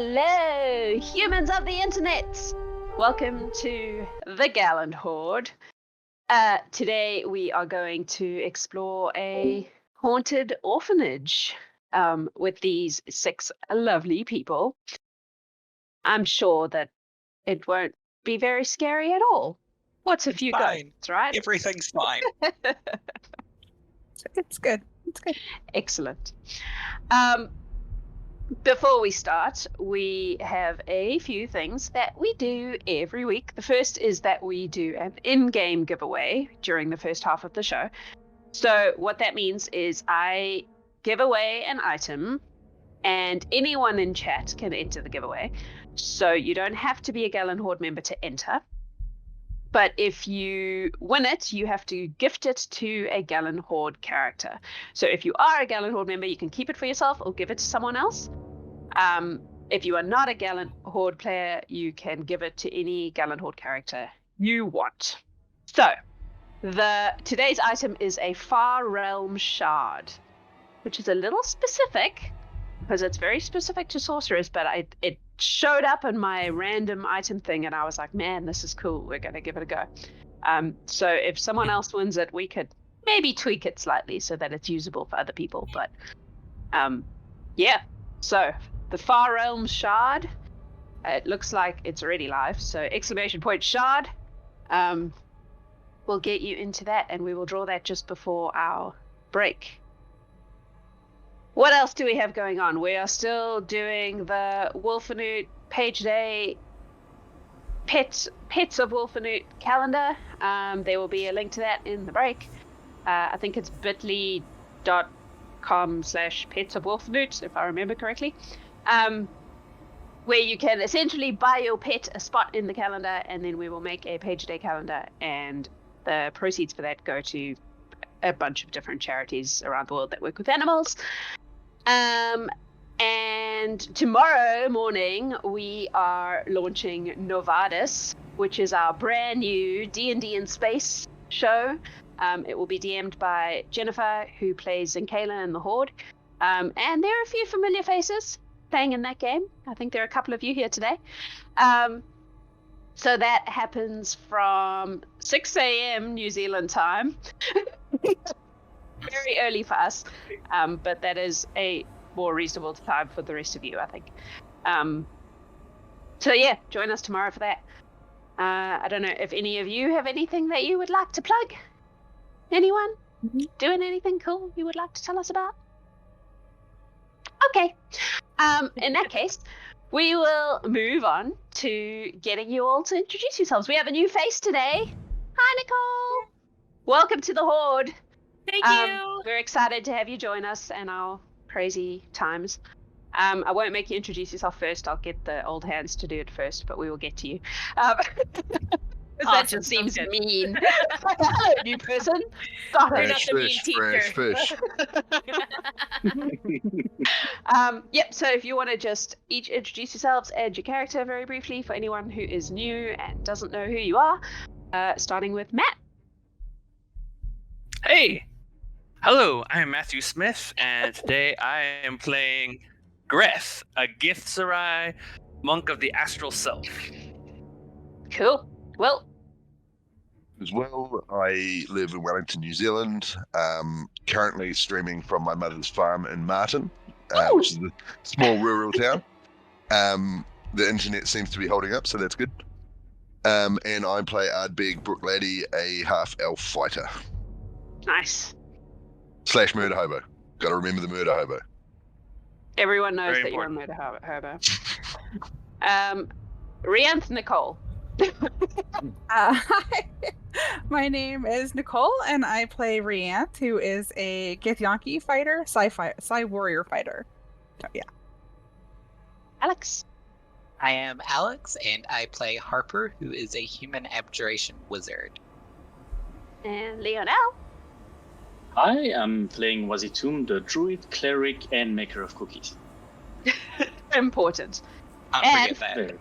Hello, humans of the internet! Welcome to the Gallant Horde. Today we are going to explore a haunted orphanage with these 6 lovely people. I'm sure that it won't be very scary at all. What's a few ghosts, right? Everything's fine. It's good. It's good. Excellent. Before we start, we have a few things that we do every week. The first is that we do an in-game giveaway during the first half of the show. So what that means is I give away an item and anyone in chat can enter the giveaway. So you don't have to be a Gallant Horde member to enter. But if you win it, you have to gift it to a Gallant Horde character. So if you are a Gallant Horde member, you can keep it for yourself or give it to someone else. If you are not a Gallant Horde player, you can give it to any Gallant Horde character you want. So, today's item is a Far Realm Shard, which is a little specific, because it's very specific to sorcerers, but it showed up in my random item thing, and I was like, man, this is cool, we're going to give it a go. So if someone else wins it, we could maybe tweak it slightly so that it's usable for other people, but yeah. So, the Far Realm Shard, it looks like it's already live, so !shard, we'll get you into that, and we will draw that just before our break. What else do we have going on? We are still doing the Wolfenute Page Day Pets of Wolfenute calendar. There will be a link to that in the break. I think it's bit.com/Pets of Wolfenute, if I remember correctly. Where you can essentially buy your pet a spot in the calendar, and then we will make a Page Day calendar, and the proceeds for that go to a bunch of different charities around the world that work with animals. And tomorrow morning we are launching Novardis, which is our brand new D&D in Space show. It will be DM'd by Jennifer, who plays Zinkala in the Horde. And there are a few familiar faces playing in that game. I think there are a couple of you here today. So that happens from 6 a.m. New Zealand time. Very early for us, but that is a more reasonable time for the rest of you, I think. So yeah, join us tomorrow for that. I don't know if any of you have anything that you would like to plug? Anyone? Mm-hmm. Doing anything cool you would like to tell us about? Okay. In that case, we will move on to getting you all to introduce yourselves. We have a new face today. Hi, Nicole. Welcome to the Horde. Thank you. We're excited to have you join us in our crazy times. I won't make you introduce yourself first. I'll get the old hands to do it first, but we will get to you. That just seems mean. Hello, new person. Stop it. Fresh. Yep, so if you want to just each introduce yourselves and your character very briefly for anyone who is new and doesn't know who you are, starting with Matt. Hey! Hello, I'm Matthew Smith, and today I am playing Greth, a Githzerai monk of the astral self. Cool. Well. As well, I live in Wellington, New Zealand. Currently streaming from my mother's farm in Martin, which is a small rural town. The internet seems to be holding up, so that's good. And I play Ardbeg Bruichladdich, a half-elf fighter. Nice. / murder hobo. Gotta remember the murder hobo. Everyone knows that you're a murder hobo. Reanth, Nicole. Hi, my name is Nicole, and I play Reanth, who is a Githyanki fighter, Psi warrior fighter. So, yeah. Alex. I am Alex, and I play Harper, who is a human abjuration wizard. And Lionel. I am playing Wasitum, the Druid, Cleric, and Maker of Cookies. Important. Forget that.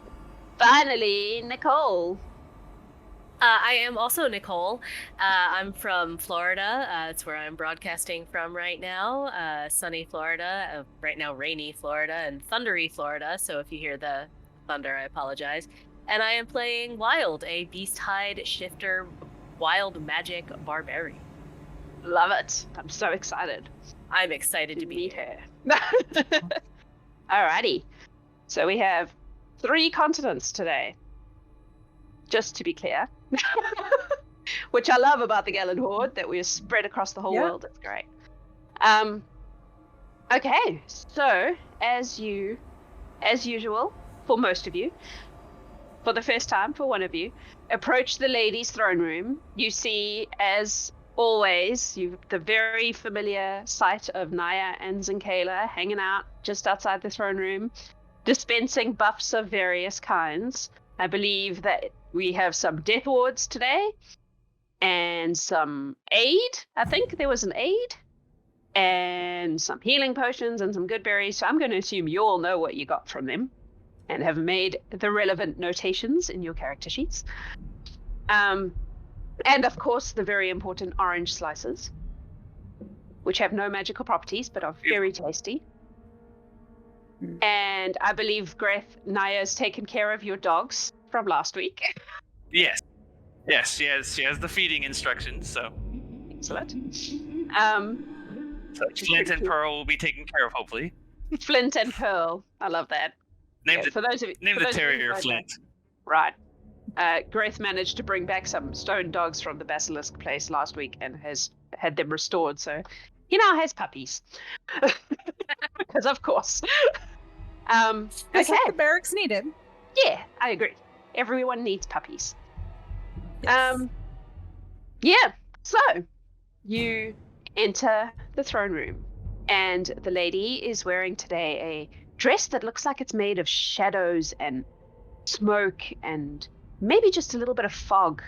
Finally, Nicole. I am also Nicole. I'm from Florida. That's where I'm broadcasting from right now. Sunny Florida, right now rainy Florida, and thundery Florida. So if you hear the thunder, I apologize. And I am playing Wilde, a beast-hide shifter, wild magic barbarian. Love it. I'm so excited I'm excited to be meet here. her. Alrighty. So we have 3 continents today. Just to be clear. Which I love about the Gallant Horde, that we're spread across the whole world. It's great. Okay, so as usual, for most of you, for the first time for one of you, approach the ladies' throne room. You see, as always, the very familiar sight of Naya and Zinkala hanging out just outside the throne room, dispensing buffs of various kinds. I believe that we have some death wards today, and some aid. I think there was an aid, and some healing potions, and some good berries. So I'm going to assume you all know what you got from them, and have made the relevant notations in your character sheets. And of course, the very important orange slices, which have no magical properties, but are very tasty. And I believe Greth, Naya's taken care of your dogs from last week. Yes, she has the feeding instructions, so. Excellent. So Flint and Pearl will be taken care of, hopefully. Flint and Pearl. I love that. Name for those of you, the terrier Flint. Right. Greth managed to bring back some stone dogs from the Basilisk place last week and has had them restored, so he now has puppies. Because of course. That's Okay. what the barracks needed. Yeah, I agree. Everyone needs puppies. Yes. Yeah. So you enter the throne room, and the lady is wearing today a dress that looks like it's made of shadows and smoke and maybe just a little bit of fog.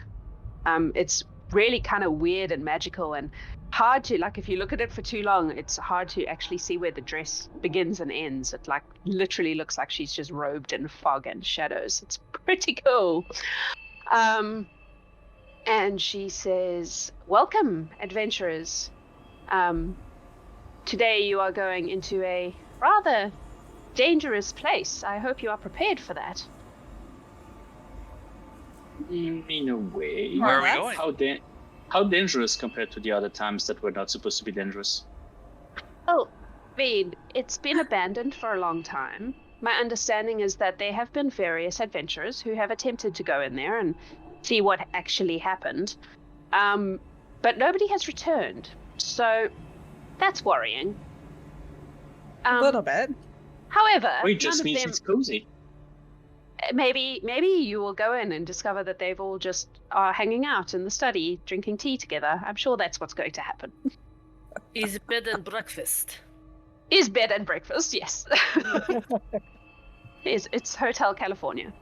It's really kind of weird and magical and hard to, like, if you look at it for too long, it's hard to actually see where the dress begins and ends. It like literally looks like she's just robed in fog and shadows. It's pretty cool. And she says, "Welcome, adventurers. Today you are going into a rather dangerous place. I hope you are prepared for that." In a way. Where are we going? How dangerous compared to the other times that were not supposed to be dangerous? Oh, Veen, it's been abandoned for a long time. My understanding is that there have been various adventurers who have attempted to go in there and see what actually happened. But nobody has returned. So that's worrying. A little bit. However, Or it just none of means them... it's cozy. Maybe you will go in and discover that they've all just are hanging out in the study, drinking tea together. I'm sure that's what's going to happen. Is bed and breakfast. Is bed and breakfast, yes. It's Hotel California.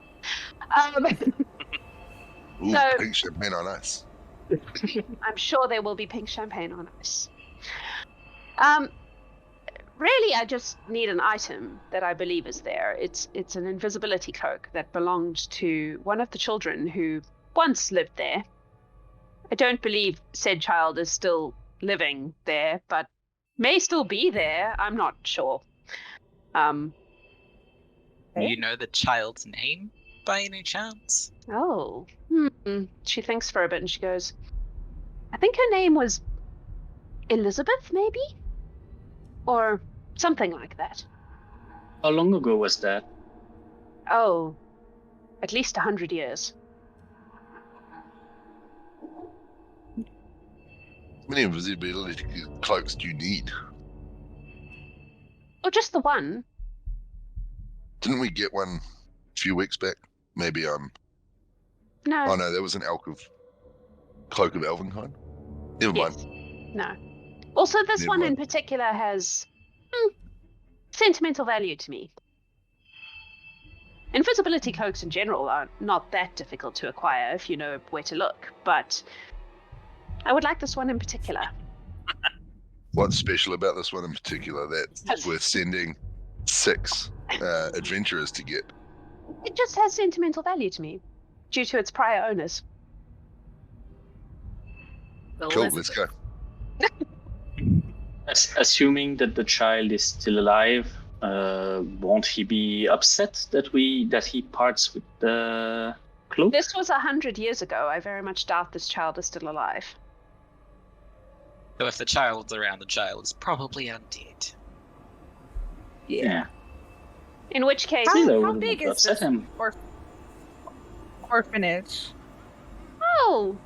Ooh, So- pink champagne on ice. I'm sure there will be pink champagne on ice. Really, I just need an item that I believe is there. It's an invisibility cloak that belonged to one of the children who once lived there. I don't believe said child is still living there, but may still be there. I'm not sure. Do you know the child's name by any chance? Oh. She thinks for a bit and she goes, I think her name was Elizabeth, maybe? Or something like that. How long ago was that? Oh, at least 100 years. How many invisibility cloaks do you need? Or just the one. Didn't we get one a few weeks back? Maybe No. Oh no, that was an Cloak of Elvenkind. Never mind. Yes. No. Also, this Never one in mind. particular has sentimental value to me. Invisibility cloaks in general are not that difficult to acquire if you know where to look, but I would like this one in particular. What's special about this one in particular that we're sending 6 adventurers to get? It just has sentimental value to me, due to its prior owners. Cool, Elizabeth. let's go. Assuming that the child is still alive, won't he be upset that he parts with the cloak? This was 100 years ago. I very much doubt this child is still alive. So if the child's around, the child is probably undead. Yeah. In which case, How big is upset this him. orphanage? oh,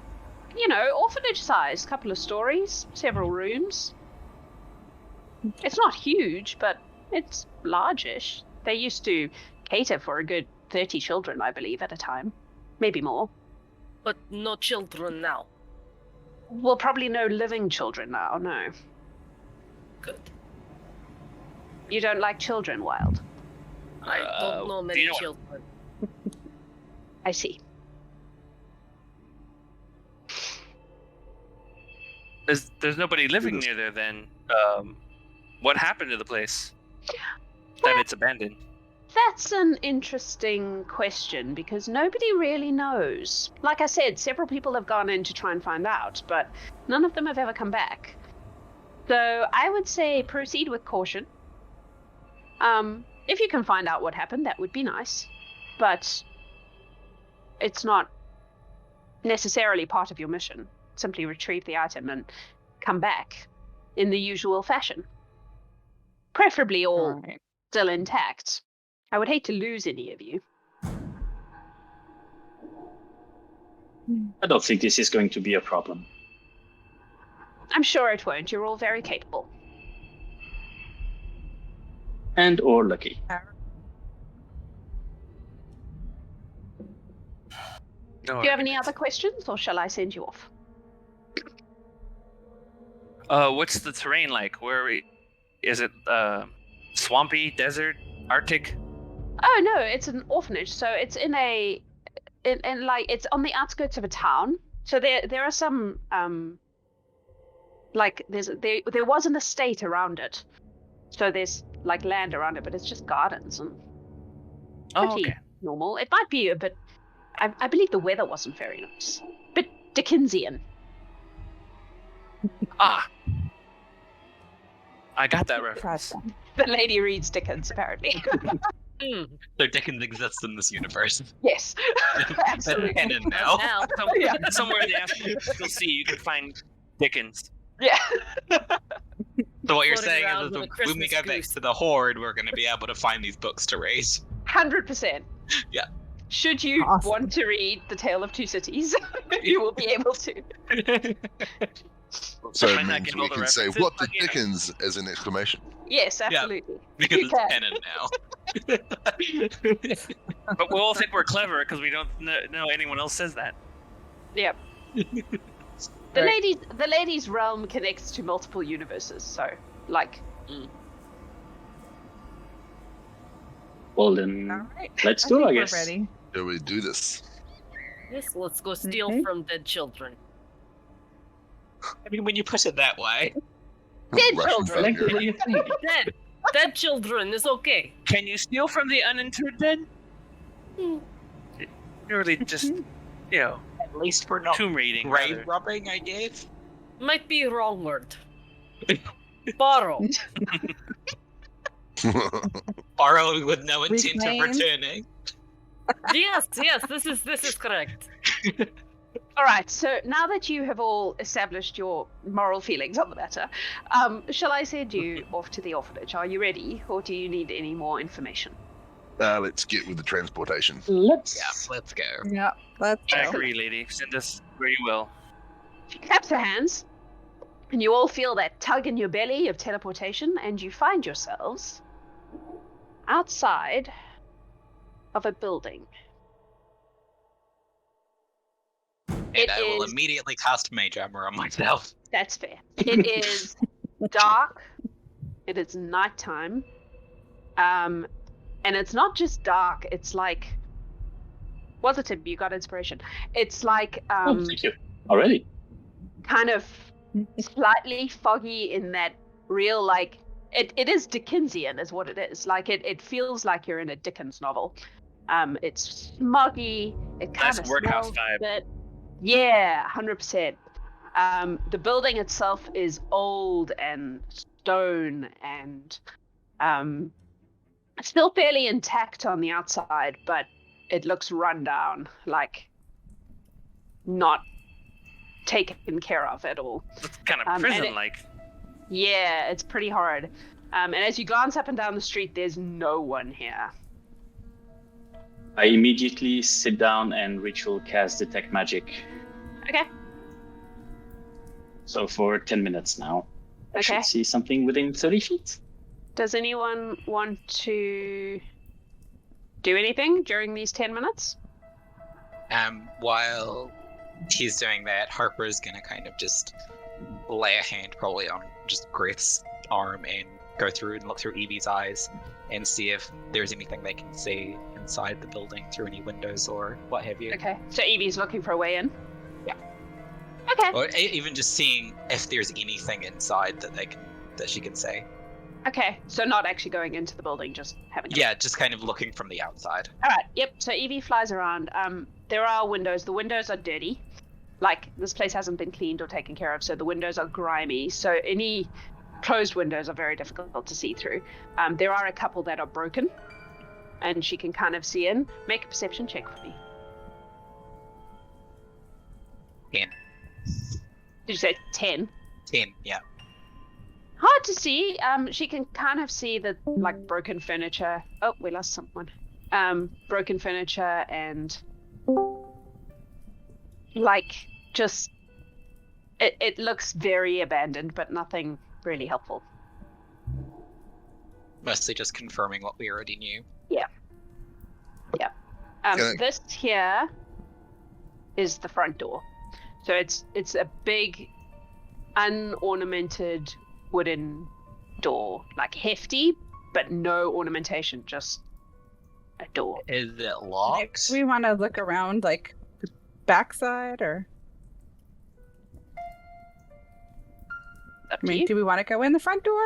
orphanage size, couple of stories, several rooms. It's not huge, but it's largish. They used to cater for a good 30 children, I believe, at a time. Maybe more. But no children now. Well, probably no living children now, no. Good. You don't like children, Wilde? I don't know do many you know what- children. I see. There's nobody living near there then. What happened to the place? Well, That it's abandoned. That's an interesting question because nobody really knows. Like I said, several people have gone in to try and find out, but none of them have ever come back. So I would say proceed with caution. If you can find out what happened, that would be nice. But it's not necessarily part of your mission. Simply retrieve the item and come back in the usual fashion. Preferably all Right. still intact. I would hate to lose any of you. I don't think this is going to be a problem. I'm sure it won't. You're all very capable. And or lucky. No Do you have any arguments. other questions, or shall I send you off? What's the terrain like? Is it swampy, desert, Arctic? Oh no, it's an orphanage. So it's in it's on the outskirts of a town. So there are some there was an estate around it. So there's like land around it, but it's just gardens and Oh, pretty okay. normal. It might be a bit. I believe the weather wasn't very nice. Bit Dickensian. Ah, I got that reference. Gotcha. The lady reads Dickens, apparently. Hmm. So Dickens exists in this universe. Yes, absolutely. And in now. Now, Somewhere in the afternoon, you'll see you can find Dickens. Yeah. So what you're Floating saying around is with a that when we Christmas go back goose. to the Horde, we're going to be able to find these books to read. 100%. Yeah. Should you Awesome. want to read The Tale of Two Cities, you will be able to. So I it might not means get we all the can say, references, what the but, you know. dickens as an exclamation. Yes, absolutely. Because You it's can. canon now. But we'll all think we're clever because we don't know anyone else says that. Yep. The lady's realm connects to multiple universes, so Well then, All right. let's I do it, think I we're guess. ready. Shall we do this? yes, let's go steal Mhm. from dead children. I mean, when you put it that way. Dead Russian children. folk Like the here. way you think. Dead children is okay. Can you steal from the uninterred dead? Purely just, At least we're not tomb raiding. grave rather. robbing, I guess. Might be a wrong word. Borrow. Borrowing with no intent of Reclaim. returning. yes, this is correct. All right, so now that you have all established your moral feelings on the matter, shall I send you off to the orphanage? Are you ready, or do you need any more information? Let's get with the transportation. Let's. Yeah, let's go. Yeah, let's I go. agree, lady. Send us where you will. She claps her hands, and you all feel that tug in your belly of teleportation, and you find yourselves outside of a building. And I will immediately cast Mage Armor on myself. That's fair. It is dark. It is nighttime. And it's not just dark, it's like... Wasitum, you got inspiration. It's like Oh, thank you. Already. kind of slightly foggy in that real, like... It is Dickensian is what it is. Like, it feels like you're in a Dickens novel. It's smoggy. It kind Nice of workhouse smells vibe. a bit. Yeah, 100%. The building itself is old and stone and still fairly intact on the outside, but it looks run down, like not taken care of at all. It's kind of prison-like. Yeah, it's pretty hard. And as you glance up and down the street, there's no one here. I immediately sit down and ritual cast Detect Magic. Okay. So for 10 minutes now. I Okay. should see something within 30 feet. Does anyone want to do anything during these 10 minutes? While he's doing that, Harper is gonna kind of just lay a hand probably on just Greth's arm and go through and look through Evie's eyes and see if there's anything they can see inside the building through any windows or what have you. Okay. So Evie's looking for a way in? Yeah. Okay. Or even just seeing if there's anything inside that she can see. Okay. So not actually going into the building, just having a Yeah, just kind of looking from the outside. All right. Yep. So Evie flies around. There are windows. The windows are dirty. Like, this place hasn't been cleaned or taken care of, so the windows are grimy. So any closed windows are very difficult to see through. There are a couple that are broken, and she can kind of see in. Make a perception check for me. 10. Did you say 10? 10, yeah. Hard to see. She can kind of see the, like, broken furniture. Oh, we lost someone. Broken furniture and, like, just... It looks very abandoned, but nothing really helpful. Mostly just confirming what we already knew. Yeah. This here is the front door. So it's a big, unornamented wooden door. Like, hefty, but no ornamentation, just a door. Is it locked? Do we want to look around, like, the backside, or... Up I to mean, you. do we want to go in the front door?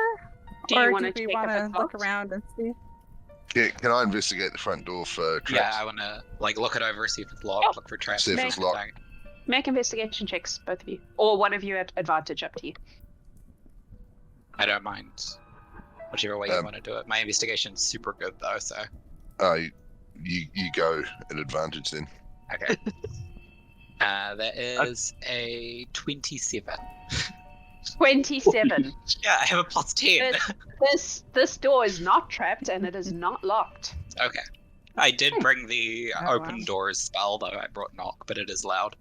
Do you or want do to we check want if to it's look locked? around and see? Can I investigate the front door for traps? Yeah, I want to like look it over, see if it's locked, Oh. look for traps. See if it's locked. Make investigation checks, both of you. Or one of you at advantage, up to you. I don't mind. Whichever way you Um, want to do it. My investigation's super good though, so You go at advantage then. okay. That is a 27. 27. Yeah, I have a plus 10. This door is not trapped and it is not locked. Okay. I did bring the Oh, open wow. doors spell though. I brought knock, but it is loud.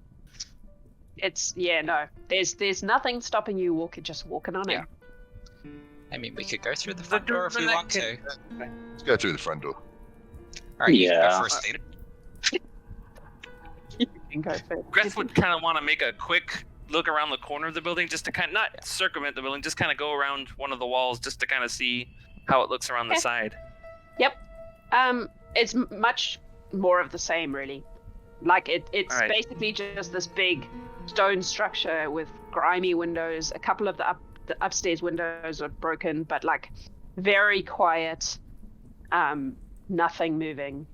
No. There's nothing stopping you just walking on Yeah. it. I mean, we could go through the front door if we want to. Let's go through the front door. Alright, you can Yeah. go first, David. You can go first. Greth would kind of want to make a quick look around the corner of the building, just to kind of not circumvent the building, just kind of go around one of the walls, just to kind of see how it looks around the Okay. side. Yep. It's much more of the same, really. Like, it's Alright. basically just this big stone structure with grimy windows. A couple of the upstairs windows are broken, but, like, very quiet. Nothing moving.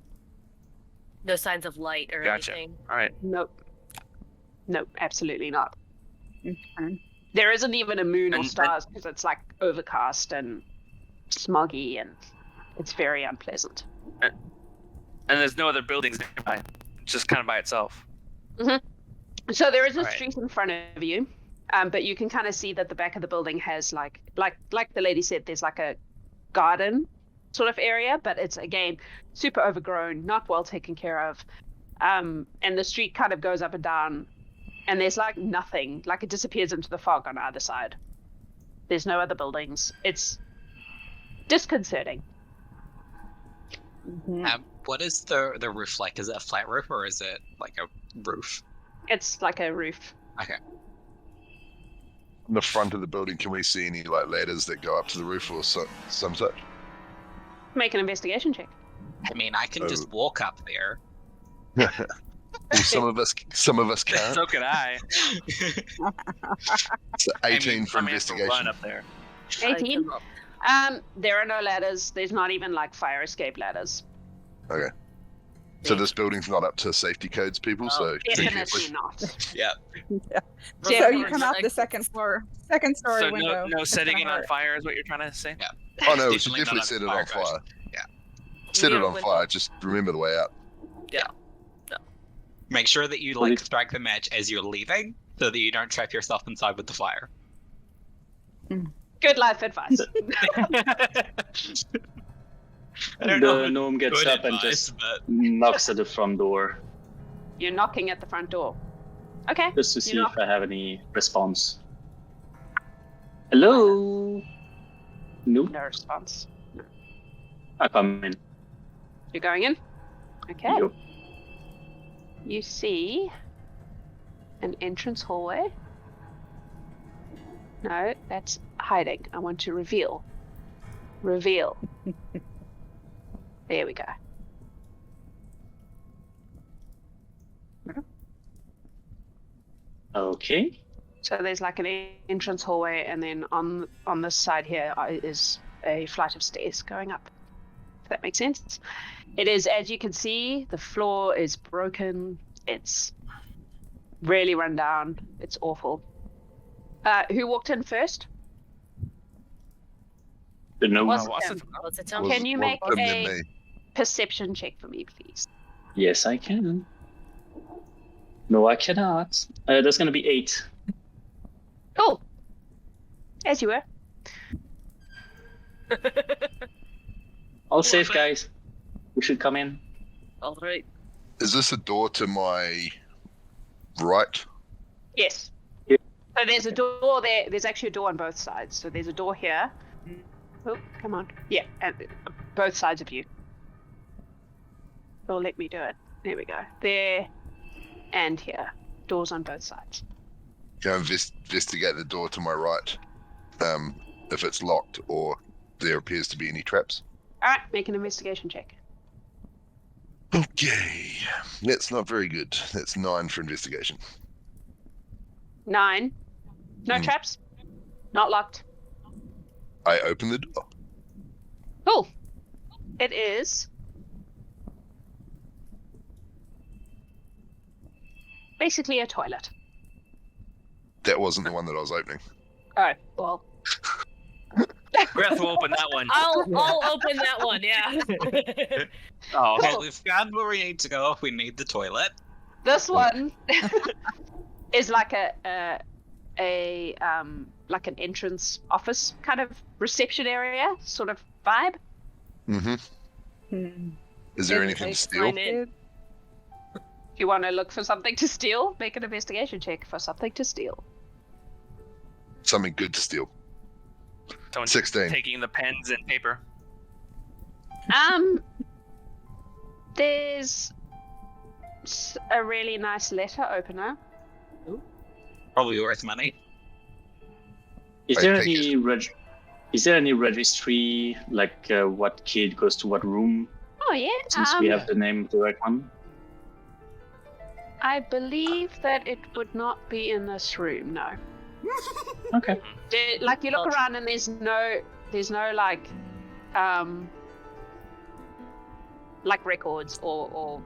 No signs of light or Gotcha. anything. All right. Nope, absolutely not. Okay. There isn't even a moon or And- stars because it's, like, overcast and smoggy, and it's very unpleasant. And there's no other buildings nearby, just kind of by itself. So there is a Alright. street in front of you, but you can kind of see that the back of the building has like the lady said, there's like a garden sort of area, but it's again super overgrown, not well taken care of. And the street kind of goes up and down, and there's like nothing, like it disappears into the fog on either side. There's no other buildings. It's disconcerting. What is the roof like? Is it a flat roof or is it like a roof? It's like a roof. Okay. On the front of the building, can we see any like ladders that go up to the roof or some such? Make an investigation check. I mean, I can just walk up there. Well, some of us can't. So could I. So 18 for I may have to run investigation. up there. 18. There are no ladders. There's not even like fire escape ladders. Okay. So this building's not up to safety codes, people. So be Definitely careful. not. Yeah. So you come out the second story So window. no setting it gonna on hurt. fire is what you're trying to say? Yeah. Oh no, we should Definitely definitely not set it on on fire, fire. Yeah. Set it Near on window. fire. Just remember the way out. Make sure that you strike the match as you're leaving, so that you don't trap yourself inside with the fire. Good life advice. I don't know The if gnome gets good up and advice, just but knocks at the front door You're knocking at the front door. Okay. just to see You if I have any response. Hello? Nope. No response. I come in. You're going in? Okay. Yup. You see an entrance hallway. No, that's hiding. I want to reveal. Reveal. There we go. Okay. So there's like an entrance hallway, and then on this side here is a flight of stairs going up. If that makes sense. It is, as you can see, the floor is broken. It's really run down. It's awful. Who walked in first? The gnome. Was Oh, it him? What's it tell? Was- Can you was make him a- than me. Perception check for me, please. Yes, I can. No, I cannot. That's gonna be 8. Oh, as you were. All safe, guys. We should come in. All right. Is this a door to my right? Yes. Yeah. So there's a door there. There's actually a door on both sides. So there's a door here. Oh, come on. Yeah, and both sides of you. Oh, let me do it. There we go. There and here. Doors on both sides. Go investigate the door to my right. If it's locked or there appears to be any traps. All right, make an investigation check. Okay, that's not very good. That's 9 for investigation. 9. No Hmm. traps. Not locked. I open the door. Cool. It is basically a toilet. That wasn't the one that I was opening. Oh, well. Greth will open that one. I'll open that one. Yeah. Oh, Okay, we've found where we need to go if we need the toilet. This one is like like an entrance office kind of reception area sort of vibe. Mm-hmm. Is there anything to steal? Sign in. If you want to look for something to steal, make an investigation check for something to steal. Something good to steal. Someone's 16. taking the pens and paper. There's a really nice letter opener. Probably worth money. Is I there take any Is there any registry, like what kid goes to what room? Oh yeah. Since we have the name of the right one. I believe that it would not be in this room. No. Okay. Like you look around and there's no like records or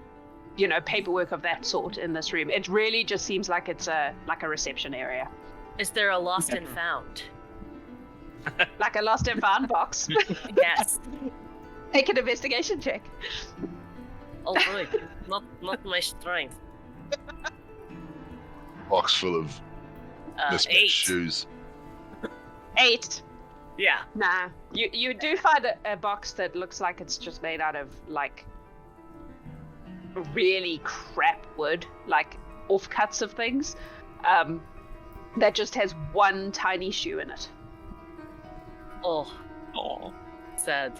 paperwork of that sort in this room. It really just seems like it's a reception area, Is there a lost and found? like a lost and found box. Yes. Make an investigation check. All right. Not my strength. Box full of mismatched 8. shoes. 8. Yeah. Nah. You do find a box that looks like it's just made out of like really crap wood, like offcuts of things. That just has one tiny shoe in it. Oh, Oh. sad.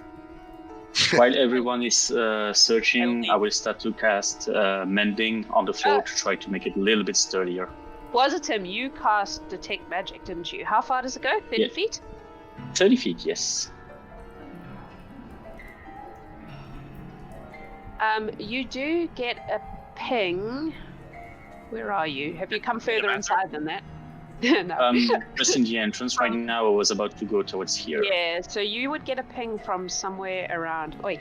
While everyone is searching, leave. I will start to cast mending on the floor to try to make it a little bit sturdier. Wasitum, you cast Detect Magic, didn't you? How far does it go? 30 Yeah. feet? 30 feet, yes. You do get a ping. Where are you? Have you come further inside than that? No. Just in the entrance right now. I was about to go towards here. Yeah, so you would get a ping from somewhere around. Oi,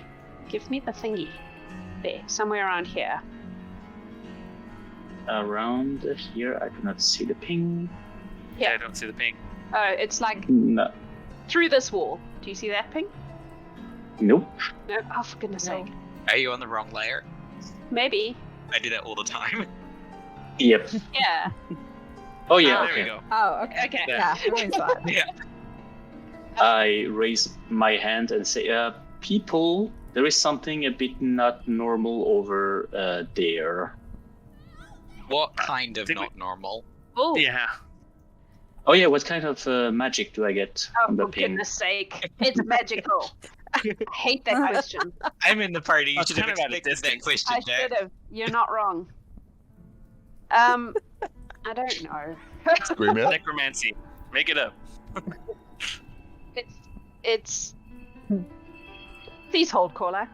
give me the thingy. There, somewhere around here. Around here, I cannot see the ping. Yeah, I don't see the ping. Oh, it's like No. through this wall. Do you see that ping? Nope. No. Oh, for goodness sake. Are you on the wrong layer? Maybe. I do that all the time. Yep. Yeah. Oh yeah. There we Okay. go. Oh, okay. Okay. Yeah, I always thought. Yeah. I raise my hand and say, people, there is something a bit not normal over there. What kind of Did we- not normal? Oh, Yeah. Oh yeah, what kind of magic do I get from the for ping? goodness sake. It's magical. I hate that question. I'm in the party. You That's should have kind of out of expected that distance. question, I Jack. should have. You're not wrong. I don't know. Scream out. Necromancy. Make it up. It's. Please hold, caller.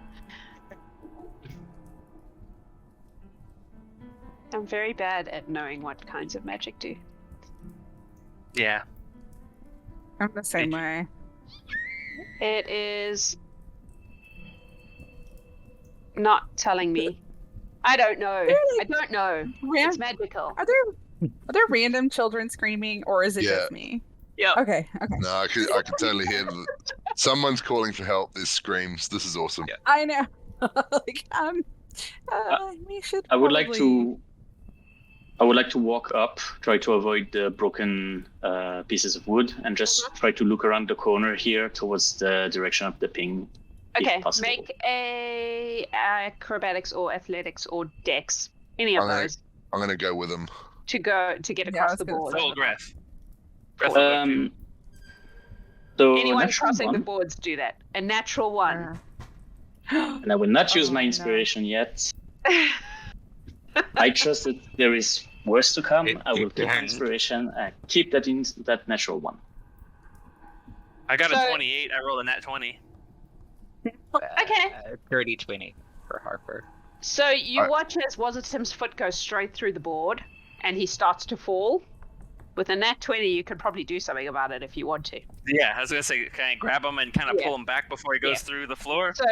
I'm very bad at knowing what kinds of magic do. Yeah. I'm the same way. It is not telling me. I don't know. I don't know. It's magical. Are there random children screaming, or is it Yeah. just me? Yeah. Okay. Okay. No, I can totally hear someone's calling for help. There's screams. This is awesome. Yeah. I know. Like we should. I would like probably- to walk up, try to avoid the broken pieces of wood, and just try to look around the corner here towards the direction of the ping. if Okay, possible. make a acrobatics or athletics or dex, any of Alright. those, I'm gonna go with them. to get Yeah, I across was the gonna board. say. Oh, Greth. Greth will go too. So Anyone natural crossing the one, boards do that. A natural one. and I will not use Oh, my no. inspiration yet. I trust that there is worse to come. I will take my inspiration and keep that natural one. I got So- a 28. I rolled a nat 20. Okay. 30-20 for Harper. So you I- watch as Wasitum's foot goes straight through the board, and he starts to fall. With a nat 20, you could probably do something about it if you want to. Yeah, I was gonna say, can I grab him and kind of Yeah. pull him back before he goes Yeah. through the floor? So,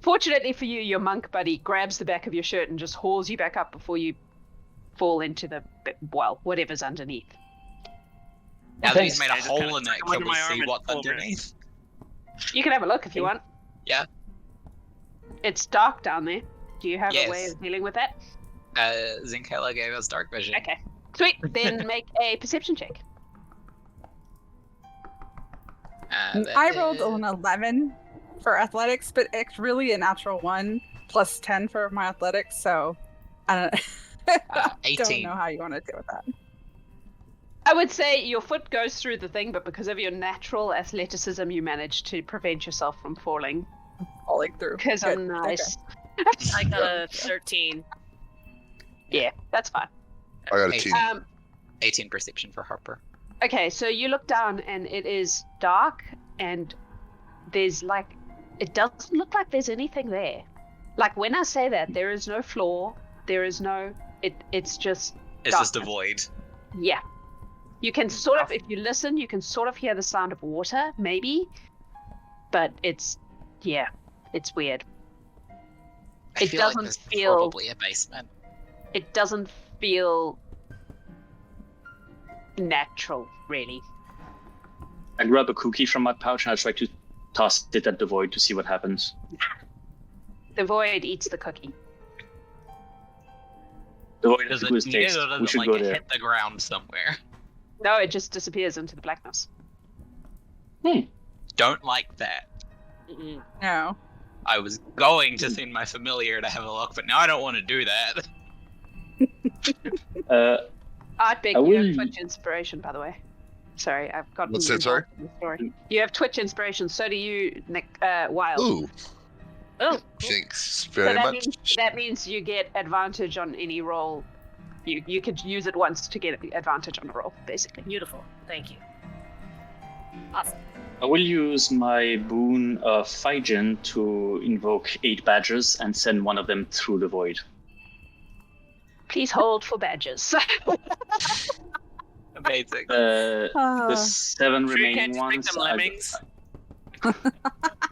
fortunately for you, your monk buddy grabs the back of your shirt and just hauls you back up before you fall into the, well, whatever's underneath. Now that Thanks. he's made a I just hole kinda in it, stuck him can under we my arm see and what's pulled it. underneath? You can have a look if you want. Yeah. It's dark down there. Do you have a way Yes. of dealing with that? Zinkela gave us dark vision. Okay. Sweet. Then make a perception check. That I rolled is- an 11 for athletics, but it's really a natural 1 plus 10 for my athletics, so I don't, don't 18. know how you want to deal with that. I would say your foot goes through the thing, but because of your natural athleticism, you manage to prevent yourself from falling. Falling through. Because I'm Good. nice. I got a 13. Yeah, that's fine. I got a 10. 18 perception for Harper. Okay, so you look down and it is dark, and there's like, it doesn't look like there's anything there. Like when I say that, there is no floor, there is no, it's just, It's just a darkness. void. Yeah. You can sort of, if you listen, you can sort of hear the sound of water, maybe, but it's, yeah, it's weird. I It feel like doesn't there's feel- probably a basement. It doesn't feel natural, really. I grab a cookie from my pouch and I try to toss it at the void to see what happens. The void eats the cookie. The void Does has it a good need taste. it or does We it should like go there. hit the ground somewhere? No, it just disappears into the blackness. Don't like that. Mm-mm. No. I was going to send my familiar to have a look, but now I don't want to do that. Ardbeg, I you will- have Twitch inspiration, by the way. Sorry, I've got. What's that, sorry? You have Twitch inspiration. So do you, Nick. Wilde. Ooh, Oh, cool. thanks So very that much. means, that means you get advantage on any roll. You could use it once to get advantage on a roll, basically. Beautiful. Thank you. Awesome. I will use my boon of Figen to invoke 8 badgers and send one of them through the void. Please hold for badges. Amazing. The 7 Sure you remaining can't just make ones. them lemmings?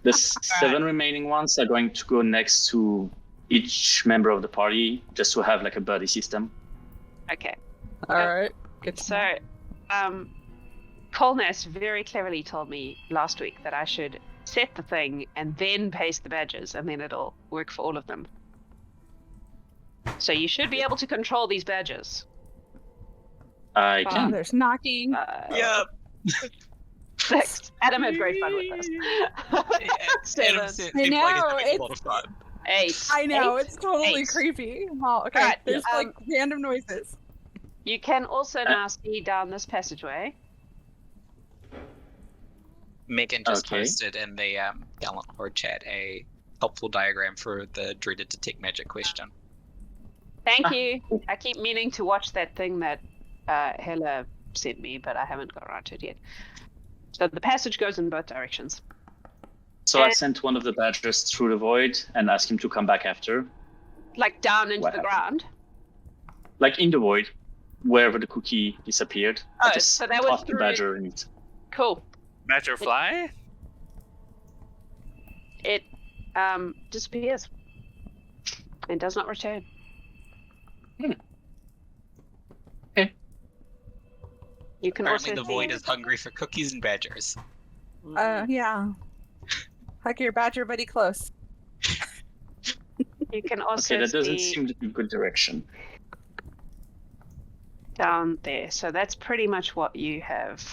The 7 remaining ones are going to go next to each member of the party, just to have like a buddy system. Okay. All right. Good to know. So, Colness very cleverly told me last week that I should set the thing and then paste the badges, and then it'll work for all of them. So you should be able to control these badges. I Oh, can. there's knocking. Yep. 6. Adam had great fun with this. 7. I know, a lot of fun. 8. I know, 8. it's totally 8. creepy. Well, okay, Alright, there's like random noises. You can also now see down this passageway. Megan just Okay. posted in the Gallant Horde chat a helpful diagram for the dreaded detect magic question. Thank you. I keep meaning to watch that thing that Hella sent me, but I haven't got around to it yet. So the passage goes in both directions. So I sent one of the badgers through the void and asked him to come back after. Like down into What the happened? ground. Like in the void, wherever the cookie disappeared. I Oh, just so that was tossed the through- badger in it. Cool. Badger fly? It disappears and does not return. Okay. You can Apparently also the void see- is hungry for cookies and badgers. Yeah. Hug your badger buddy close. You can also Okay, that doesn't see seem to be a good direction. down there. So that's pretty much what you have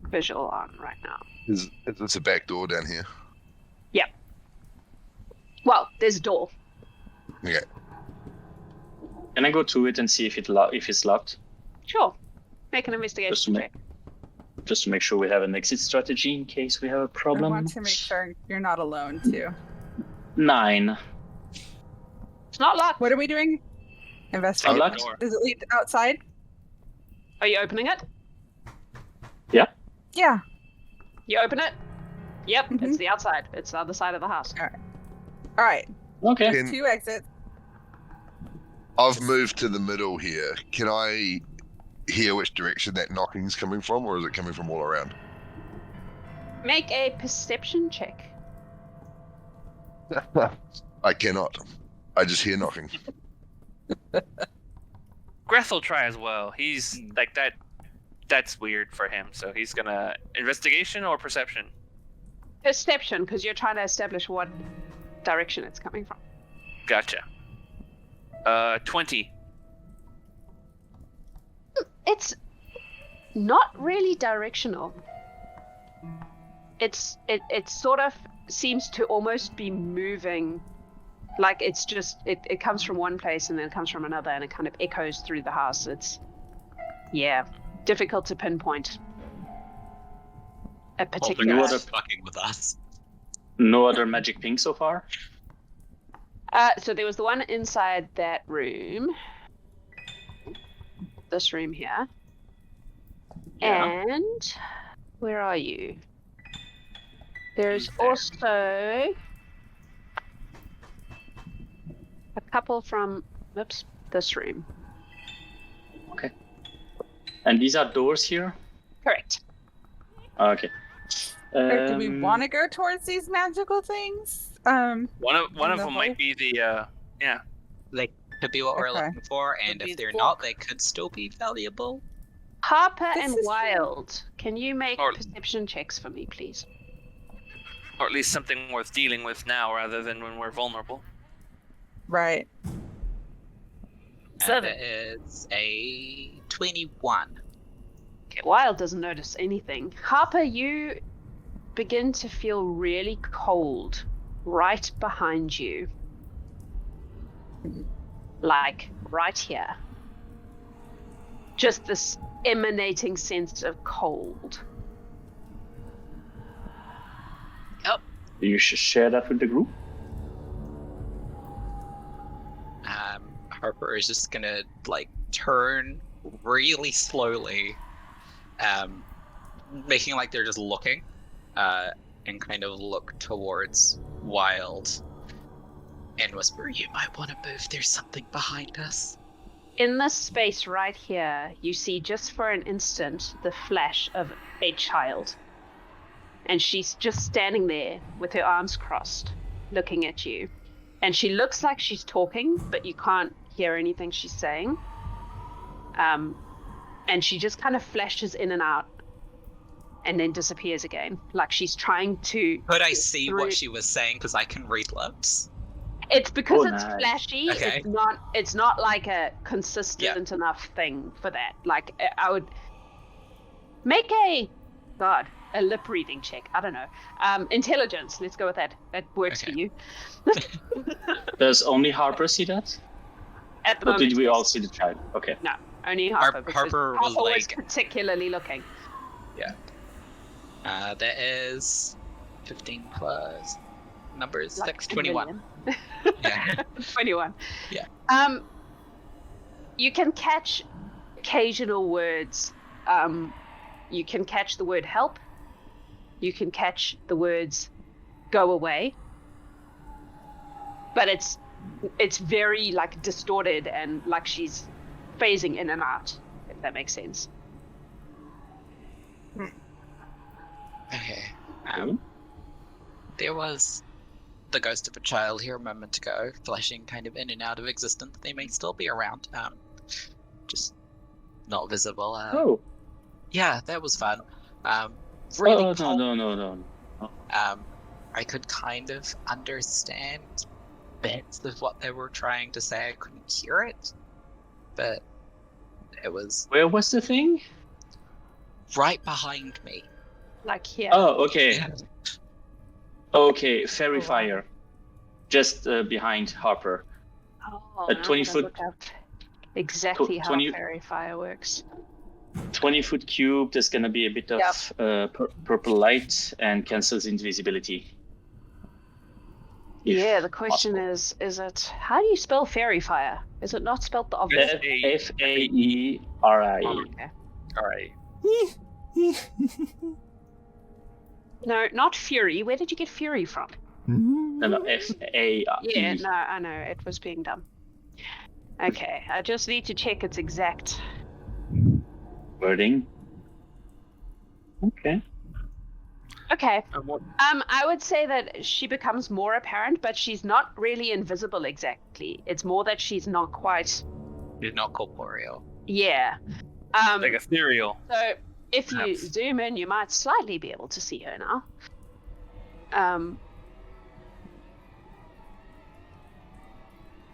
visual on right now. Is this a back door down here? Well, there's a door. Okay. Can I go to it and see if it's locked? Sure. Make an Just to investigation make- check. Just to make sure we have an exit strategy in case we have a I problem. want to make sure you're not alone too. 9. It's not locked. What are we doing? Investigate. Unlocked? Door. Does it lead outside? Are you opening it? Yeah. You open it? Yep, Mhm. it's the outside. It's the other side of the house. All right. Okay. Can, 2 exits. I've moved to the middle here. Can I hear which direction that knocking's coming from, or is it coming from all around? Make a perception check. I cannot. I just hear knocking. Greth will try as well. He's like that. That's weird for him. So he's gonna investigation or perception. Perception, because you're trying to establish what direction it's coming from. Gotcha. 20. It's not really directional. It sort of seems to almost be moving, like it's just it comes from one place and then it comes from another and it kind of echoes through the house. It's difficult to pinpoint a particular. no other- fucking with us. No other magic ping so far? So there was the one inside that room. This room here. Yeah. And where are you? There's also a couple from this room. And these are doors here? Correct. Okay. Or do we want to go towards these magical things? One of On the them might be the They could be what we're Okay. looking for, and Could be if the they're book. not, they could still be valuable. Harper This and is- Wilde, can you make Or- perception checks for me, please? or at least something worth dealing with now rather than when we're vulnerable. Right. And 7. it is a 21. Okay, Wilde doesn't notice anything. Harper, you begin to feel really cold right behind you. Like right here. Just this emanating sense of cold. You should share that with the group. Harper is just gonna turn really slowly, making like they're just looking, and kind of look towards Wilde and whisper, "You might want to move. There's something behind us." In this space right here, you see just for an instant the flash of a child. And she's just standing there with her arms crossed, looking at you. and she looks like she's talking, but you can't hear anything she's saying. And she just kind of flashes in and out and then disappears again, like she's trying to... Could I see what she was saying? Because I can read lips. It's because Oh, it's nice. flashy. Okay. It's not like a consistent enough thing for that. Like, I would make a lip reading check. I don't know. Intelligence. Let's go with that. That works for you. Does only Harper see that? At the Or moment, did we yes. all see the child? Okay. No, only Harper. because Harper was like- particularly looking. That is 15 plus numbers Like 6, 2 21. million. Yeah. 21. Yeah. You can catch occasional words. You can catch the word help. You can catch the words go away. But it's very like distorted and like she's phasing in and out, if that makes sense. Okay. There was the ghost of a child here a moment ago, flashing kind of in and out of existence. They may still be around. Just not visible. Oh. Yeah, that was fun. Really Oh, cold. no. I could kind of understand bits of what they were trying to say. I couldn't hear it, but it was Where was the thing? right behind me. Like here. Oh, okay. Yeah. Okay, Fairy Fire. Just behind Harper. Oh, a now 20 I gotta foot- look up exactly how 20 fairy fire works. 20-foot cube, there's gonna be a bit of purple light and cancels invisibility. If Yeah, the question possible. is it, how do you spell fairy fire? Is it not spelled the obvious? Faerie. Oh, okay. All right. No, not fury. Where did you get fury from? No, F-A-E. Yeah, no, I know. It was being dumb. Okay, I just need to check its exact... Wording. Okay. Okay. What, I would say that she becomes more apparent, but she's not really invisible exactly. It's more that she's not quite... You're not corporeal. Yeah. like ethereal. So if you Perhaps. zoom in, you might slightly be able to see her now.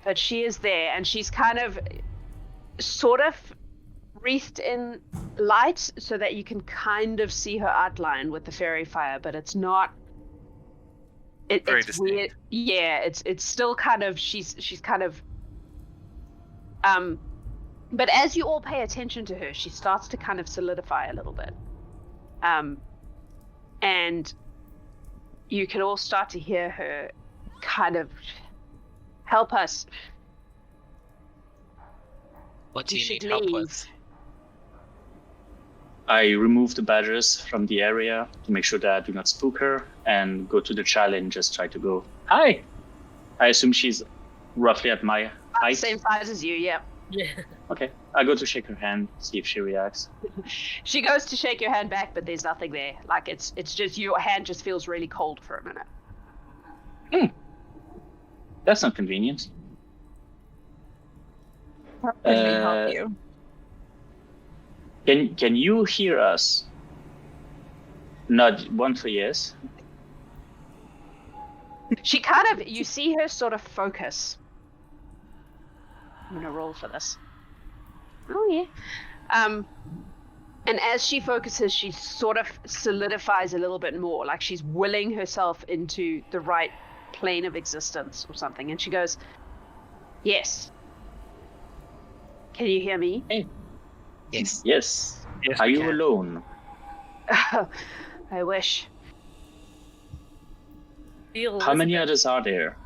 But she is there, and she's kind of sort of wreathed in light so that you can kind of see her outline with the fairy fire, but it's not... Very it's distinct. weird. Yeah, it's still kind of... She's kind of... But as you all pay attention to her, she starts to kind of solidify a little bit. And you can all start to hear her kind of help us. What do You you should need help leave. with? I remove the badgers from the area to make sure that I do not spook her and go to the child and just try to go, hi! I assume she's roughly at my height. Same size as you, yeah. Yeah. Okay. I go to shake her hand, see if she reacts. She goes to shake your hand back, but there's nothing there. Like it's just your hand just feels really cold for a minute. That's not convenient. Let me help you. Can you hear us? Nod one for yes. She kind of, you see her sort of focus. I'm gonna roll for this. Oh yeah. And as she focuses, she sort of solidifies a little bit more, like she's willing herself into the right plane of existence or something. And she goes, yes. Can you hear me? Yes. Yes. Yes, Are we you can. alone? I wish. Feel How many Elizabeth. others are there?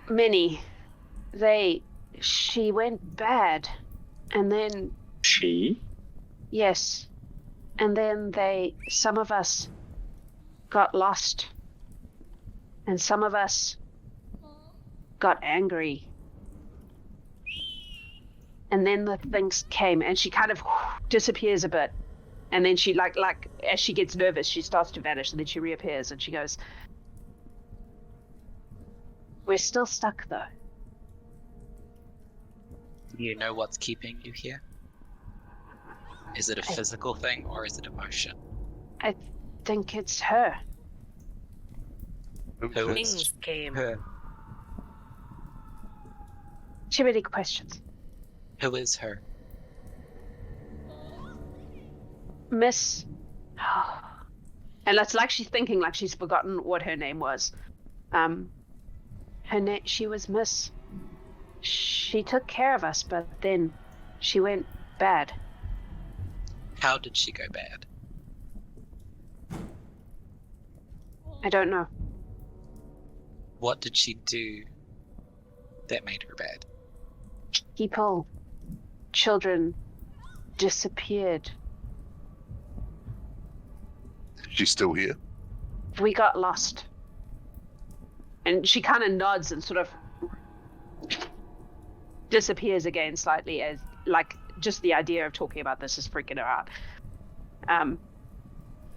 Many. She went bad. And then, She? yes. And then some of us got lost. And some of us got angry. And then the things came, and she kind of disappears a bit. And then she, like as she gets nervous, she starts to vanish, and then she reappears, and she goes, We're still stuck, though. Do you know what's keeping you here? Is it a physical thing or is it emotion? I think it's her. Who is Things came. her? Too many questions. Who is her? Miss. And that's like she's thinking like she's forgotten what her name was. Her name. She was Miss. She took care of us, but then she went bad. How did she go bad? I don't know. What did she do that made her bad? People, children, disappeared. She's still here. We got lost. And she kind of nods and sort of disappears again slightly, as like just the idea of talking about this is freaking her out.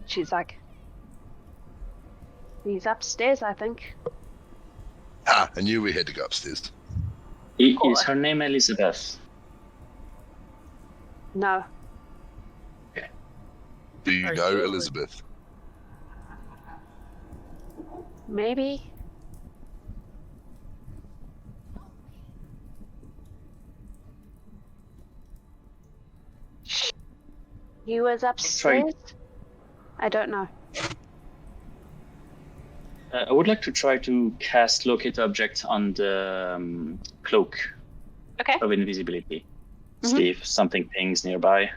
She's like, he's upstairs, I think. Ah, I knew we had to go upstairs. Is her name Elizabeth? No. Do you Are know you- Elizabeth? Maybe. He was upstairs? I don't know. I would like to try to cast Locate Object on the Cloak Okay. of Invisibility. Mhm. See if something pings nearby.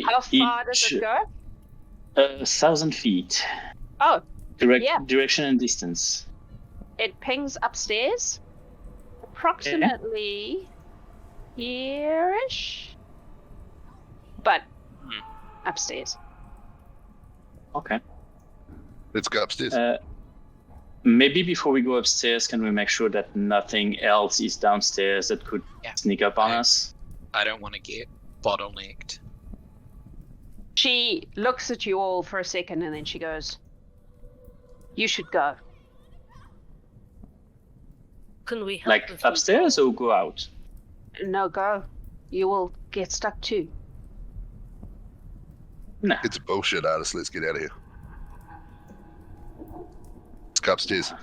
How far does it go? 1,000 feet. Oh, yeah. Direction and distance. it pings upstairs. Approximately here-ish. But upstairs. Okay. Let's go upstairs. Maybe before we go upstairs, can we make sure that nothing else is downstairs that could sneak up on us? I don't want to get bottlenecked. She looks at you all for a second and then she goes, "You should go." Can we help Like if we upstairs or go out? No, go. You will get stuck too. Nah. It's a bullshit, artist. Let's get out of here. Let's go upstairs.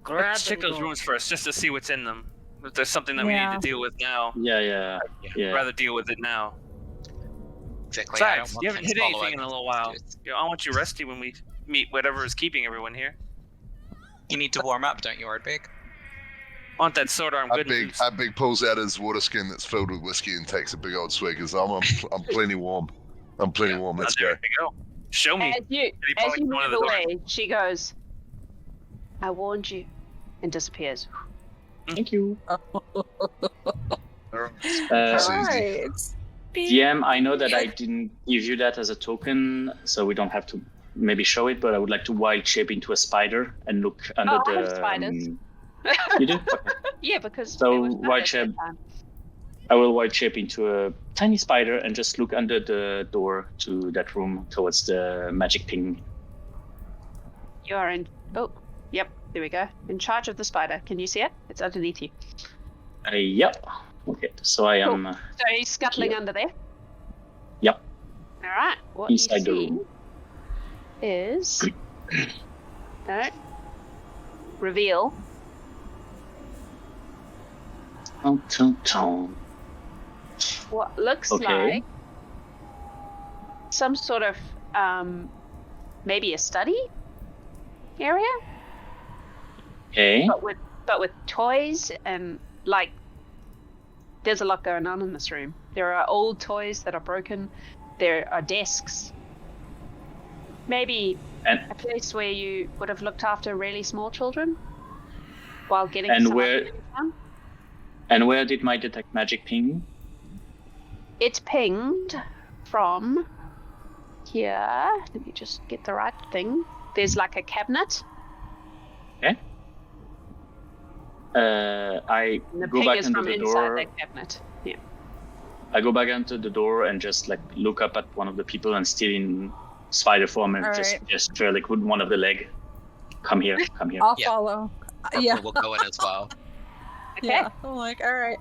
grab Let's check and those go? rooms first, just to see what's in them. If there's something that we need to deal with now, Yeah. I'd rather deal with it now. Exactly. I don't Besides, want you haven't things hit anything following in a little us. while. I want you resty when we meet whatever is keeping everyone here. You need to warm up, don't you, Ardbeg? I want that sword arm good. and Ardbeg pulls out his water skin that's filled with whiskey and takes a big old swig. Cause I'm plenty warm. I'm plenty warm. Let's there go. we go. Show me. As you probably one of move the doors. away, she goes, "I warned you," and disappears. Thank you. That's easy. Right. DM, I know that I didn't give you that as a token, so we don't have to maybe show it, but I would like to wild shape into a spider and look under I the. have spiders. You do? Okay. Yeah, because So, there was white spiders that shape. time. I will wild shape into a tiny spider and just look under the door to that room towards the magic ping. You are in. Oh, yep. There we go. In charge of the spider. Can you see it? It's underneath you. Yep. Okay, so I am. So he's scuttling Yeah. under there. Yep. All right. What Inside you the see room. is no reveal. What looks Okay. like some sort of maybe a study area, Okay. but with toys and like there's a lot going on in this room. There are old toys that are broken. There are desks. Maybe And a place where you would have looked after really small children while getting And some where- activities done. and where did my detect magic ping? It's pinged from here. Let me just get the right thing. There's like a cabinet. I And the go ping back is into from the inside door. that cabinet. Yeah. I go back into the door and just like look up at one of the people and still in spider form and All just right. gesture like with one of the leg. Come here, come here. I'll Yeah. follow. Harper Yeah. will go in as well. Okay. Yeah. I'm like, all right.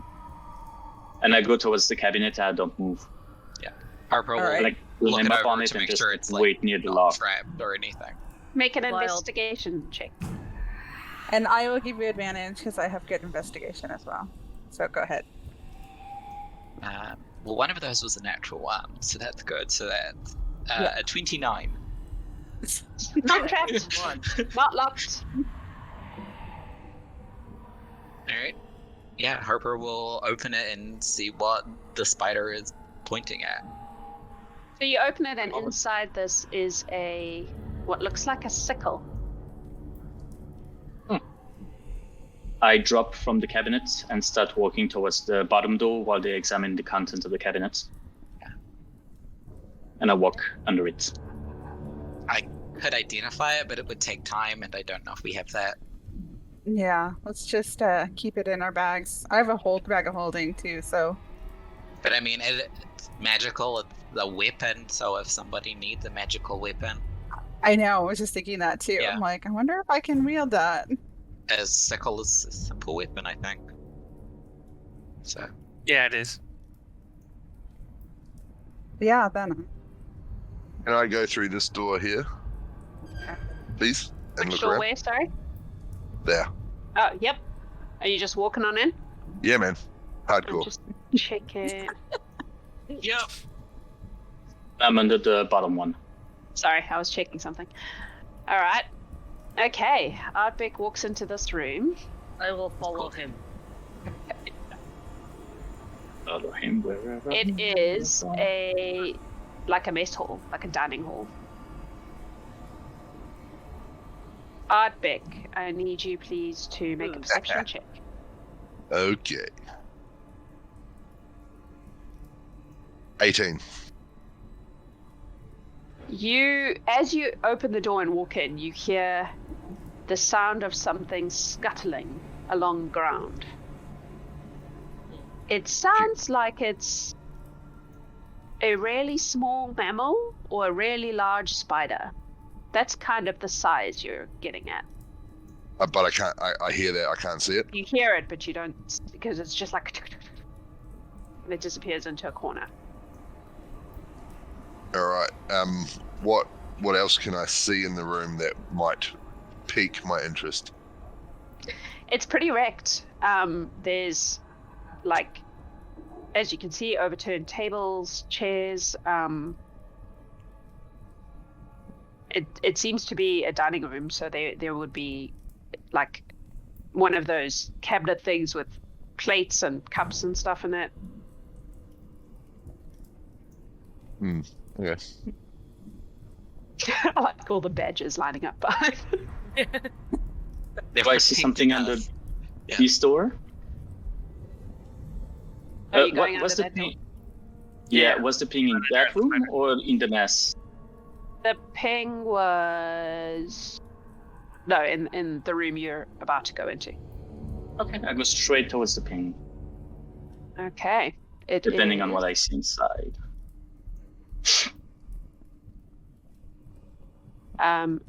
And I go towards the cabinet. I don't move. Harper will Alright. Like look limb it up on over it to and make just sure it's like wait near the not lock. trapped or anything. Make an Wilde. investigation check. And I will give you advantage because I have good investigation as well. So go ahead. Well, one of those was a natural one, so that's good. So that's Yeah. a 29. Not trapped. Not locked. Alright. Yeah, Harper will open it and see what the spider is pointing at. So you open it, and inside this is what looks like a sickle. I drop from the cabinet and start walking towards the bottom door while they examine the contents of the cabinet. Yeah. And I walk under it. I could identify it, but it would take time, and I don't know if we have that. Yeah. Let's just keep it in our bags. I have a bag of holding too. So But I mean, it's magical, it's a weapon, so if somebody needs a magical weapon, I know. I was just thinking that too. Yeah. I'm like, I wonder if I can wield that. a sickle is a simple weapon, I think. So, Yeah, it is. Yeah. Then. Can I go through this door here, please, and Which look door around? where, sorry? There. Oh, yep. Are you just walking on in? Yeah, man. I'm Hardcore. just checking. yep. I'm under the bottom one. Sorry, I was checking something. All right. Okay. Ardbeg walks into this room. I will follow him. Follow him wherever. It is like a mess hall, like a dining hall. Ardbeg, I need you please to make a perception check. Okay. 18. As you open the door and walk in, you hear the sound of something scuttling along ground. It sounds like it's a really small mammal or a really large spider. That's kind of the size you're getting at. But I can't. I hear that. I can't see it. You hear it, but you don't, because it's just like, and it disappears into a corner. All right. What else can I see in the room that might pique my interest? It's pretty wrecked. There's, like, as you can see, overturned tables, chairs. It seems to be a dining room, so there would be, like, one of those cabinet things with plates and cups and stuff in it. Okay. I like all the badges lining up behind. If I see something under Yeah. this door. Are you going was under the that door? ping? Yeah, was the ping in that room or in the mess? The ping was no in the room you're about to go into. Okay, I go straight towards the ping, Okay. depending on what I see inside.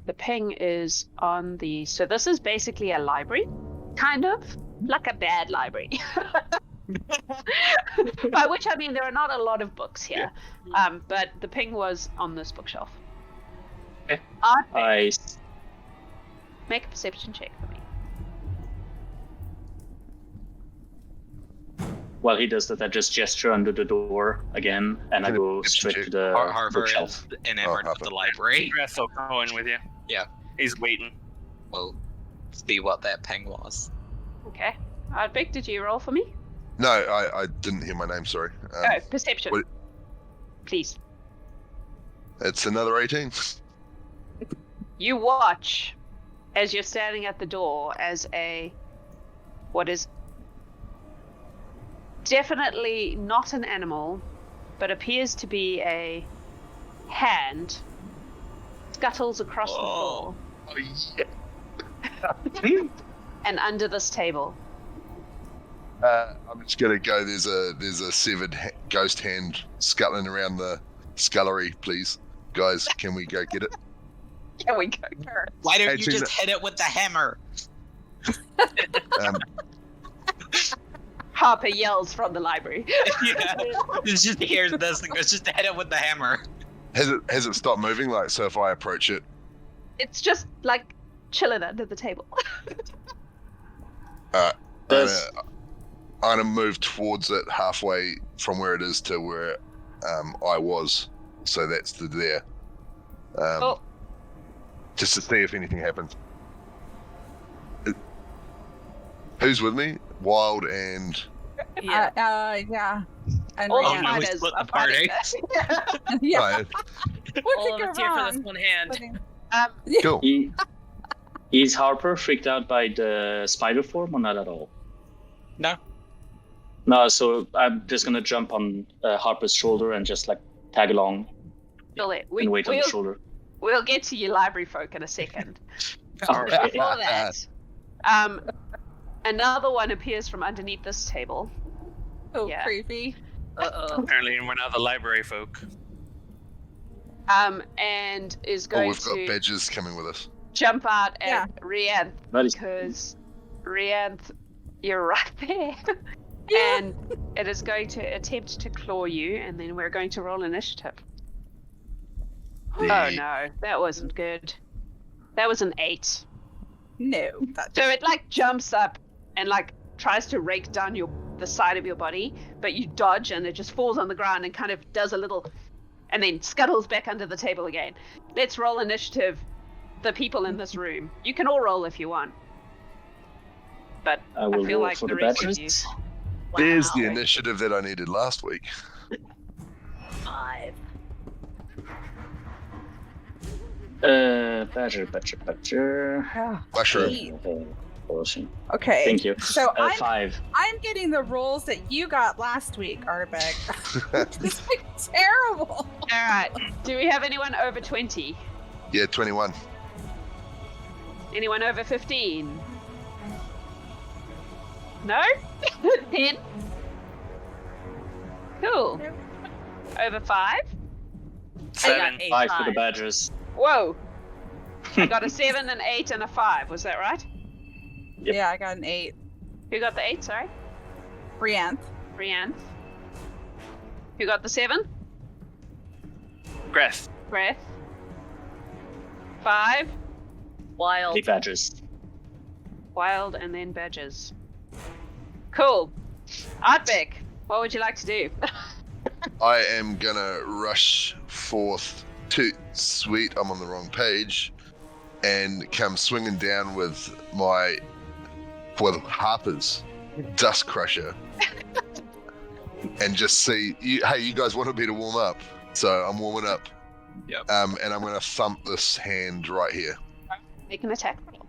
The ping is on the. So this is basically a library, kind of like a bad library. By which I mean there are not a lot of books here, but the ping was on this bookshelf. Okay. Ardbeg, make a perception check for me. While he does that, I just gesture under the door again, and I go straight to the Harper bookshelf. is enamored with Harper. the library. Greth will go in with you. Yeah. He's waiting. We'll see what that ping was. Okay. Ardbeg, did you roll for me? No, I didn't hear my name. Sorry. Oh, perception. what- Please. It's another 18. You watch as you're standing at the door as what is definitely not an animal, but appears to be a hand, scuttles across the floor Oh yeah. and under this table. I'm just gonna go. There's a severed ghost hand scuttling around the scullery, please. Guys, can we go get it? Can we go? Why don't Hey, you Tina. just hit it with the hammer? Um, Harper yells from the library. Yeah. It's just here's this thing. It's just hit it with the hammer. has it stopped moving? Like, so if I approach it, It's just like chilling under the table. I'm Does- gonna move towards it halfway from where it is to where I was. So that's there. Oh. Just to see if anything happens. Who's with me? Wilde and Yeah. Yeah. And All the Rihanna. no, we fighters split the are fighting. Yeah. Right, What All could of go us here for wrong? this one hand. cool. Is Harper freaked out by the spider form or not at all? No. No, so I'm just gonna jump on Harper's shoulder and just like tag along and wait on the shoulder. We'll get to your library folk in a second. Okay. Before that, another one appears from underneath this table. Oh, Yeah. creepy. Uh-oh. Apparently, we're now the library folk. And is Oh, going we've got to badges coming with us. jump out Yeah. at Reanth That is because Reanth, you're right there. Yeah. And it is going to attempt to claw you, and then we're going to roll initiative. Oh no, that wasn't good. That was an 8. No. That So it like jumps up and like tries to rake down the side of your body, but you dodge and it just falls on the ground and kind of does a little, and then scuttles back under the table again. Let's roll initiative. The people in this room. You can all roll if you want, but I will feel roll like for the the rest of badges. There's the Wow. initiative that I needed last week. 5. Badger. Mushroom. Awesome. Okay. Thank you. So I'm 5. getting the rolls that you got last week, Ardbeg. This is like terrible. all right. Do we have anyone over 20? Yeah, 21. Anyone over 15? No? 10? Cool. Nope. Over 5? 7. 5 for the badgers. Whoa. I got a 7, an 8, and a 5. Was that right? Yep. Yeah, I got an 8. Who got the 8, sorry? Rianth. Reanth. Who got the 7? Greth. Greth. 5? Wild. The badgers. Wilde, and then Badgers. Cool. Ardbeg, what would you like to do? I am gonna rush forth to sweet. I'm on the wrong page, and come swinging down with Harper's Dust Crusher, and just see. Hey, you guys wanted me to warm up, so I'm warming up. Yep. And I'm gonna thump this hand right here. Make an attack roll.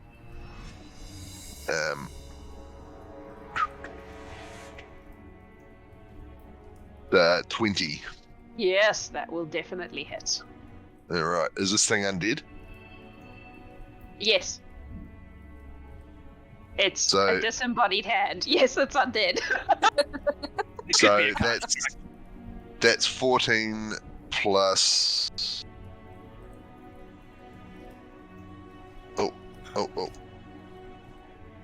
20. Yes, that will definitely hit. All right. Is this thing undead? Yes. It's So- a disembodied hand. Yes, it's undead. It So could be a that's 14 plus. Oh.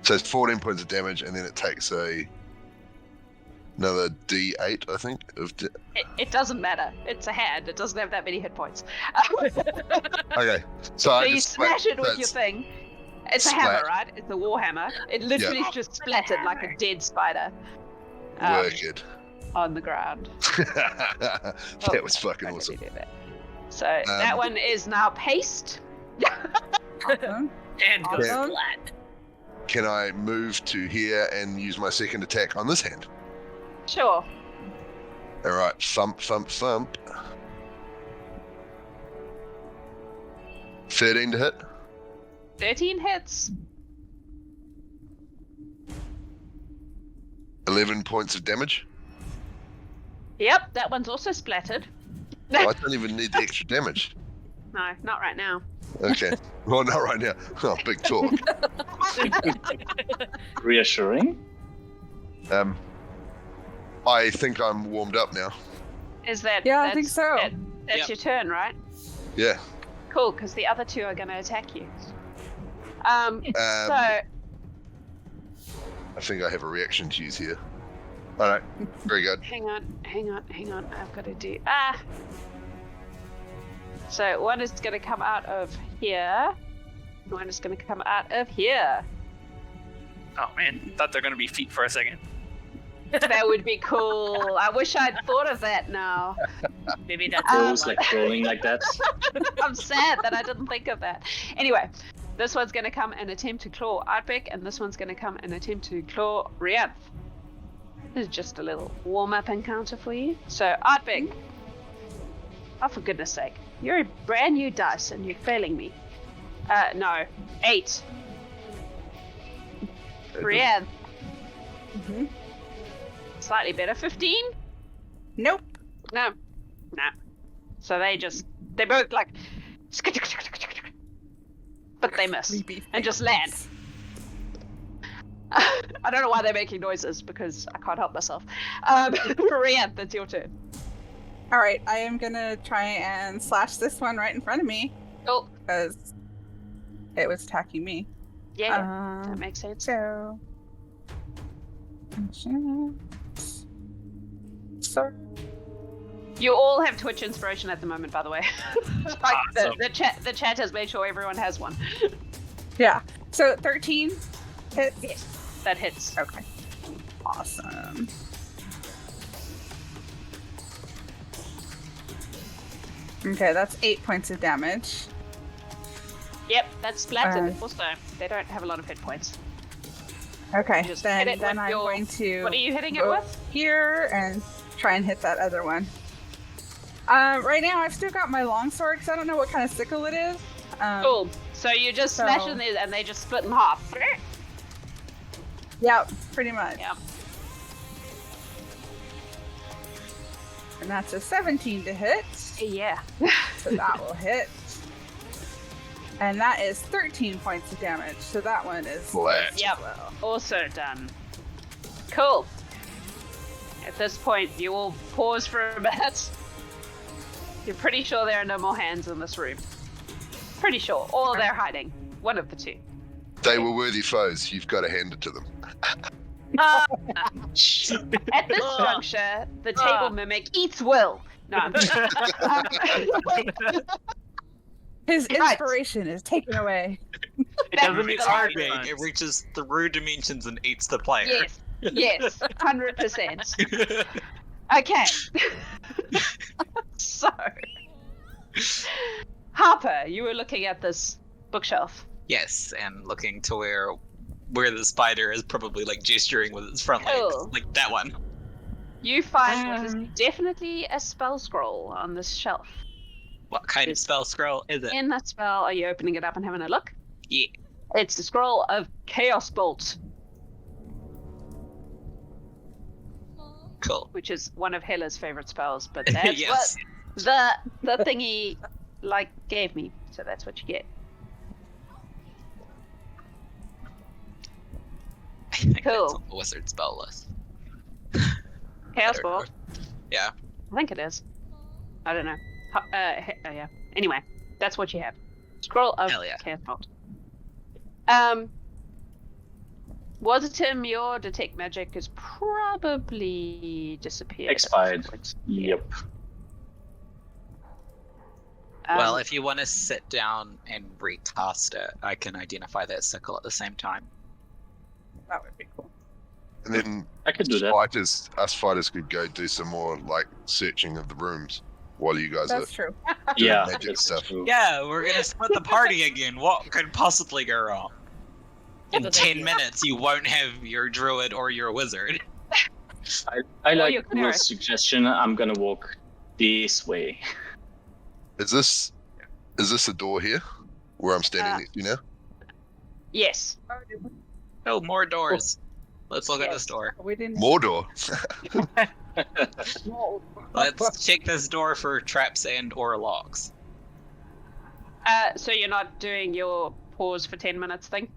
So it's 14 points of damage, and then it takes another D8, I think. It doesn't matter. It's a hand. It doesn't have that many hit points. Okay, so So I you just smash it with that's- your thing. It's a splat. hammer, right? It's a war hammer. It literally just splattered like a dead spider Wicked. on the ground. That Oh, was fucking I awesome. did that. So that one is now paced. Awesome. And goes Yeah. flat. Can I move to here and use my second attack on this hand? Sure. All right, thump. 13 to hit. 13 hits. 11 points of damage. Yep, that one's also splattered. Oh, I don't even need the extra damage. No, not right now. Okay. Well, not right now. Oh, big talk. Reassuring. I think I'm warmed up now. Is that? Yeah, I think so. That's Yep. your turn, right? Yeah. Cool, because the other two are going to attack you. So I think I have a reaction to use here. All right. Very good. hang on. I've got to do So one is going to come out of here. One is going to come out of here. Oh man, thought they're gonna be feet for a second. That would be cool. I wish I'd thought of that now. Maybe that's Those like rolling like that. I'm sad that I didn't think of that. Anyway, this one's going to come and attempt to claw Ardbeg, and this one's going to come and attempt to claw Reanth. This is just a little warm-up encounter for you. So, Ardbeg. Oh, for goodness sake. You're a brand new dice, and you're failing me. No. 8. Reanth. Mm-hmm. Slightly better. 15? Nope. No. So they both like, but they miss Creepy and just land. I don't know why they're making noises because I can't help myself. Reanth, that's your turn. All right, I am gonna try and slash this one right in front of me Oh, because it was attacking me. yeah, that makes sense. So. So. You all have Twitch inspiration at the moment, by the way. Like Awesome. the chat has made sure everyone has one. Yeah. So 13 hits. Yes, that hits. Okay. Awesome. Okay, that's 8 points of damage. Yep, that's splattered. Uh, Also, they don't have a lot of hit points. Okay, Just hit it then with I'm your- going to What are you hitting it go with? here and try and hit that other one. Right now I've still got my longsword because I don't know what kind of sickle it is. Cool. So you just so- smash in there and they just split in half. Yeah, pretty much. Yeah. And that's a 17 to hit, Yeah. so that will hit. And that is 13 points of damage, so that one is Flat. Yep. Also done. Cool. At this point, you will pause for a minute. You're pretty sure there are no more hands in this room. Pretty sure. Or they're hiding. One of the two. They were worthy foes. You've got to hand it to them. At this juncture, the table mimic eats Will. No, I'm His Right. inspiration is taken away. It doesn't That's eat the hard Ardbeg, ones. it reaches through dimensions and eats the player. Yes, 100%. Okay. So, Harper, you were looking at this bookshelf. Yes, and looking to where the spider is probably like gesturing with its front legs, Cool. like that one. You find what is definitely a spell scroll on this shelf. What kind of spell scroll is it? In that spell, are you opening it up and having a look? Yeah. It's the scroll of Chaos Bolt, Cool. which is one of Hella's favorite spells, but that's Yes. what the thingy like gave me. So that's what you get. I think Cool. that's on the wizard spell list. Chaos I don't know. Bolt. Yeah. I think it is. I don't know. Yeah. Anyway, that's what you have. Scroll of Hell yeah. Chaos Bolt. Wasitum, your detect magic is probably disappeared. at this Expired. point. Yep. Well, if you want to sit down and recast it, I can identify that sickle at the same time. That would be cool. And then I could do that. us fighters could go do some more like searching of the rooms while you guys That's true. are doing Yeah, magic that's stuff. true. Yeah, we're gonna split the party again. What could possibly go wrong? In That's a 10 good minutes, you won't have your druid or your wizard. I your like cleric. Will's suggestion. I'm gonna walk this way. Is this a door here where I'm standing next to you now? Yes. Oh, more doors. Let's look at Yes. this door. We didn't. Mordor. Let's check this door for traps and or locks. So you're not doing your pause for 10 minutes thing?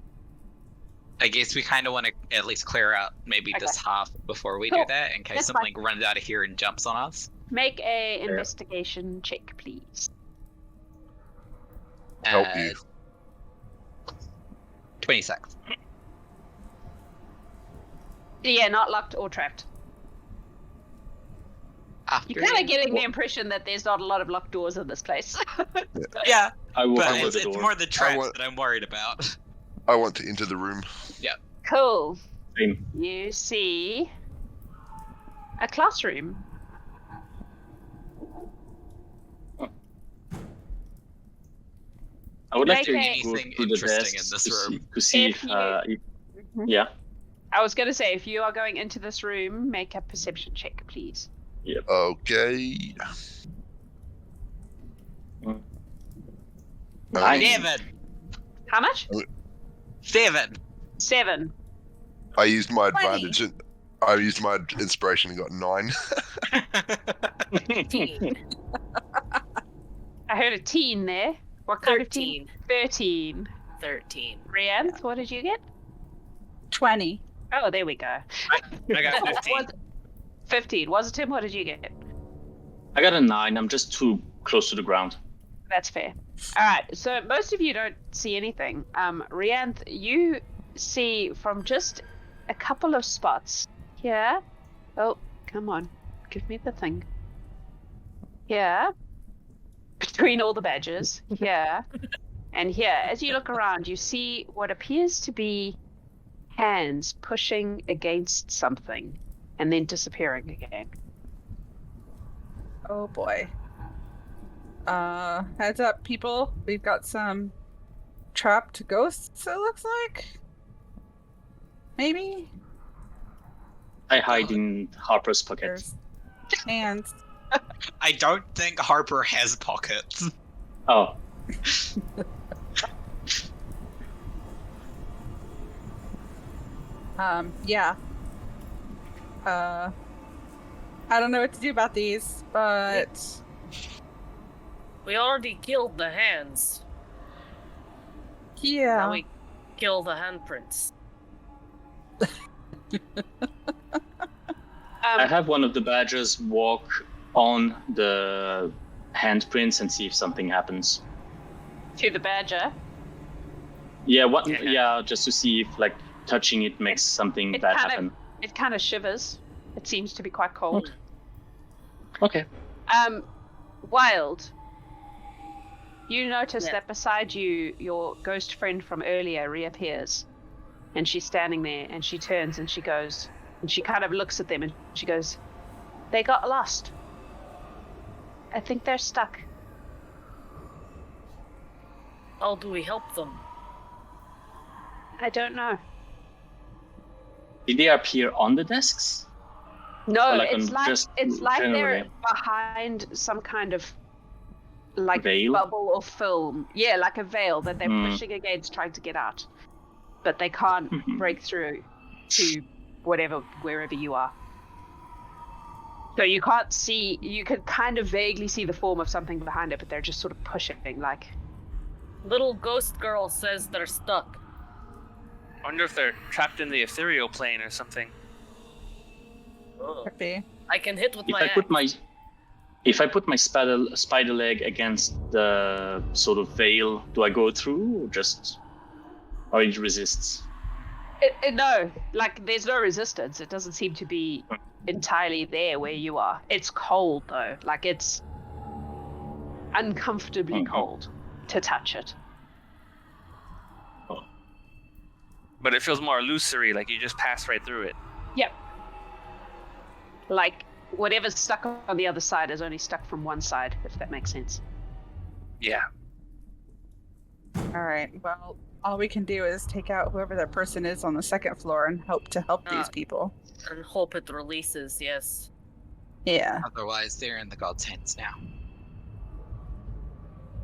I guess we kind of want to at least clear out maybe Okay. this half before we Cool. do that, in case That's something runs out of here and jumps on us. Make a investigation check, please. help you. 26. Yeah, not locked or trapped. After You're kind of getting the impression that there's not a lot of locked doors in this place. Yeah, I walk but over it's the door. more the traps want- that I'm worried about. I want to enter the room. Cool. Same. You see a classroom. I would like to Okay. go Anything through the interesting desks in this to see, room? to see If if, you- yeah. I was going to say, if you are going into this room, make a perception check, please. Okay. Nine. 7. How much? 7. 7. I used my 20. advantage. I used my inspiration and got 9. 15. I heard a teen there. What kind of teen? 13. 13. Reanth, what did you get? 20. Oh, there we go. I got 15. 15. Wasitum, what did you get? I got a 9. I'm just too close to the ground. That's fair. All right, so most of you don't see anything. Reanth, you see from just a couple of spots here. Oh, come on. Give me the thing. Here. Between all the badges. Here. And here. As you look around, you see what appears to be hands pushing against something and then disappearing again. Oh boy. Heads up, people. We've got some trapped ghosts, it looks like. Maybe? I hide in Harper's pocket. There's hands. I don't think Harper has pockets. Oh, Yeah. I don't know what to do about these, but We already killed the hands. Now yeah. we kill the handprints. I have one of the badgers walk on the handprints and see if something happens. To the badger. Yeah, what? Yeah. Yeah, just to see if like touching it makes something It bad kind happen. of it kind of shivers. It seems to be quite cold. Okay. Wilde. You notice Yeah. that beside you, your ghost friend from earlier reappears. And she's standing there and she turns and she goes, and she kind of looks at them and she goes, "They got lost. I think they're stuck." How do we help them? I don't know. Did they appear on the desks? No, Or like it's on like just it's like they're generally? behind some kind of like Veil? bubble or film. Yeah, like a veil that they're pushing against, trying to get out, but they can't break through to wherever you are. So you can't see. You can kind of vaguely see the form of something behind it, but they're just sort of pushing, like. Little ghost girl says they're stuck. I wonder if they're trapped in the ethereal plane or something. Ugh. Could be. I can hit with If my I put my spider leg against the sort of veil, do I go through or it resists? No, like there's no resistance. It doesn't seem to be entirely there where you are. It's cold though, like it's uncomfortably cold to touch it. But it feels more illusory, like you just pass right through it. Yep. Like whatever's stuck on the other side is only stuck from one side, if that makes sense. Yeah. Alright, well, all we can do is take out whoever that person is on the second floor and hope to help these people. and hope it releases, yes. Yeah. Otherwise, they're in the god's hands now.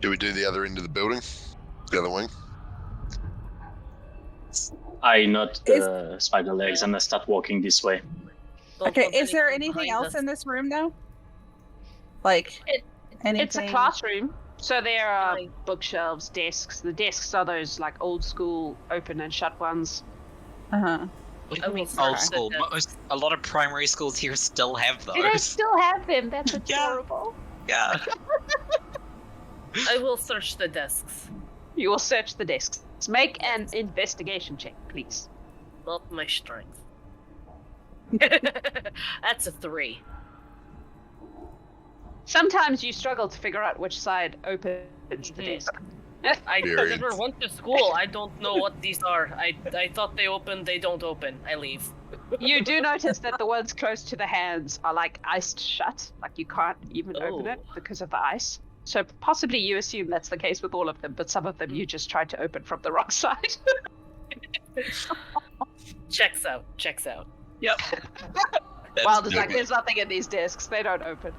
Do we do the other end of the building? The other wing? I nod the spider legs and I start walking this way. Don't Okay, put is there anything anything behind else us. in this room now? Like, anything? It's a classroom, so there are Really? bookshelves, desks. The desks are those like old school open and shut ones. Uh-huh. I will Old search school. the- A lot of primary schools here still have Do they those. still have them? That's Yeah. adorable. Yeah. I will search the desks. You will search the desks. Make an investigation check, please. Not my strength. That's a 3. Sometimes you struggle to figure out which side opens the desk. I Very- never went to school. I don't know what these are. I thought they open, they don't open. I leave. You do notice that the ones close to the hands are like iced shut, like you can't even open it because of the ice. So possibly you assume that's the case with all of them, but some of them you just tried to open from the wrong side. Checks out. Yep. Wilde is like, there's nothing in these desks. They don't open.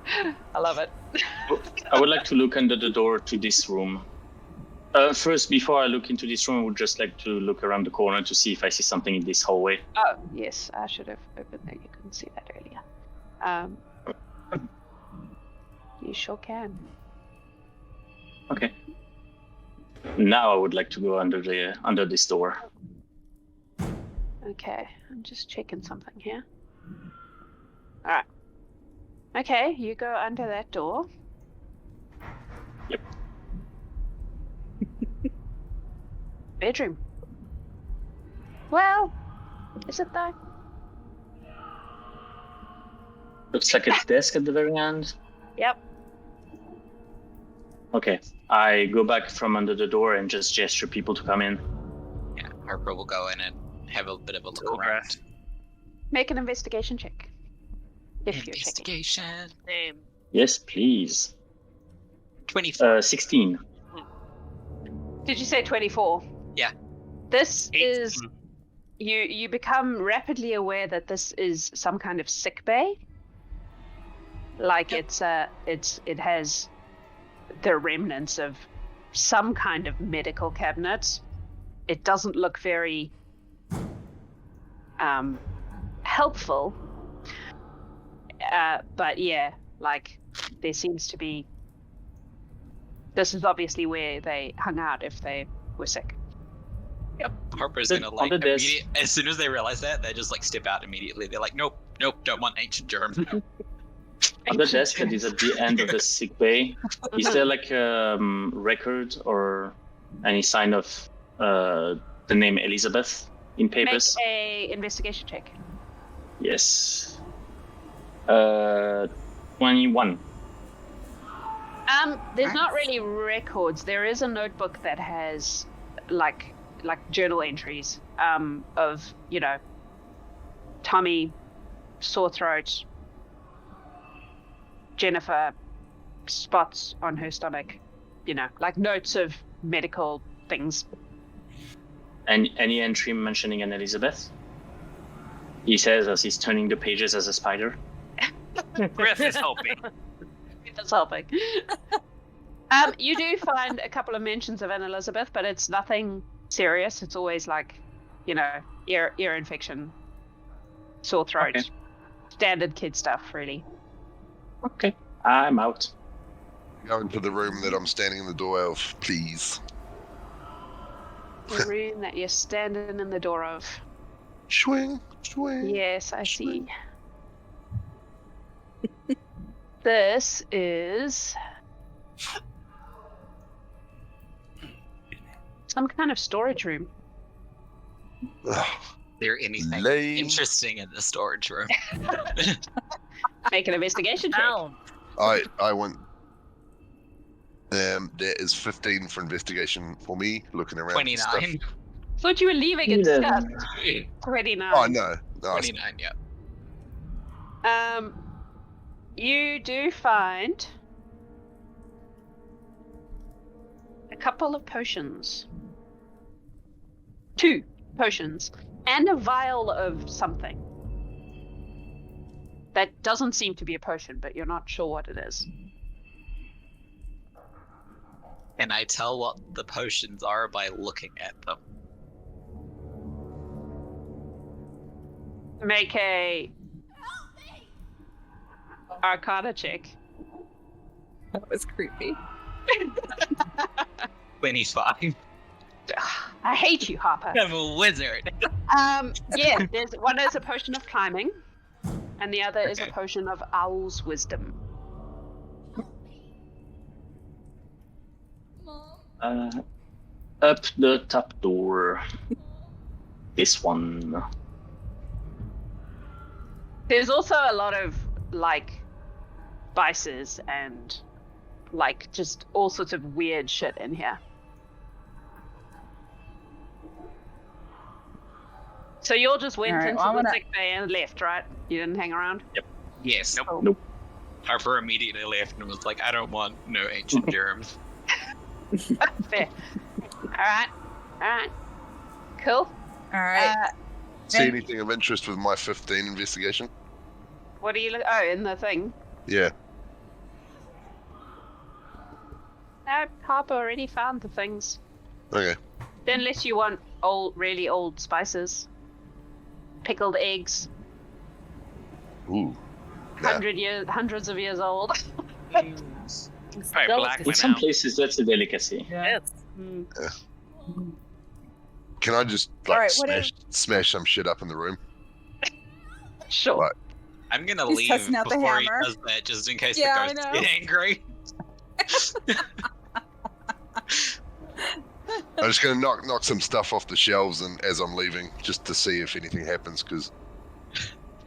I love it. I would like to look under the door to this room. First, before I look into this room, I would just like to look around the corner to see if I see something in this hallway. Oh, yes, I should have opened that. You couldn't see that earlier. You sure can. Okay. Now I would like to go under this door. Okay, I'm just checking something here. Alright. Okay, you go under that door. Yep. Bedroom. Well, is it though? Looks like a desk at the very end. Yep. Okay. I go back from under the door and just gesture people to come in. Yeah, Harper will go in and have a bit of a look Cool, around. Greth. Make an investigation check. If you're checking. Investigation. Same. Yes, please. 24. 16. Did you say 24? Yeah. This 18. is you become rapidly aware that this is some kind of sick bay. Like it has the remnants of some kind of medical cabinet. It doesn't look very helpful. But yeah, like there seems to be. This is obviously where they hung out if they were sick. Yep. Harper's The- gonna on like the desk. as soon as they realize that, they just like step out immediately. They're like, nope, don't want ancient germ. On the desk that is at the end of the sick bay, is there like a record or any sign of the name Elizabeth in papers? Make a investigation check. Yes. 21. There's not really records. There is a notebook that has like journal entries of, Tommy, sore throat, Jennifer, spots on her stomach, like notes of medical things. And any entry mentioning an Elizabeth? He says as he's turning the pages as a spider. Greth is helping. That's helping. You do find a couple of mentions of an Elizabeth, but it's nothing serious. It's always like, ear infection, sore throat, Okay. standard kid stuff, really. Okay, I'm out. Go into the room that I'm standing in the door of, please. The room that you're standing in the door of. Swing. Yes, I see. This is some kind of storage room. Ugh, there anything lame. interesting in the storage room? Make an investigation check. Down. I went. There is 15 for investigation for me, looking around. for stuff. 29. Thought you were leaving it Yeah. stuff. 29. Oh no. No, 29, yeah. You do find a couple of potions. 2 potions. And a vial of something. That doesn't seem to be a potion, but you're not sure what it is. Can I tell what the potions are by looking at them? Make a Arcana check. That was creepy. 25. I hate you, Harper. I'm a wizard. Yeah, one is a potion of climbing, and the other is a potion of owl's wisdom. Up the top door. This one. There's also a lot of like spices and like just all sorts of weird shit in here. So you all just went Alright, into well, the sick bay and left, right? You didn't hang around? Yes. Nope. Nope. Harper immediately left and was like, I don't want no ancient germs. Fair. Alright. Cool. All right. See And- anything of interest with my 15 investigation? What are you in the thing? Yeah. No, Harper already found the things. Okay. Unless you want really old spices. Pickled eggs. Ooh. Nah. Hundreds of years old. Probably black In by some now. places, that's a delicacy. Yes. Mm. Can I just All like right, what smash some shit up in the room? Sure. Right. I'm gonna He's leave testing out the before he hammer. does that, just in case Yeah, I the ghosts know. get angry. I'm just gonna knock some stuff off the shelves and as I'm leaving, just to see if anything happens. Because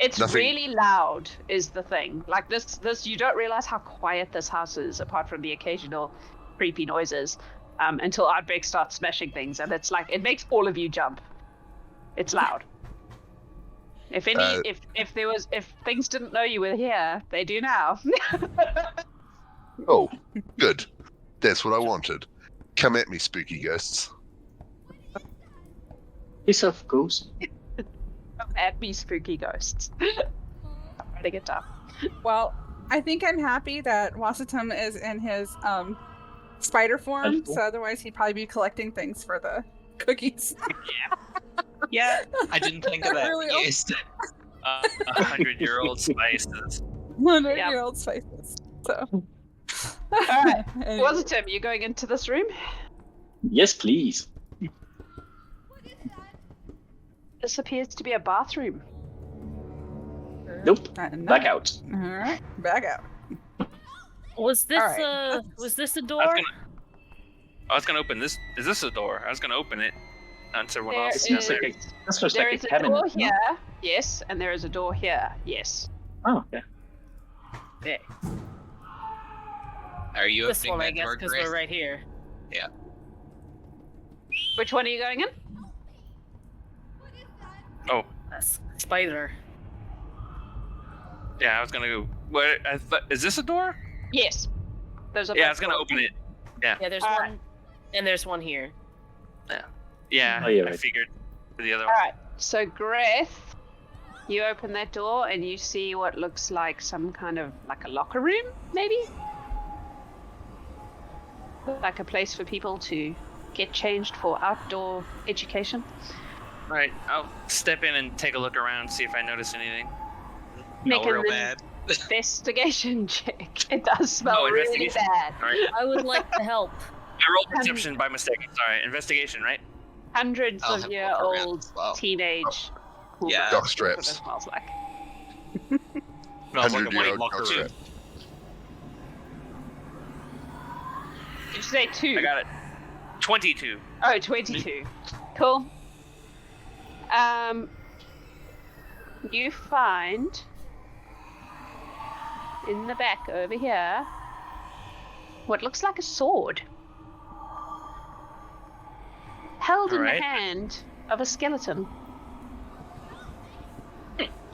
It's Nothing- really loud is the thing. Like this you don't realize how quiet this house is apart from the occasional creepy noises until Ardbeg starts smashing things, and it's like it makes all of you jump. It's loud. If if things didn't know you were here, they do now. oh, good. That's what I wanted. Come at me, spooky ghosts. Piece of ghost. At me, spooky ghosts. Writing it down. Well, I think I'm happy that Wasitum is in his spider form, Helpful. so otherwise he'd probably be collecting things for the cookies. Yeah. I didn't think of that. Really old. Yes. 100-year-old spices. 100-year-old spices. So. Alright. Anyway. Wasitum, you going into this room? Yes, please. This appears to be a bathroom. Nope. No. Back out. All right, back out. Was this Alright. was this a I was door? gonna open this. Is this a door? I was gonna open it. Once everyone There else is- is there. That's just There like is a a cabinet. door no? here, yes, and there is a door here, yes. Oh, yeah. There. Are you This opening one, I that guess, door, because Greth? we're right here. Which one are you going in? Oh, That's spider. yeah. I was gonna go. What? Is this a door? Yes. There's a Yeah, I was gonna open it. Yeah, there's Alright. one, and there's one here. Yeah, Oh, yeah, I right. figured for the other one. Alright, so Greth, you open that door and you see what looks like some kind of like a locker room, maybe? Like a place for people to get changed for outdoor education. Right, I'll step in and take a look around, see if I notice anything. No, Make an real bad. investigation check. It does smell Oh, really investigation. bad. All right, I would like to help. I rolled perception by mistake. Sorry, investigation, right? Hundreds I'll of have a year look around old as well. teenage. Yeah. Dog That's straps. what it smells like. Smells like a 100-year-old white locker dog room. strap. Did you say 2? I got it. 22. Oh, 22. Cool. You find in the back over here what looks like a sword held in Alright. the hand of a skeleton.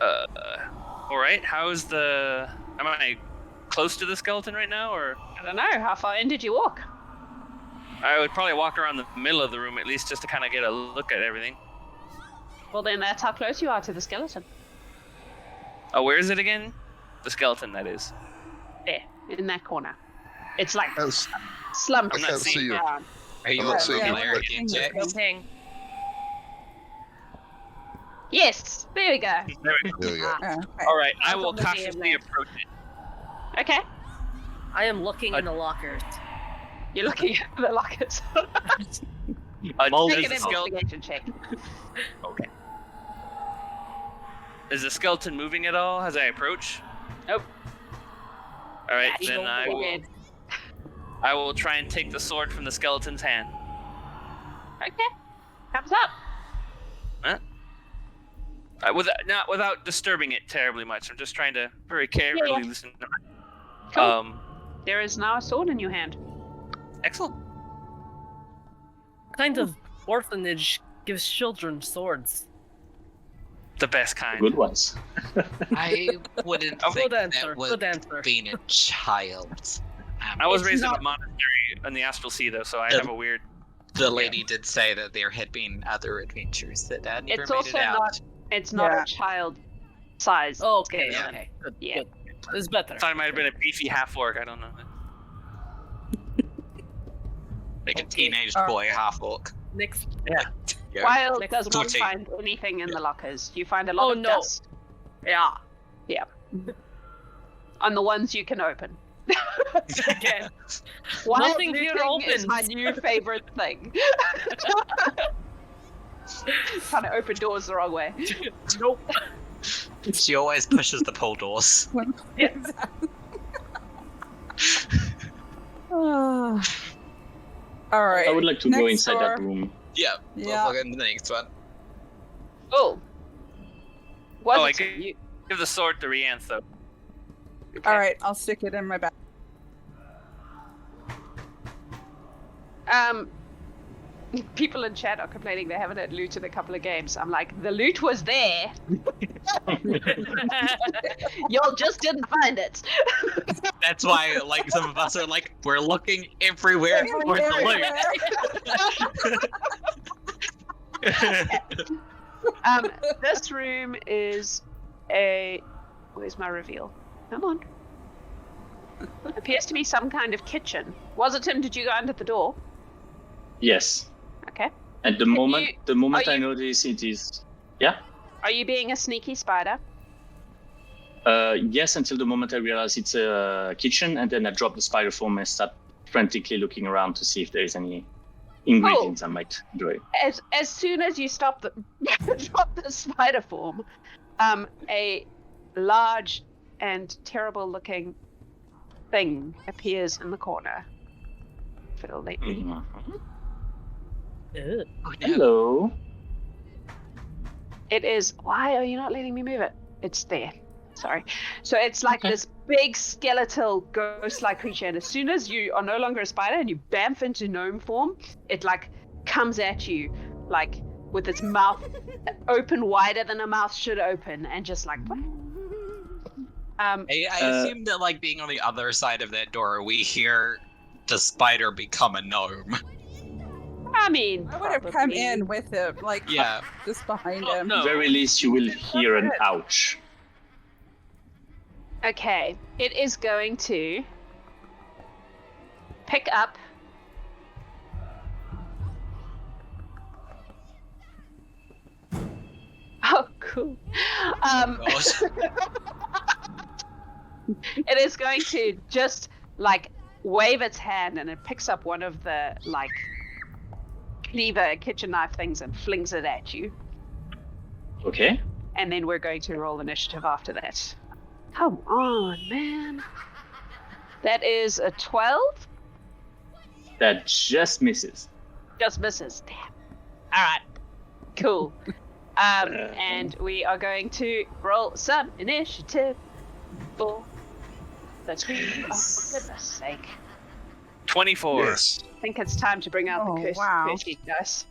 All right. How's the? Am I close to the skeleton right now, or I don't know, how far in did you walk? I would probably walk around the middle of the room at least, just to kind of get a look at everything. Well, then that's how close you are to the skeleton. Oh, where is it again? The skeleton, that is. There, in that corner. It's like That's- slumped I'm not seeing down. you. Are you I'm not seeing opening it. there Yeah. again, Jax? Go ping. Yes, there we go. There we go. There we go. Okay. All right, I I'm will looking at cautiously that. approach it. Okay, I am looking in the lockers. you're looking at the lockers. Does Make an the skeleton? investigation check. Okay. Is the skeleton moving at all as I approach? Nope. All right, Yeah, then you I go will. ahead. I will try and take the sword from the skeleton's hand. Okay. Comes up. Without disturbing it terribly much. I'm just trying to very carefully listen. Cool. There is now a sword in your hand. Excellent. What kind of orphanage gives children swords? The best kind. Good ones. I wouldn't think that would answer. being a child. I was It's raised in not- a monastery in the Astral Sea, though, so I have a weird. The lady did say that there had been other adventures that had never It's made also it out. not. It's not Yeah. a child size. Oh, okay, Yeah. okay. Good, Yeah. good. It's better. I thought it might have been a beefy half orc. I don't know. Like a Okay. teenage boy half orc. Next. Yeah. Wild Next does not 14. find anything in the lockers. You find a lot Oh, of no. dust Yeah. on the ones you can open. Okay. Wild Nothing here looting is opens. my new favorite thing. Trying to open doors the wrong way. Nope. She always pushes the pull doors. All right. I would like to go next inside that door. room. Yeah. Yeah. We'll look into the next one. Oh. I Was give the sword to Reanth, though. All right, I'll stick it in my bag. People in chat are complaining they haven't had loot in a couple of games. I'm like, the loot was there. Y'all just didn't find it. That's why, like, some of us are like, we're looking everywhere for the loot. This room is a. Where's my reveal? Come on. Appears to be some kind of kitchen. Wasitum, did you go under the door? Yes. Okay. At the Can moment, you- the moment are I you- notice it is. Yeah. Are you being a sneaky spider? Yes, until the moment I realize it's a kitchen, and then I drop the spider form and start frantically looking around to see if there is any ingredients I might enjoy. As soon as you stop the drop the spider form, a large and terrible looking thing appears in the corner. If it'll let me. Mhm. Ugh. Oh, no. Hello. It is. Why are you not letting me move it? It's there. Sorry. So it's like this big skeletal ghost-like creature, and as soon as you are no longer a spider and you bamf into gnome form, it like comes at you, like with its mouth open wider than a mouth should open, and just like. I assume that, like, being on the other side of that door, we hear the spider become a gnome. I mean, I would have come probably. in with him, like Yeah. just behind Oh, him. no. At the very least, you will hear an ouch. Okay, it is going to pick up. Oh, cool. gosh. It is going to just like wave its hand, and it picks up one of the like cleaver kitchen knife things and flings it at you. Okay. And then we're going to roll initiative after that. Come on, man. That is a 12. That just misses. Just misses. Damn. All right. Cool. And we are going to roll some initiative for the team. Oh, for goodness sake. 24. Yes. I think it's time to bring out Oh, the cursed wow. Percy dice.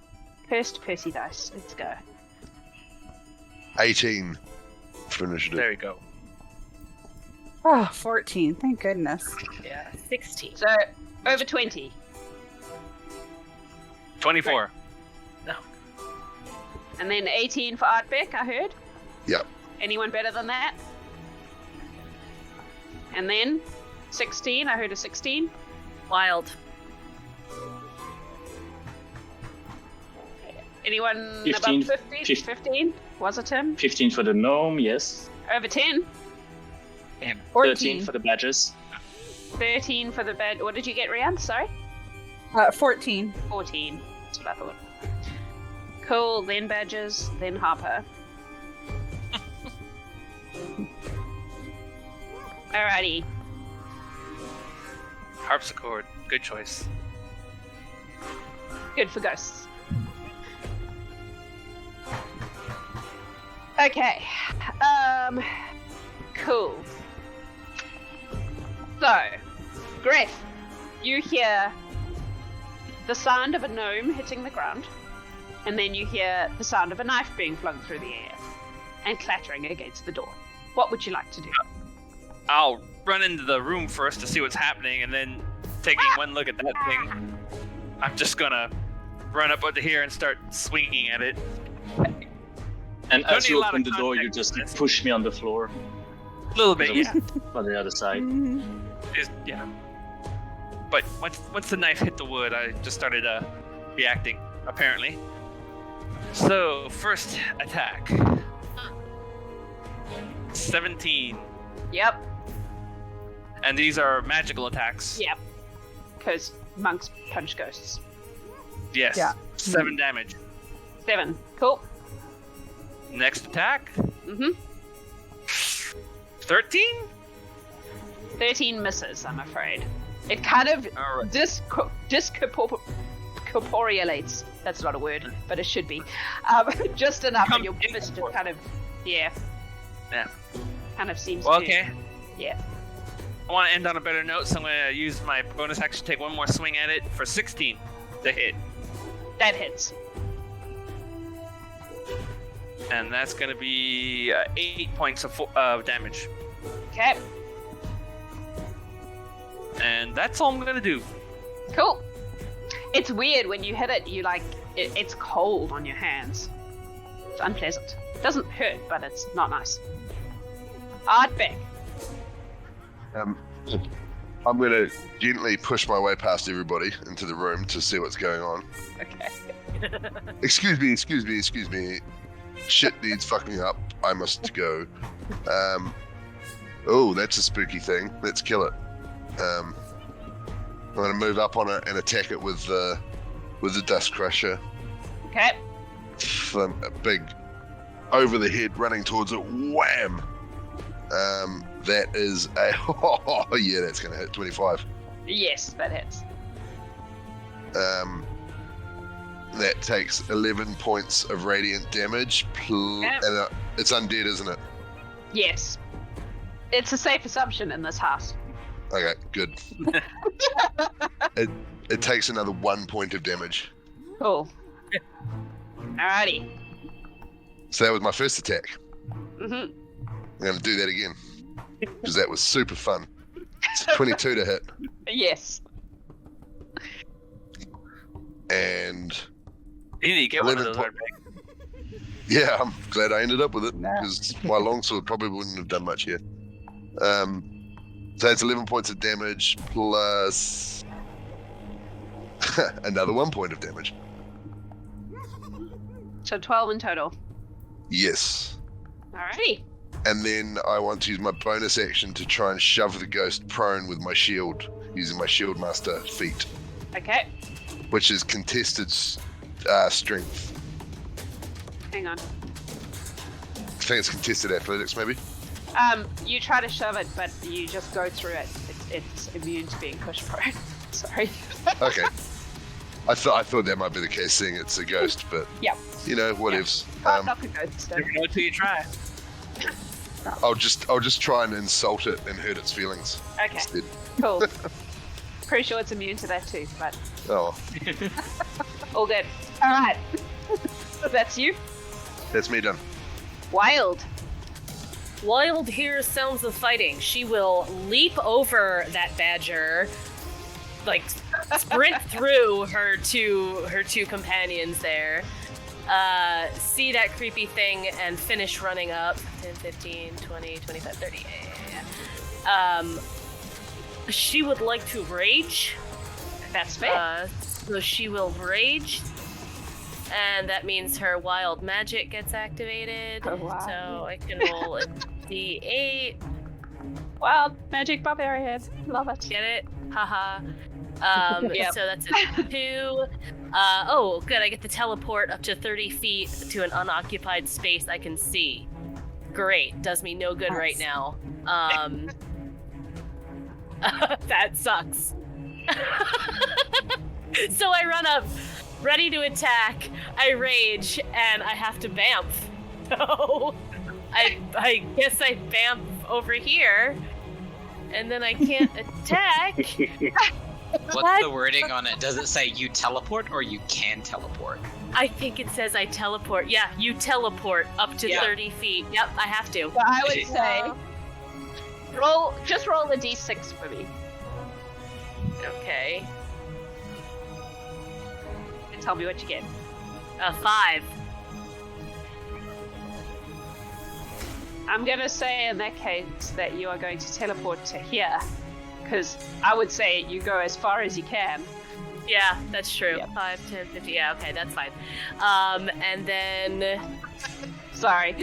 Cursed Percy dice. Let's go. 18 for initiative. There we go. Oh, 14. Thank goodness. Yeah, 16. So, over 20. 24. And then 18 for Ardbeg, I heard. Yep. Anyone better than that? And then 16, I heard a 16. Wild. Anyone 15, above 50? 15? Was it him? 15 for the gnome, yes. Over 10? 13 for the badgers. 13 for the bed. What did you get, Reanth? Sorry? 14. 14. That's what I thought. Cool, then badges, then Harper. Alrighty. Harpsichord. Good choice. Good for ghosts. Okay. Cool. So, Greth, you hear the sound of a gnome hitting the ground, and then you hear the sound of a knife being flung through the air and clattering against the door. What would you like to do? I'll run into the room first to see what's happening, and then taking one look at that thing, I'm just gonna run up onto here and start swinging at it. And Don't as need a you lot open of the door, you context just for this. push me on the floor A little bit, yeah. on the other side. Yeah. But once the knife hit the wood, I just started reacting, apparently. So, first attack. 17. Yep. And these are magical attacks. Yep. Because monks punch ghosts. Yes. Yeah. 7 damage. 7. Cool. Next attack. Mm-hmm. 13? 13 misses, I'm afraid. It kind of Alright. discorporealates. That's not a word, but it should be. Just enough, and your fist just kind of, yeah. Yeah. Kind of seems Well, to, okay. yeah. I want to end on a better note, so I'm going to use my bonus action to take one more swing at it for 16 to hit. That hits. And that's going to be 8 points of damage. Okay, And that's all I'm going to do. cool. It's weird when you hit it, it's cold on your hands. It's unpleasant. It doesn't hurt, but it's not nice. Ardbeg. I'm going to gently push my way past everybody into the room to see what's going on. Okay. Excuse me. Shit needs fucking up. I must go. Oh, that's a spooky thing. Let's kill it. I'm going to move up on it and attack it with the Dust Crusher. Okay. A big over the head running towards it. Wham! That is a oh yeah, that's going to hit 25. Yes, that hits. That takes 11 points of radiant damage. Yep. And it's undead, isn't it? Yes. It's a safe assumption in this house. Okay, good. It takes another 1 point of damage. Cool. Alrighty. So that was my first attack. Mm-hmm. I'm going to do that again because that was super fun. It's 22 to hit, Yes. and You need to get one of 11 those, po- Ardbeg. yeah, I'm glad I ended up with it Nah. because my longsword probably wouldn't have done much here. So that's 11 points of damage plus another 1 point of damage. So 12 in total. Yes. Alrighty. And then I want to use my bonus action to try and shove the ghost prone with my shield, using my shield master feat, Okay. which is contested strength. Hang on. I think it's contested athletics, maybe. You try to shove it, but you just go through it. It's immune to being pushed prone. Sorry. Okay. I thought that might be the case, seeing it's a ghost, but Yep. you know, whatevs. Oh, not a ghost. Never know until you try. I'll just try and insult it and hurt its feelings. Okay. Instead. Cool. Pretty sure it's immune to that too, but Oh, all good. Alright. That's you. that's me done. Wilde. Wilde hears sounds of fighting. She will leap over that badger, like sprint through her two companions there, see that creepy thing, and finish running up. 10, 15, 20, 25, 30. She would like to rage. That's fair. So she will rage. And that means her wild magic gets activated. Oh, wow. So I can roll a d8. Wild magic barbarian. Love it. Get it? Haha. Yep. So that's a 2. Oh, good. I get to teleport up to 30 feet to an unoccupied space I can see. Great. Does me no good right now. That sucks. So I run up, ready to attack. I rage, and I have to bamf. So I guess I vamp over here, and then I can't attack. What's the wording on it? Does it say you teleport or you can teleport? I think it says I teleport. Yeah, you teleport up to 30 feet. Yep, I have to. So I would say, roll a d6 for me. Okay. And tell me what you get. 5. I'm gonna say in that case that you are going to teleport to here, because I would say you go as far as you can. Yeah, that's true. Yep. 5, 10, 50. Yeah, okay, that's fine. And then... Sorry.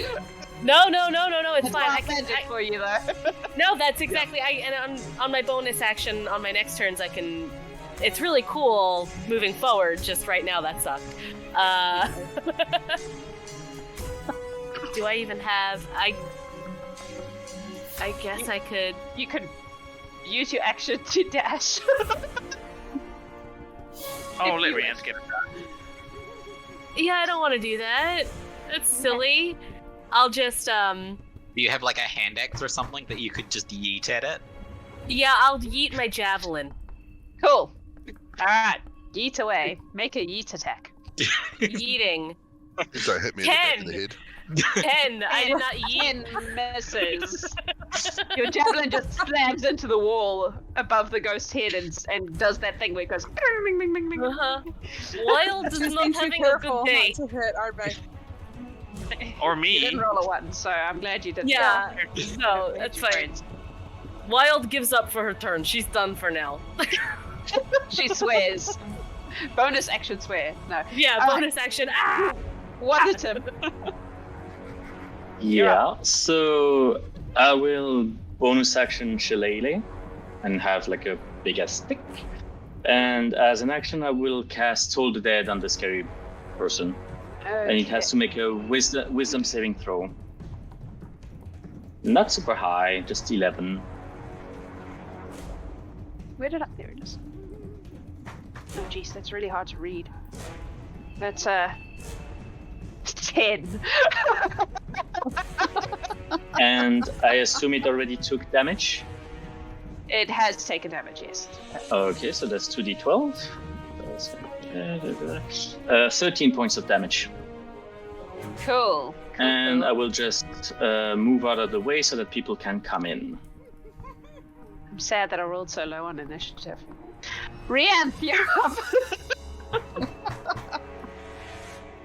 No, it's fine. I can it for you though. No, that's exactly. And on my bonus action on my next turns, I can. It's really cool moving forward. Just right now, that sucked. Do I even have? I guess I could. You could use your action to dash. Oh, let Reanth get it done. Yeah, I don't want to do that. That's silly. I'll just Do you have like a hand axe or something that you could just yeet at it? Yeah, I'll yeet my javelin. Cool. All right, yeet away. Make a yeet attack. Yeeting. Don't hit me in the back of the 10. head. 10. I did not yeet. 10 misses. Your javelin just slams into the wall above the ghost head and does that thing where it goes. Bing, bing, bing, bing. Wilde is Just not being too having a careful good day. not to hit Ardbeg. Or You me. didn't roll a 1, so I'm glad you did. Yeah, that. no, that's fine. Wilde gives up for her turn. She's done for now. She swears. Bonus action swear. No. Yeah, bonus action. Ah! Wasitum. Yeah, so I will bonus action Shillelagh and have like a big ass stick. And as an action, I will cast Toll the Dead on the scary person. Okay. And it has to make a wisdom saving throw. Not super high, just 11. Where did I? There it is. Oh, jeez, that's really hard to read. That's 10. And I assume it already took damage. It has taken damage, yes. Okay, so that's 2d12. 13 points of damage. Cool. And I will just move out of the way so that people can come in. I'm sad that I rolled so low on initiative. Reanth, you're up.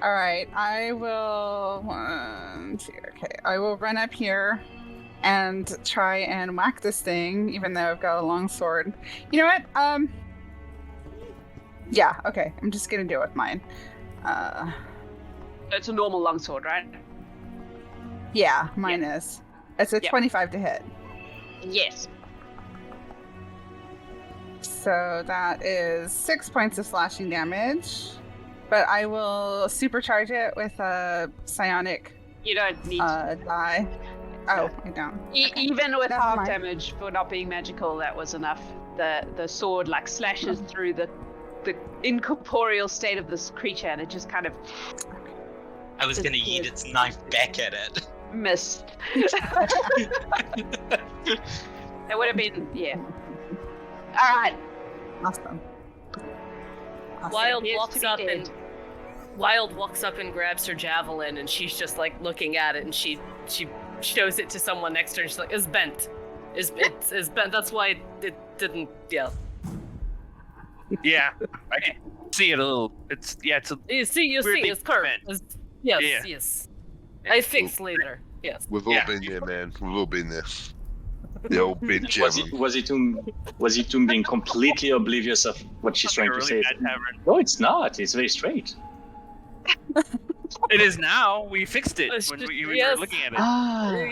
All right, I will. 1, 2. Okay, I will run up here and try and whack this thing, even though I've got a long sword. You know what? Yeah. Okay, I'm just gonna do it with mine. It's a normal longsword, right? Yeah, mine is. It's a Yep. 25 to hit. Yes. So that is 6 points of slashing damage. But I will supercharge it with a psionic You don't need die. Oh, I don't. even with Never half mind. damage for not being magical, that was enough. The sword like slashes through the incorporeal state of this creature, and it just kind of I was gonna yeet its knife back at it. missed. That would have been All right. Awesome. Wild Appears to walks be up dead. and Wild walks up and grabs her javelin, and she's just like looking at it, and she shows it to someone next to her. And she's like, "It's bent. It's bent. That's why it didn't." Yeah. Yeah, I can see it a little. It's a You see, weirdly it's curved. bent. Yes, Yeah. yes. I fix later. Yes. We've all Yeah. been there, man. We've all been there. The old bent javelin. Wasitum being completely oblivious of what she's trying to really say? bad tavern. No, it's not. It's very straight. It is now. We fixed it It's when just- we yes. were looking at it.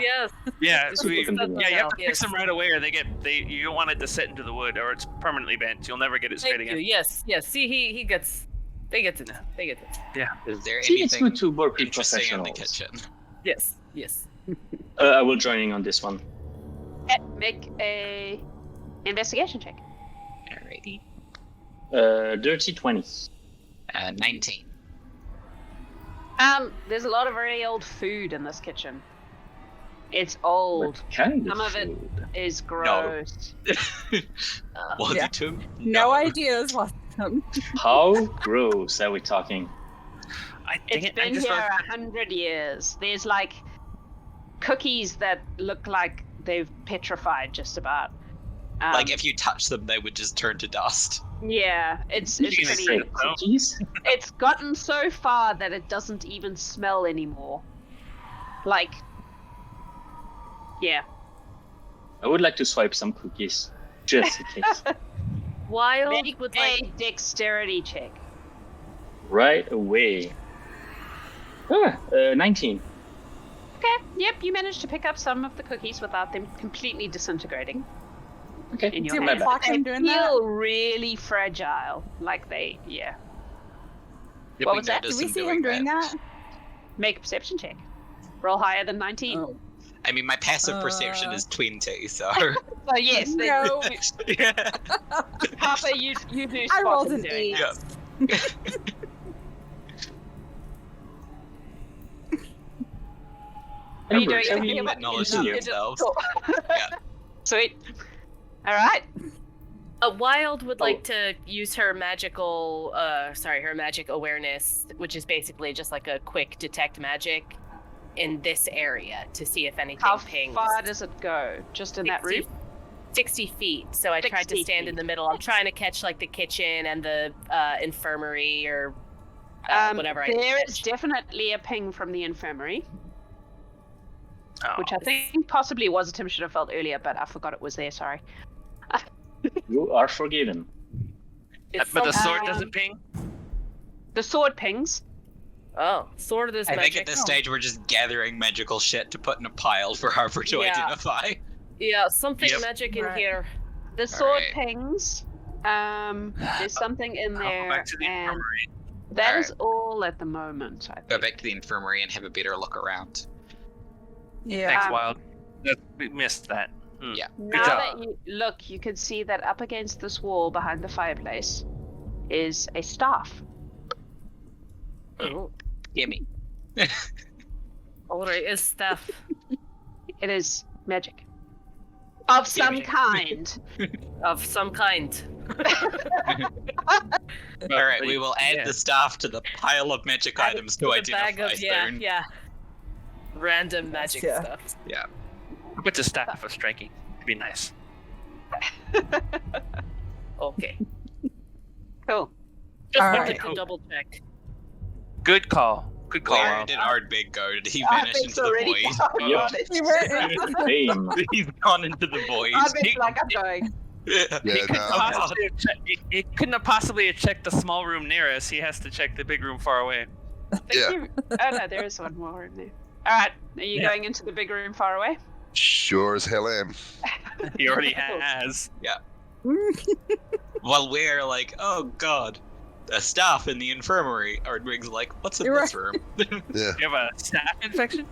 Yes. Yeah, so you It's looking have to Yes. fix them right away, or you don't want it to set into the wood, or it's permanently bent. You'll never get it straight Thank you. again. Yes. Yes. See, he gets. They get it. They get it. Is there See, it's anything good to work with interesting in the professionals. kitchen? Yes. Yes. I will join in on this one. Make a investigation check. Alrighty. Dirty 20. 19. There's a lot of very old food in this kitchen. It's old. What kind Some of it food? is gross. Wasitum? No ideas, Wasitum. How gross are we talking? It's been here 100 years. There's like cookies that look like they've petrified just about. Like if you touch them, they would just turn to dust. Yeah, it's Did you pretty. say cookies? It's gotten so far that it doesn't even smell anymore. Like, yeah. I would like to swipe some cookies, just in case. Wild Make would a like dexterity check. Right away. 19. Okay, yep, you managed to pick up some of the cookies without them completely disintegrating Okay, in your Do my we hand. bad. clock They him doing that? feel really fragile, like they, yeah. Did What we was that? notice Do we him see him doing that? Make a perception check. Roll higher than 19. Oh. I mean, my passive perception is 20, so. So yes, No. Yeah. Harper, you do I spot rolled him an doing 8. that. Are you doing Amber, anything can we about acknowledge you themselves? yeah. Sweet. All right. Wild would like to use her magical, her magic awareness, which is basically just like a quick detect magic in this area to see if anything How pings. far does it go? Just in that room? 60 feet. So I tried to 60 stand in feet. the middle. I'm trying to catch like the kitchen and the infirmary or whatever. There I is definitely a ping from the infirmary, Oh. which I think possibly Wasitum should have felt earlier, but I forgot it was there. Sorry. You are forgiven. But the sword Um, doesn't ping? The sword pings. Oh, sword of this I magic. think at this stage we're just gathering magical shit to put in a pile for Harper to Yeah. identify. Yeah, something Yep. magic in Right. here. The sword Alright. pings. There's something in I'll go there, back to the and infirmary. that is all at the moment. I Go think. back to the infirmary and have a better look around. Yeah. Thanks, Wild. We missed that. Yeah. Now job. that you look, you can see that up against this wall behind the fireplace is a staff. Oh, Gimme. alright, is stuff. It is magic of some Magic. kind. Of some kind. Alright, we will add Yeah. the staff to the pile of magic Add it items to to the identify bag of, yeah, soon. yeah. Random magic Yeah. stuff. Yeah. What's a staff of striking? It'd be nice. Okay. Cool. Just All wanted right. to double check. Good call. Good call, Where Wild. did Ardbeg go? Did he I vanish think into the already void? gone Yep. on it. You were- Same. He's gone into the void. I think like I'm going. Yeah, He couldn't, no, possibly have he couldn't have possibly have checked the small room near us. He has to check the big room far away. Yeah. Oh no, there is one more in there. All right, are you Yeah. going into the big room far away? sure as hell am. He already has. While we're like, oh god, a staff in the infirmary. Ardbeg's like, what's in You're this room? Yeah. You have a staph infection?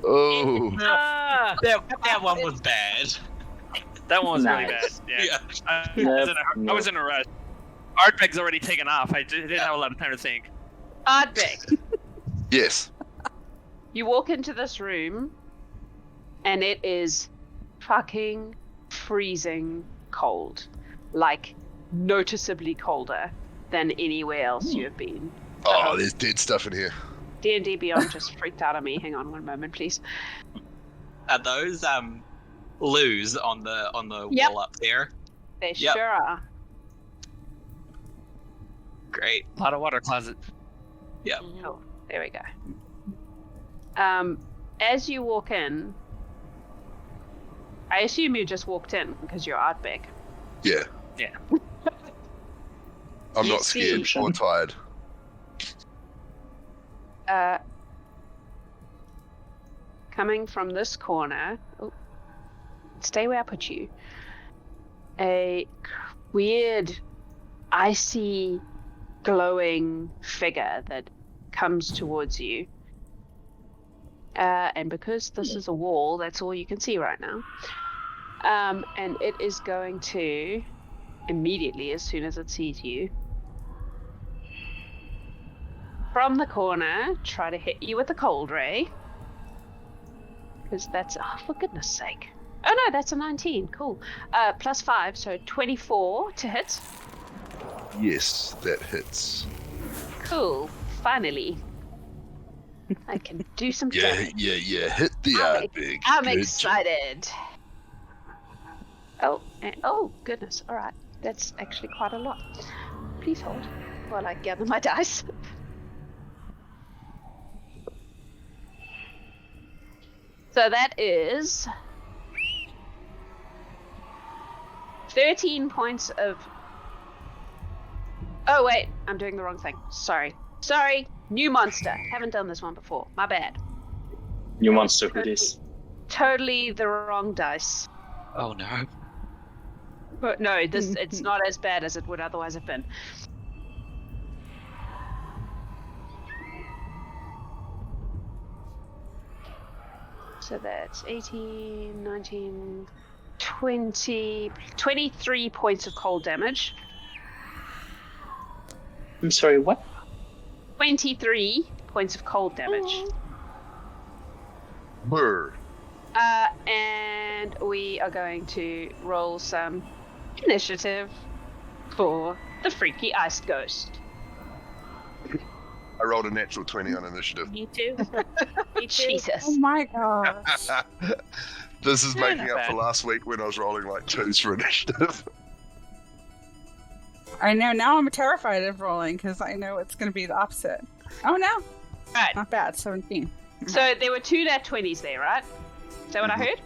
Oh. Ah! that one was bad. That one was really bad. Nice. Yeah. I Yep. was in a rush. Ardbeg's already taken off. I didn't have a lot of time to think. Ardbeg, Yes. you walk into this room, and it is fucking freezing cold, like noticeably colder than anywhere else you have been. Oh, there's dead stuff in here. D&D Beyond just freaked out on me. Hang on one moment, please. Are those loos on the Yep. wall up there? They Yep. sure are. Great. A lot of water closet. Oh, there we go. As you walk in, I assume you just walked in because you're Ardbeg. Yeah. Yeah. I'm You not scared see- or tired. Coming from this corner, stay where I put you. A weird, icy, glowing figure that comes towards you. And because this is a wall, that's all you can see right now. And it is going to, immediately as soon as it sees you, from the corner, try to hit you with a cold ray. Because that's, for goodness sake. Oh no, that's a 19. Cool. Plus 5, so 24 to hit. Yes, that hits. Cool. Finally. I can do some damage. Yeah. Hit the Ardbeg. I'm Good excited. Oh, goodness. All right. That's actually quite a lot. Please hold while I gather my dice. So that is 13 points of... Oh, wait. I'm doing the wrong thing. Sorry. New monster. Haven't done this one before. My bad. New monster, who this? Totally the wrong dice. Oh no. But no, it's not as bad as it would otherwise have been. So that's 18, 19, 20, 23 points of cold damage. I'm sorry, what? 23 points of cold damage. Brr. And we are going to roll some initiative for the freaky iced ghost. I rolled a natural 20 on initiative. Me too. Me too. Jesus. Oh my gosh. This is making not up bad. for last week when I was rolling like 2s for initiative. I know, now I'm terrified of rolling because I know it's going to be the opposite. Oh no. Right. Not bad, 17. So there were 2 nat 20s there, right? Is that what I heard?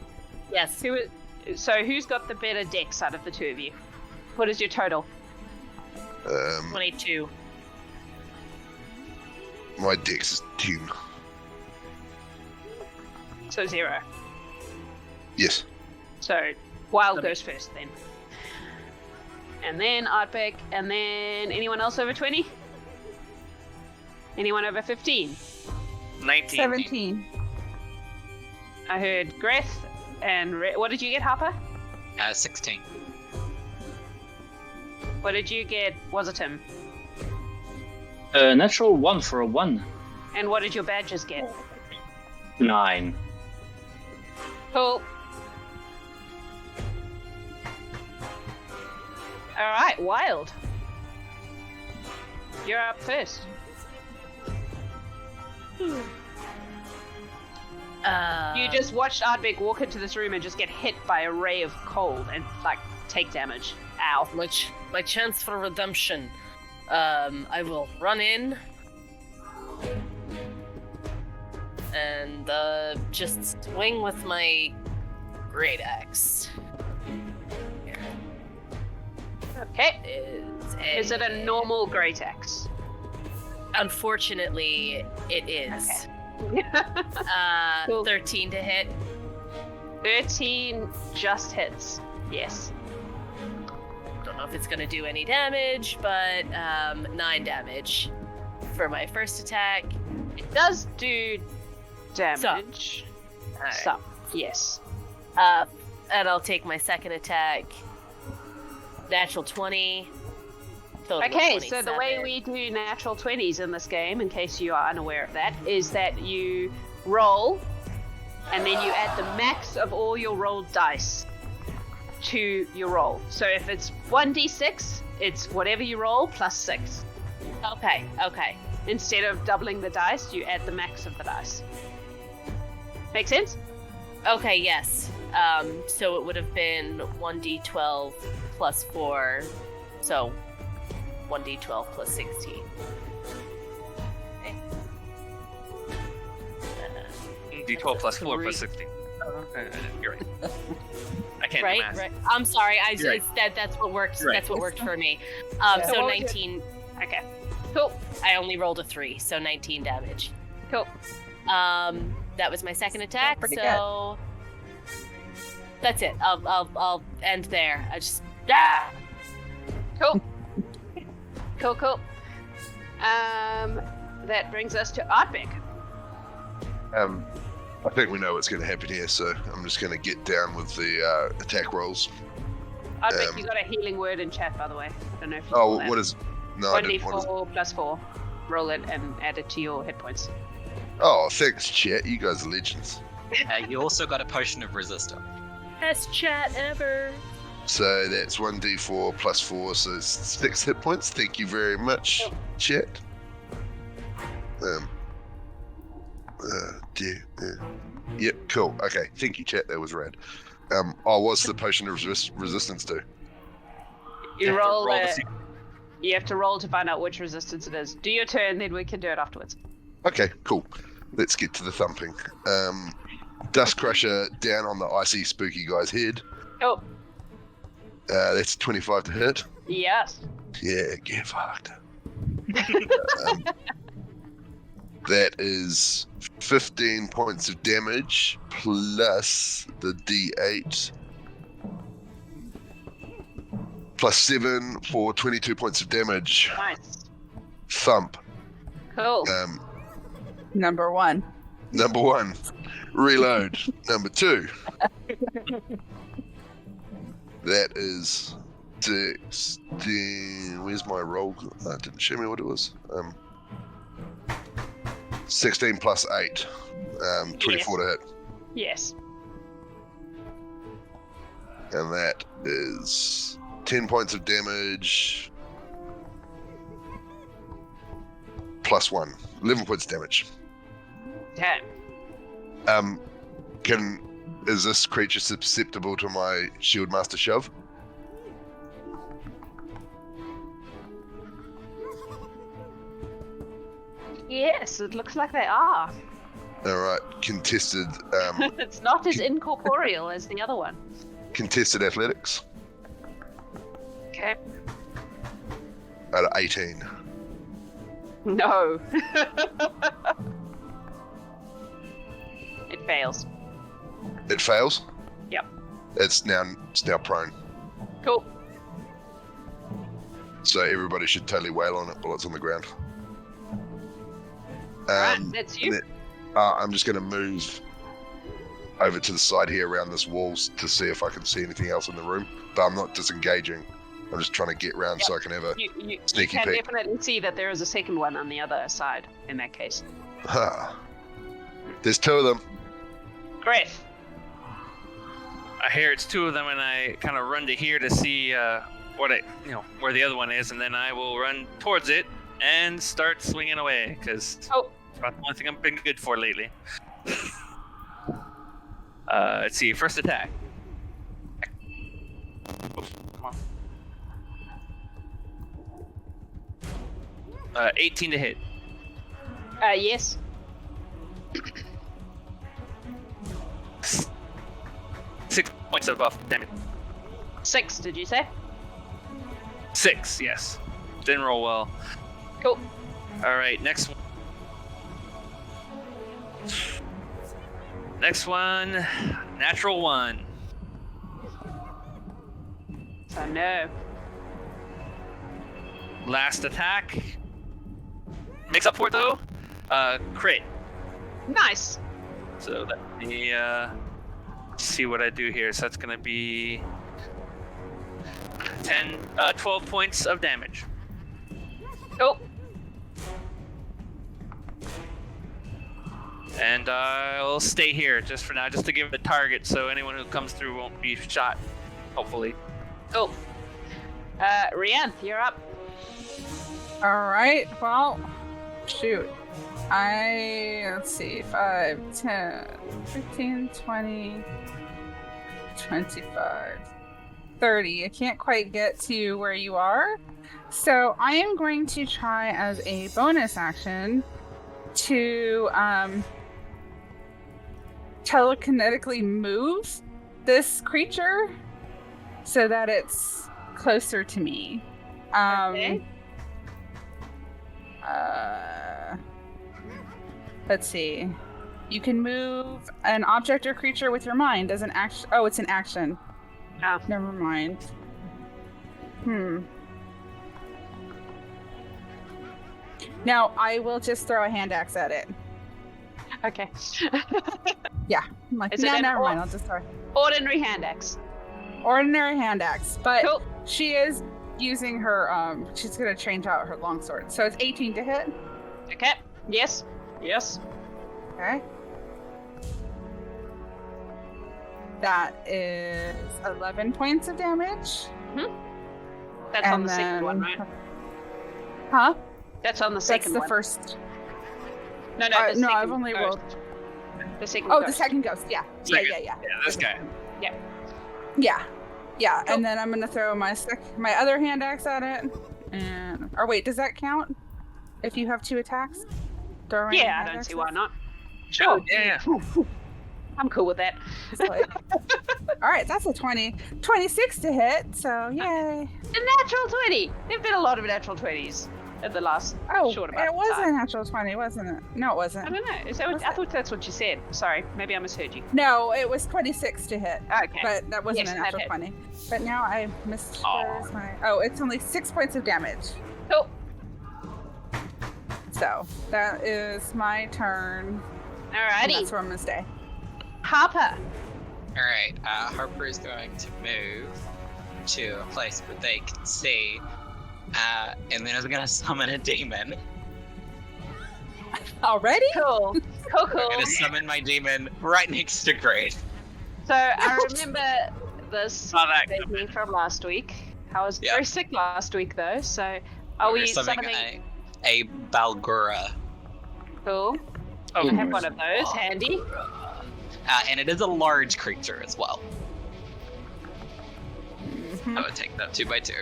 Yes. So who's got the better dex out of the two of you? What is your total? 22. My dex is 10. So 0. Yes. So Wilde goes first then. And then Ardbeg, and then anyone else over 20? Anyone over 15? 19. 17. I heard Greth and what did you get, Harper? 16. What did you get, Wasitum? Natural 1 for a 1. And what did your badges get? 9. Cool. Alright, Wilde. You're up first. You just watched Ardbeg walk into this room and just get hit by a ray of cold and, like, take damage. Ow. My chance for redemption. I will run in and just swing with my great axe. Okay. Is it a normal great axe? Unfortunately, it is. Okay. Cool. 13 to hit. 13 just hits. Yes. Don't know if it's gonna do any damage, but 9 damage for my first attack. It does do damage. Alright. Some. Yes. And I'll take my second attack. Natural 20. Total Okay, so the 27. way we do natural 20s in this game, in case you are unaware of that, is that you roll and then you add the max of all your rolled dice to your roll. So if it's 1d6, it's whatever you roll plus 6. Okay. Instead of doubling the dice, you add the max of the dice. Make sense? Okay, yes. So it would have been 1d12 plus 4, so 1d12 plus 16. Okay. D12 plus 4 3. plus 16. You're right. I can't do Right, math. right. I'm sorry. You're right. That's what worked. Right. That's what worked for me. So So what was 19. Okay. Cool. I only rolled a 3, so 19 damage. Cool. That was my second attack. pretty So that's it. I'll end there. I just Cool. Cool. That brings us to Ardbeg. I think we know what's going to happen here, so I'm just going to get down with the attack rolls. Ardbeg, you got a healing word in chat, by the way. I don't know if you Oh, saw that. what is... No, I didn't. What is... 1d4 plus 4. Roll it and add it to your hit points. Oh, thanks, chat. You guys are legends. You also got a potion of resistance. Best chat ever. So that's 1d4 plus 4, so 6 hit points. Thank you very much, chat. Yep, cool. Okay, thank you, chat. That was rad. What's the potion of resistance do? You roll the it. secret. You have to roll to find out which resistance it is. Do your turn, then we can do it afterwards. Okay, cool. Let's get to the thumping. Dust Crusher down on the icy, spooky guy's head. Oh, That's 25 to hit. yes. Yeah, get fucked. That is 15 points of damage plus the D8 plus 7 for 22 points of damage. Nice. Thump. Cool. Number 1. Number 1. Reload. Number 2. That is 16. Where's my roll? It didn't show me what it was. 16 plus 8. 24 to hit. Yes. And that is 10 points of damage plus 1. 11 points of damage. Okay. Is this creature susceptible to my Shield Master Shove? Yes, it looks like they are. Alright, contested It's not as incorporeal as the other one. contested athletics Okay. at 18. No. It fails. It fails? Yep. It's now prone. Cool. So everybody should totally wail on it while it's on the ground. Alright, that's you. I'm just going to move over to the side here around this wall to see if I can see anything else in the room. But I'm not disengaging. I'm just trying to get around so I can have a You sneaky can peek. definitely see that there is a second one on the other side in that case. There's 2 of them. Greth. I hear it's 2 of them, and I kind of run to here to see where the other one is, and then I will run towards it and start swinging away because it's about the only thing I've been good for lately. Let's see. First attack. Oops, come on. 18 to hit. Yes. 6 points of buff damage. 6, did you say? 6, yes. Didn't roll well. Cool. All right, next one. Next one, natural 1. So no. Last attack. Makes up for it though. Crit. Nice. So let me see what I do here. So that's gonna be 12 points of damage. Cool. And I'll stay here just for now, just to give it a target, so anyone who comes through won't be shot. Hopefully. Cool. Reanth, you're up. Alright, well, shoot. Let's see, 5, 10, 15, 20, 25, 30. I can't quite get to where you are. So I am going to try as a bonus action to telekinetically move this creature so that it's closer to me. Okay. Let's see. You can move an object or creature with your mind as an action. Oh, it's an action. Oh. Never mind. Now, I will just throw a hand axe at it. Okay. Yeah. I'm like, Is it no, an never mind. I'll just throw Ordinary hand axe. ordinary hand axe. But Cool. she is using her, she's going to change out her longsword. So it's 18 to hit. Okay. Yes. Yes. Okay. That is 11 points of damage. That's on the second one, right? Huh? That's on the second one. That's the first. No, No, the second I've only ghost. rolled. The second Oh, ghost. the second ghost. Yeah. Second. Yeah. Yeah, this guy. Yeah. Cool. And then I'm gonna throw my other hand axe at it. And or wait, does that count? If you have 2 attacks? Throwing Yeah, I hand don't see axes? why not. Oh, yeah. I'm cool with that. It's like- all right, that's a 26 to hit. So yay! A natural 20. There've been a lot of natural 20s in the last short amount it of was time. a natural 20, wasn't it? No, it I wasn't. don't know. Is that what, I thought that's what you said. Sorry, maybe I misheard you. No, it was 26 to hit. Okay. But that wasn't Yes, a that natural hit. 20. But now I missed. Aw. Where's my? Oh, it's only 6 points of damage. Cool. So that is my turn. And Alrighty. that's where I'm gonna stay. Harper. Alright, Harper is going to move to a place where they can see, and then is going to summon a demon. Already? Cool. I'm going to summon my demon right next to Greth. So I remember this Saw that vaguely from last week. I was Yeah. very sick last week though, so are we We're summoning? a Balgura. Cool. I have one of those handy. And it is a large creature as well. Mhm. I would take that 2 by 2.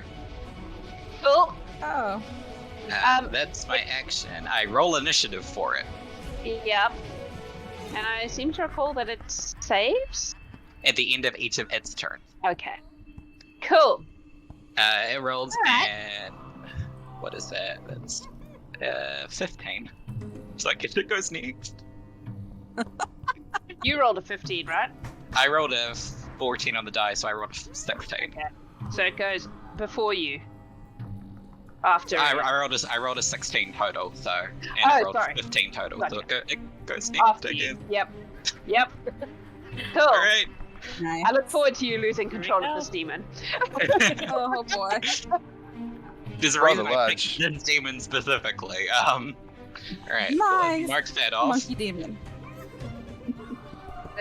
Cool. Oh. That's my action. I roll initiative for it. Yep. And I seem to recall that it saves. At the end of each of its turns. Okay. Cool. It rolls Alright. and what is that? That's 15. So I guess it goes next. You rolled a 15, right? I rolled a 14 on the die, so I rolled a 16. So it goes before you. After. I rolled a 16 total, so I rolled sorry. 15 total, so Gotcha. it goes next After you. again. Yep. Cool. All right. Nice. I look forward to you losing control of this demon. Oh boy. There's a Rather reason I large. picked this demon specifically. All right. Nice. Mark that off. Monkey demon.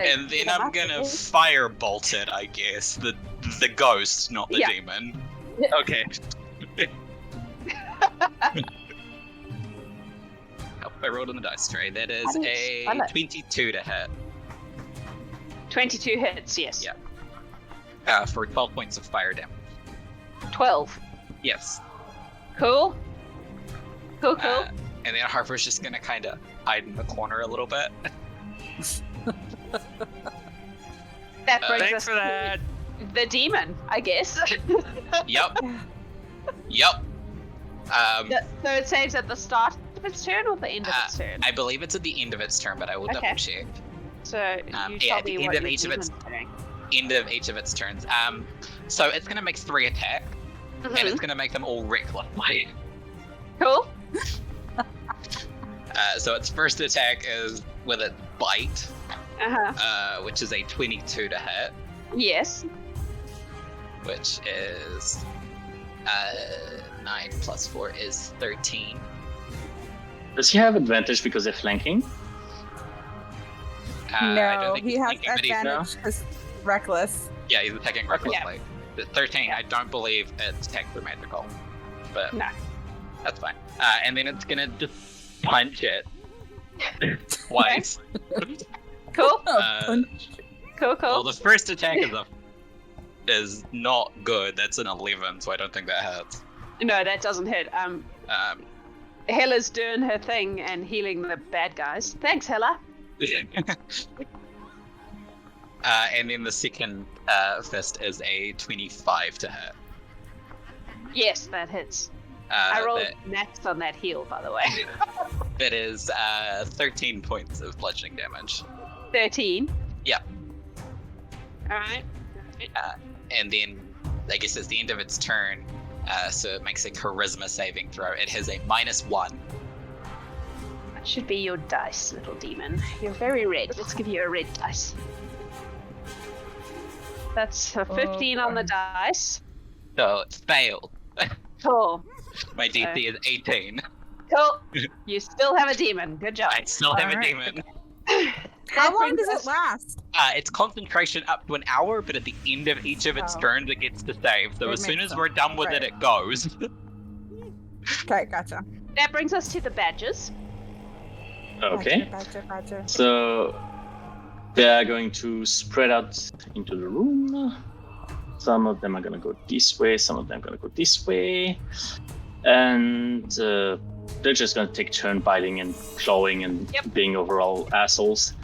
And then I'm gonna firebolt it, I guess. The ghost, not the Yeah. demon. Okay. Oh, I rolled on the dice tray. That is a I know. 22 to hit. 22 hits, yes. Yeah. For 12 points of fire damage. 12. Yes. Cool. Cool. And then Harper's just gonna kind of hide in the corner a little bit. That brings Thanks us for that. to the demon, I guess. Yep. So it saves at the start of its turn or the end of its turn? I believe it's at the end of its turn, but I will Okay. double check. So you yeah, tell at the me end what of your each of its- demon's doing. End of each of its turns. So it's gonna make 3 attacks, and it's gonna make them all recklessly. Cool. So its first attack is with its bite, which is a 22 to hit, Yes. which is 9 plus 4 is 13. Does he have advantage because they're flanking? I No, don't think he he's has thinking, but he's- advantage because reckless. Yeah, he's attacking recklessly. The 13, I don't believe it's attack through magical, but No. that's fine. And then it's gonna just punch it twice. Cool. Oh, Cool. Well, the first attack is not good. That's an 11, so I don't think that hurts. No, that doesn't hit. Hella's doing her thing and healing the bad guys. Thanks, Hella. And then the second fist is a 25 to hit. Yes, that hits. I rolled That, max on that heal, by the way. that is 13 points of bludgeoning damage. 13. Yeah. Alright. And then, I guess it's the end of its turn, so it makes a charisma saving throw. It has a -1. That should be your dice, little demon. You're very red. Let's give you a red dice. That's a 15 on the dice. So it failed. Cool. My DC is 18. Cool. You still have a demon. Good job. I still have a Alright. demon. How long brings does us- it last? It's concentration up to an hour, but at the end of each of its turns, it gets to save. So It as soon makes as we're done with Right. it goes. Okay, gotcha. That brings us to the badges. Okay. Gotcha. So they are going to spread out into the room. Some of them are going to go this way, some of them are going to go this way. And they're just going to take turn biting and clawing and being overall assholes.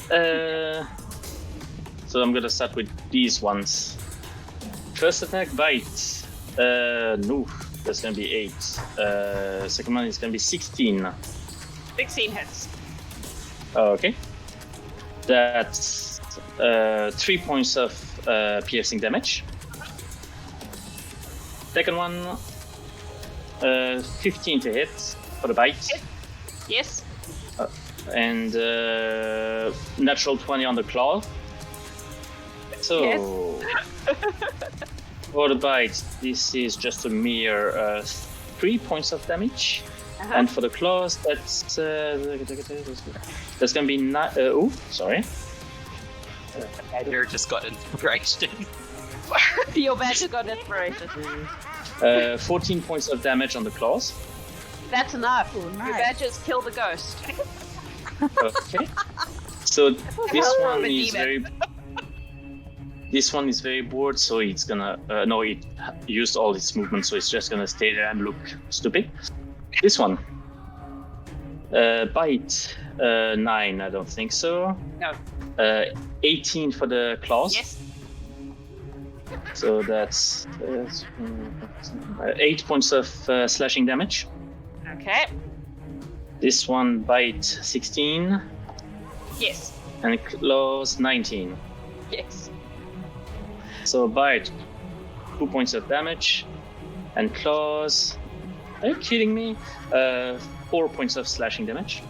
So I'm going to start with these ones. First attack, bite. No, that's going to be 8. Second one is going to be 16. 16 hits. Okay. That's 3 points of piercing damage. Second one, 15 to hit for the bite. Yes. And natural 20 on the claw. So, for the bite, this is just a mere 3 points of damage. And for the claws, that's gonna be sorry. Editor just got inspiration. Your badger got inspiration. 14 points of damage on the claws. That's enough. Ooh, nice. Your badgers kill the ghost. Okay. So this hell one of a is demon. This one is very bored, so it's gonna it used all its movement, so it's just gonna stay there and look stupid. This one, bite 9. I don't think so. No. 18 for the claws. Yes. So that's 8 points of slashing damage. Okay. This one, bite 16. Yes. And claws 19. Yes. So bite, 2 points of damage, and claws. Are you kidding me? 4 points of slashing damage.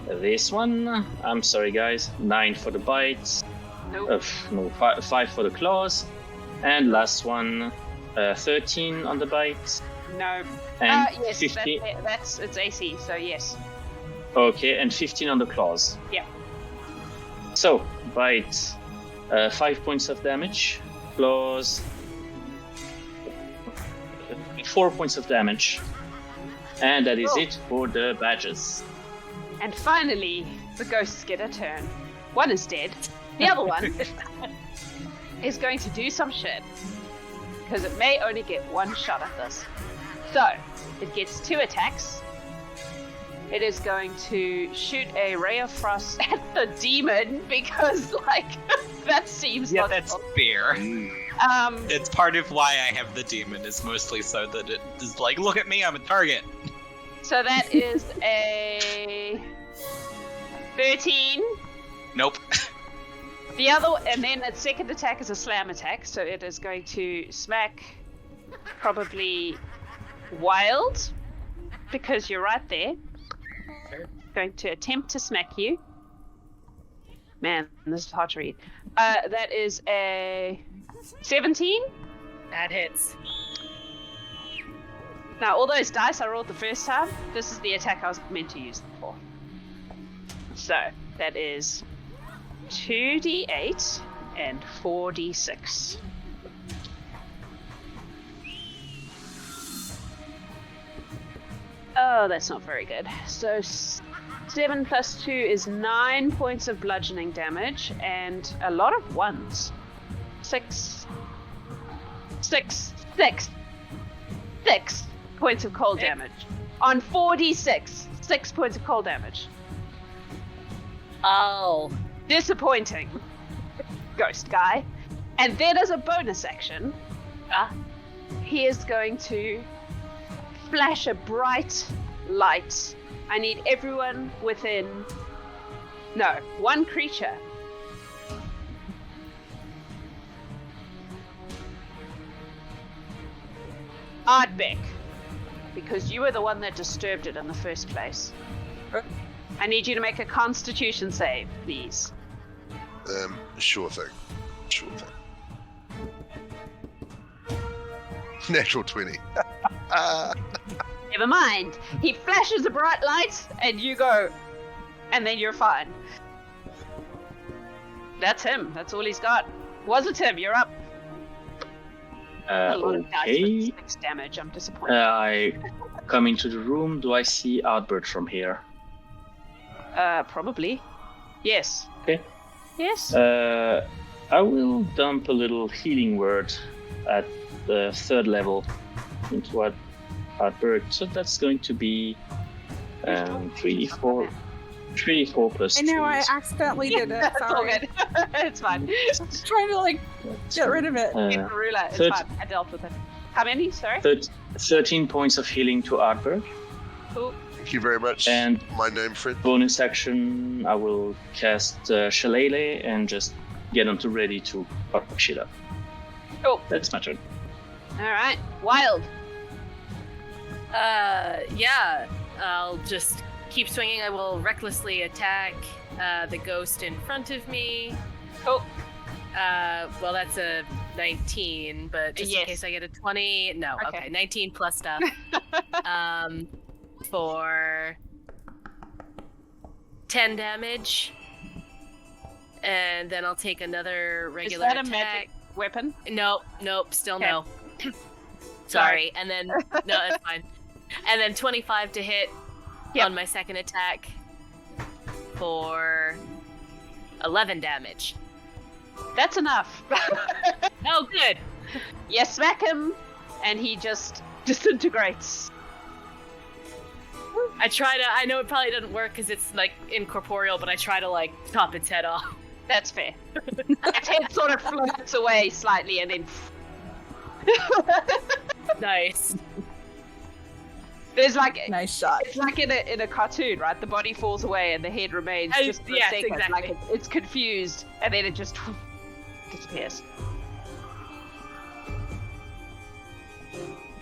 This one, I'm sorry guys, 9 for the bite. Nope. No, 5 for the claws, and last one, 13 on the bite. No. And Yes. 15. That's it's AC. So yes. Okay, and 15 on the claws. Yeah. So bite, 5 points of damage. Claws, 4 points of damage. And that is it for the badges. And finally, the ghosts get a turn. One is dead. The other one is going to do some shit. Because it may only get one shot at this. So, it gets 2 attacks. It is going to shoot a ray of frost at the demon because, that seems Yeah, logical. that's fair. Mm. It's part of why I have the demon, is mostly so that it is like, look at me, I'm a target. So that is a 13. Nope. The other, and then its second attack is a slam attack, so it is going to smack probably Wilde, because you're right there. Going to attempt to smack you. Man, this is hard to read. That is a 17. That hits. Now, all those dice I rolled the first time, this is the attack I was meant to use them for. So, that is 2d8 and 4d6. Oh, that's not very good. So 7 plus 2 is 9 points of bludgeoning damage and a lot of ones. 6 points of cold damage. On 4d6, 6 points of cold damage. Oh. Disappointing, ghost guy. And then as a bonus action, he is going to flash a bright light. I need everyone within... No, one creature. Ardbeg, because you were the one that disturbed it in the first place. I need you to make a Constitution save, please. Sure thing. Natural 20. Never mind. He flashes a bright light, and you go, and then you're fine. That's him. That's all he's got. Wasitum, you're up. A lot of dice Okay. with 6 damage. I'm disappointed. I come into the room. Do I see Ardbeg from here? Probably. Yes. Okay. Yes. I will dump a little healing word at the 3rd level into Ardbeg. So that's going to be 3d4 plus 2. I know, I accidentally did it. That's all Sorry. good. It's fine. Trying to get rid of it. Get the ruler. It's fine. I dealt with it. How many? Sorry. 13 points of healing to Ardbeg. Cool. Thank you very much. And my name, Fred. Bonus action, I will cast Shillelagh and just get onto ready to fuck shit up. Cool. That's my turn. All right. Wilde. Yeah. I'll just keep swinging. I will recklessly attack the ghost in front of me. Cool. Well, that's a 19, but just in Yes. case I get a 20, no. Okay. Okay, 19 plus stuff. For 10 damage. And then I'll take another regular Is that a attack. magic weapon? Nope, still Okay. no. Sorry. And then, no, that's fine. And then 25 to hit on my second attack for 11 damage. That's enough. Oh, good. You smack him, and he just disintegrates. I know it probably doesn't work because it's incorporeal, but I try to chop its head off. That's fair. Its head sort of floats away slightly, and then Nice. there's Nice shot. it's like in a cartoon, right? The body falls away and the head remains just for a yes, second. exactly. It's confused, and then it just disappears.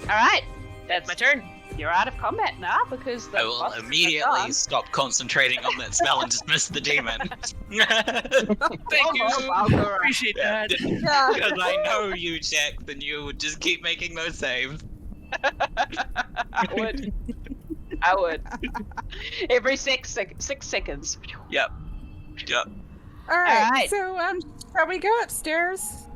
All right, That's my turn. You're out of combat now because the I will boss is immediately gone. stop concentrating on that spell and dismiss the demon. Thank you. I'll go around. Appreciate that. Yeah. Because I know you, Jax, and you would just keep making those saves. I would. Every 6 seconds. Yep. All right. Alright. So, shall we go upstairs?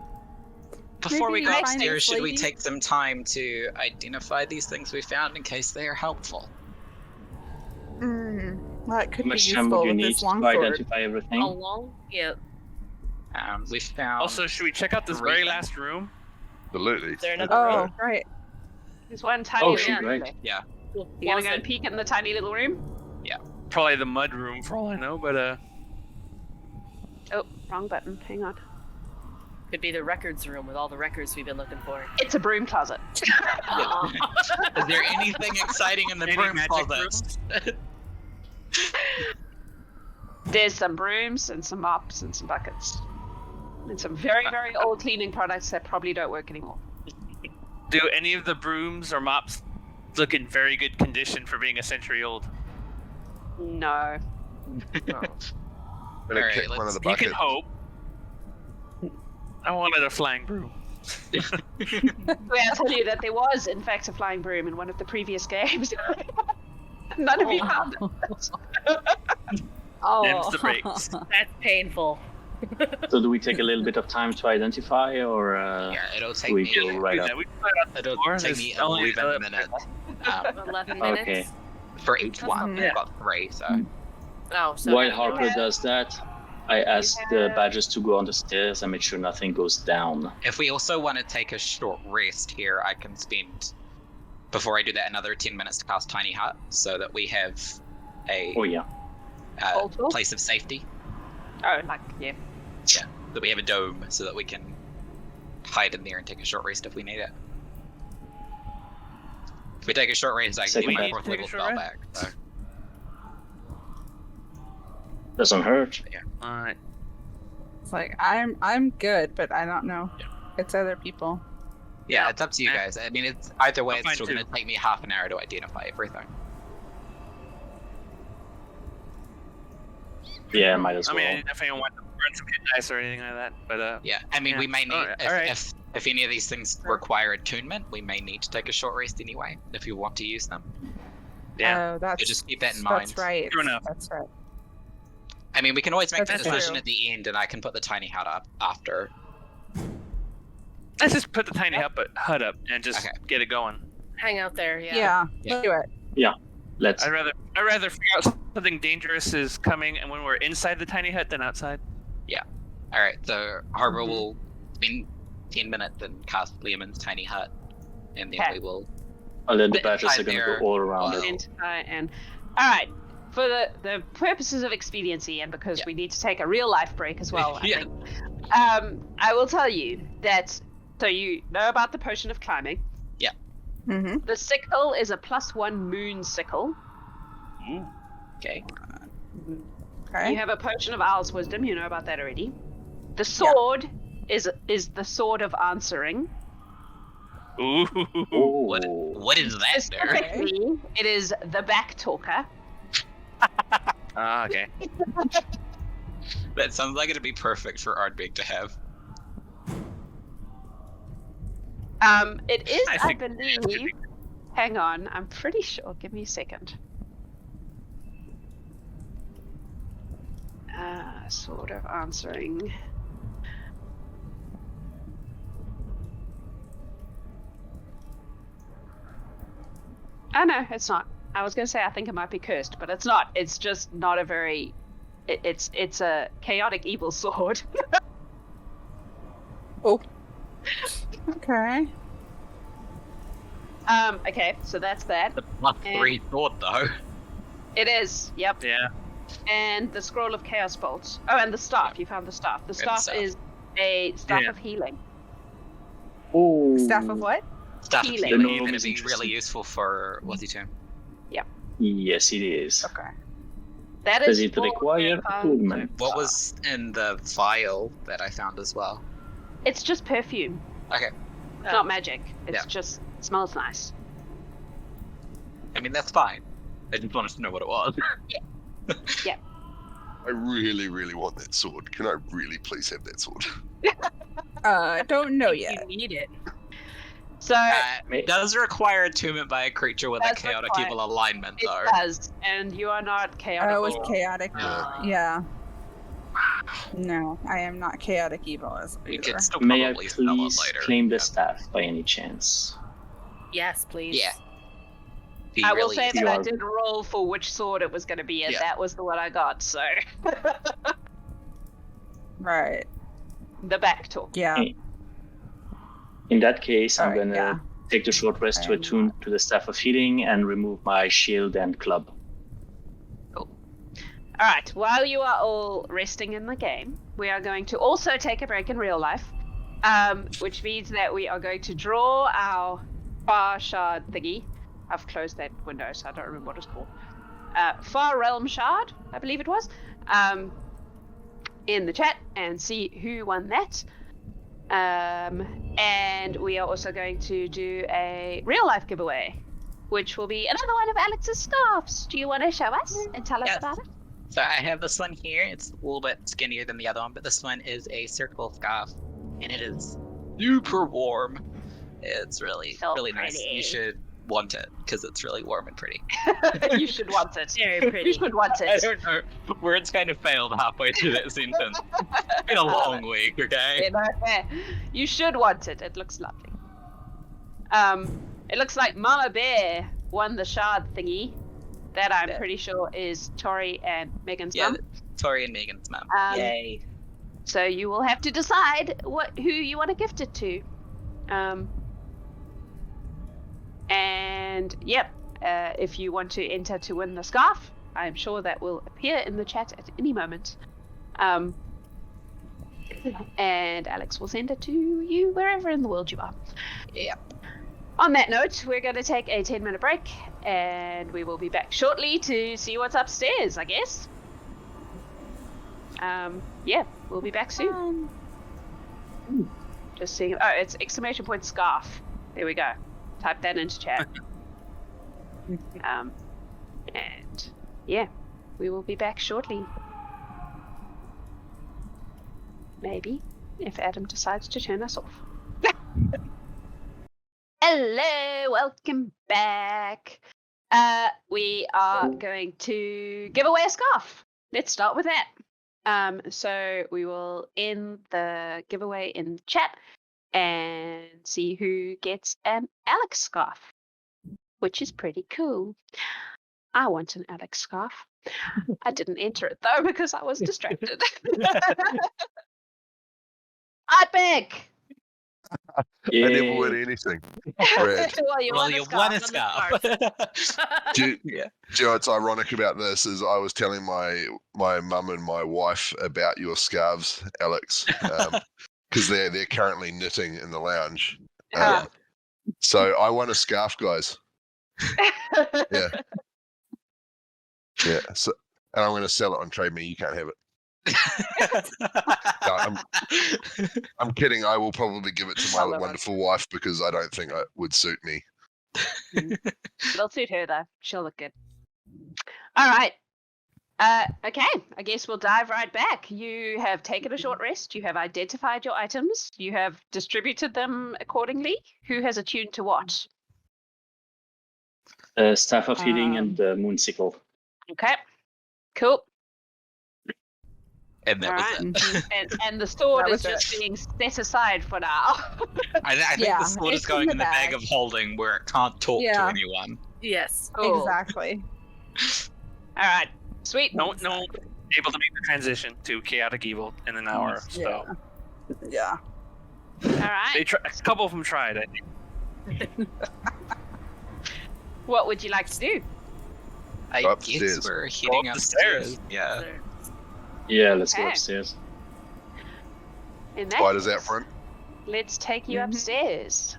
Before we Maybe go find upstairs, this should we lady? take some time to identify these things we found in case they are helpful? Well, it could How much be time useful would you with need this to longsword. identify everything? How long? Yeah. We found. Also, should we check out this very last room? Absolutely. Is there another Oh, room? right. There's one tiny Oh, little shoot, room right. left. Yeah. Cool. You wanna go and peek in the tiny little room? Probably the mud room for all I know, but Oh, wrong button. Hang on. Could be the records room with all the records we've been looking for. It's a broom closet. Oh. Is there anything exciting in the Any broom magic closet? There's some brooms and some mops and some buckets. And some very, very old cleaning products that probably don't work anymore. do any of the brooms or mops look in very good condition for being a century old? No. Gonna Alright, kick one of let's- the You buckets. can hope. I wanted a flying broom. Well, I'll tell you that there was, in fact, a flying broom in one of the previous games. None of you found it. Them's the breaks. That's painful. So do we take a little bit of time to identify, or Yeah, it'll do take we me. go right up? Yeah, we can put it on the It'll floor. take There's me only 11 minutes 11 Okay. minutes. for each one. Yeah. We've got 3, so. Oh, so While Harper does that, I ask the badgers to go on the stairs and make sure nothing goes down. If we also want to take a short rest here, I can spend, before I do that, another 10 minutes to cast Tiny Hut, so that we have a Oh yeah. Also? place of safety. Oh, like, yeah. That we have a dome, so that we can hide in there and take a short rest if we need it. If we take a short rest, I can Second get my rest. fourth Take a level short spell rest? back. So. Doesn't hurt. Alright. It's like I'm good, but I don't know. It's other people. Yeah, it's up to you guys. I mean, it's either way, I'm it's fine still too. going to take me half an hour to identify everything. Yeah, might as I well. mean, I definitely don't want to burn some hit dice or anything like that, but Yeah, I mean, Yeah. we may need Alright. if any of these things require attunement, we may need to take a short rest anyway if you want to use them. yeah. Oh, that's So just keep that in That's mind. right. True enough. That's right. I mean, we can always make the That's decision true. at the end, and I can put the tiny hut up after. Let's just put the tiny hut up and just get it going. Hang out there, Yeah, Yeah. do it. Let's. I'd rather figure out something dangerous is coming, and when we're inside the tiny hut than outside. All right, so Harper will spend 10 minutes and cast Leomund's tiny hut, and then we will. And then the Bit badgers are inside going to there. go all around it. Identify and all right. For the purposes of expediency, and because we need to take a real life break as well, I think, I will tell you that. So you know about the potion of climbing. Yeah. Mm-hmm. The sickle is a +1 moon sickle. Okay. Okay. You have a potion of Owl's wisdom. You know about that already. The sword is the sword of answering. Ooh. What is that there? Specifically, it is the back talker. Okay. That sounds like it'd be perfect for Ardbeg to have. It is, I I think- believe. Hang on, I'm pretty sure. Give me a second. Sort of answering. Oh no, it's not. I was going to say I think it might be cursed, but it's not. It's just not a very. It's a chaotic evil sword. Okay. Okay, so that's that. The +3 sword, though. It is. Yep. Yeah. And the scroll of chaos bolts. Oh, and the staff. You found the staff. The staff staff. is a staff Yeah. of healing. Oh. Staff of what? Stuff Healing. is The going gnome to is be interesting. really useful for Wasitum. Yes, it is. Okay. That Does is it for require attunement? What was in the vial that I found as well? It's just perfume. Okay. It's not magic. It's Yeah. just it smells nice. I mean, that's fine. I just wanted to know what it was. I really, really want that sword. Can I really please have that sword? Don't know yet. You need it. So It does require attunement by a creature with a Does chaotic require- evil alignment, it though. does, and you are not chaotic. Oh, it's evil. chaotic. Yeah. Yeah. No, I am not chaotic evil as You either. could still May I probably spell it please later. claim the staff by any chance? Yes, please. Yeah. He I will really say is. that You I are- did roll for which sword it was going to be, and Yeah. that was the one I got. So Right. the back talk. Yeah. Okay. In that case, I'm Alright, gonna yeah. take the short rest to attune to the staff of healing and remove my shield and club. All right. While you are all resting in the game, we are going to also take a break in real life, which means that we are going to draw our Far Shard thingy. I've closed that window, so I don't remember what it's called. Far Realm Shard, I believe it was, in the chat and see who won that. And we are also going to do a real life giveaway, which will be another one of Alex's scarves. Do you want to show us and tell us Yes. about it? So I have this one here. It's a little bit skinnier than the other one, but this one is a circle scarf, and it is super warm. It's really, So really nice. pretty. You should want it because it's really warm and pretty. You should want it. Very pretty. You should want I it. don't know. Words kind of failed halfway through that sentence. It's been a long week, okay? You should want it. It looks lovely. It looks like Mama Bear won the shard thingy. That I'm Yeah. pretty sure is Tori and Megan's Yeah, mum. Tori and Megan's mum. Yay! So you will have to decide who you want to gift it to. And yep, if you want to enter to win the scarf, I'm sure that will appear in the chat at any moment. And Alex will send it to you wherever in the world you are. Yep. On that note, we're going to take a 10-minute break, and we will be back shortly to see what's upstairs, I guess. Yeah, we'll be back soon. Just seeing. Oh, it's exclamation point scarf. There we go. Type that into chat. And yeah, we will be back shortly. Maybe, if Adam decides to turn us off. Hello, welcome back. We are going to give away a scarf. Let's start with that. So we will end the giveaway in chat and see who gets an Alex scarf, which is pretty cool. I want an Alex scarf. I didn't enter it though because I was distracted. Ardbeg! I never win anything. Brad. Well, you won a scarf. Do you know what's ironic about this is I was telling my mum and my wife about your scarves, Alex, because they're currently knitting in the lounge. So I won a scarf, guys. Yeah. Yeah. So, and I'm going to sell it on Trade Me. You can't have it. No, I'm kidding. I will probably give it to my wonderful wife because I don't think it would suit me. It'll suit her though. She'll look good. All right. Okay. I guess we'll dive right back. You have taken a short rest. You have identified your items. You have distributed them accordingly. Who has attuned to what? Staff of Healing and the Moonsicle. Okay. Cool. And that was it. And the sword is just being set aside for now. I think the sword is going in the bag of holding where it can't talk to anyone. Yes. Cool. Exactly. All right. Sweet. No, able to make the transition to chaotic evil in an hour. So. Yeah. All right. A couple of them tried, I think. What would you like to do? I guess we're heading upstairs. Yeah. Yeah, let's go upstairs. Why does that front? Let's take you upstairs.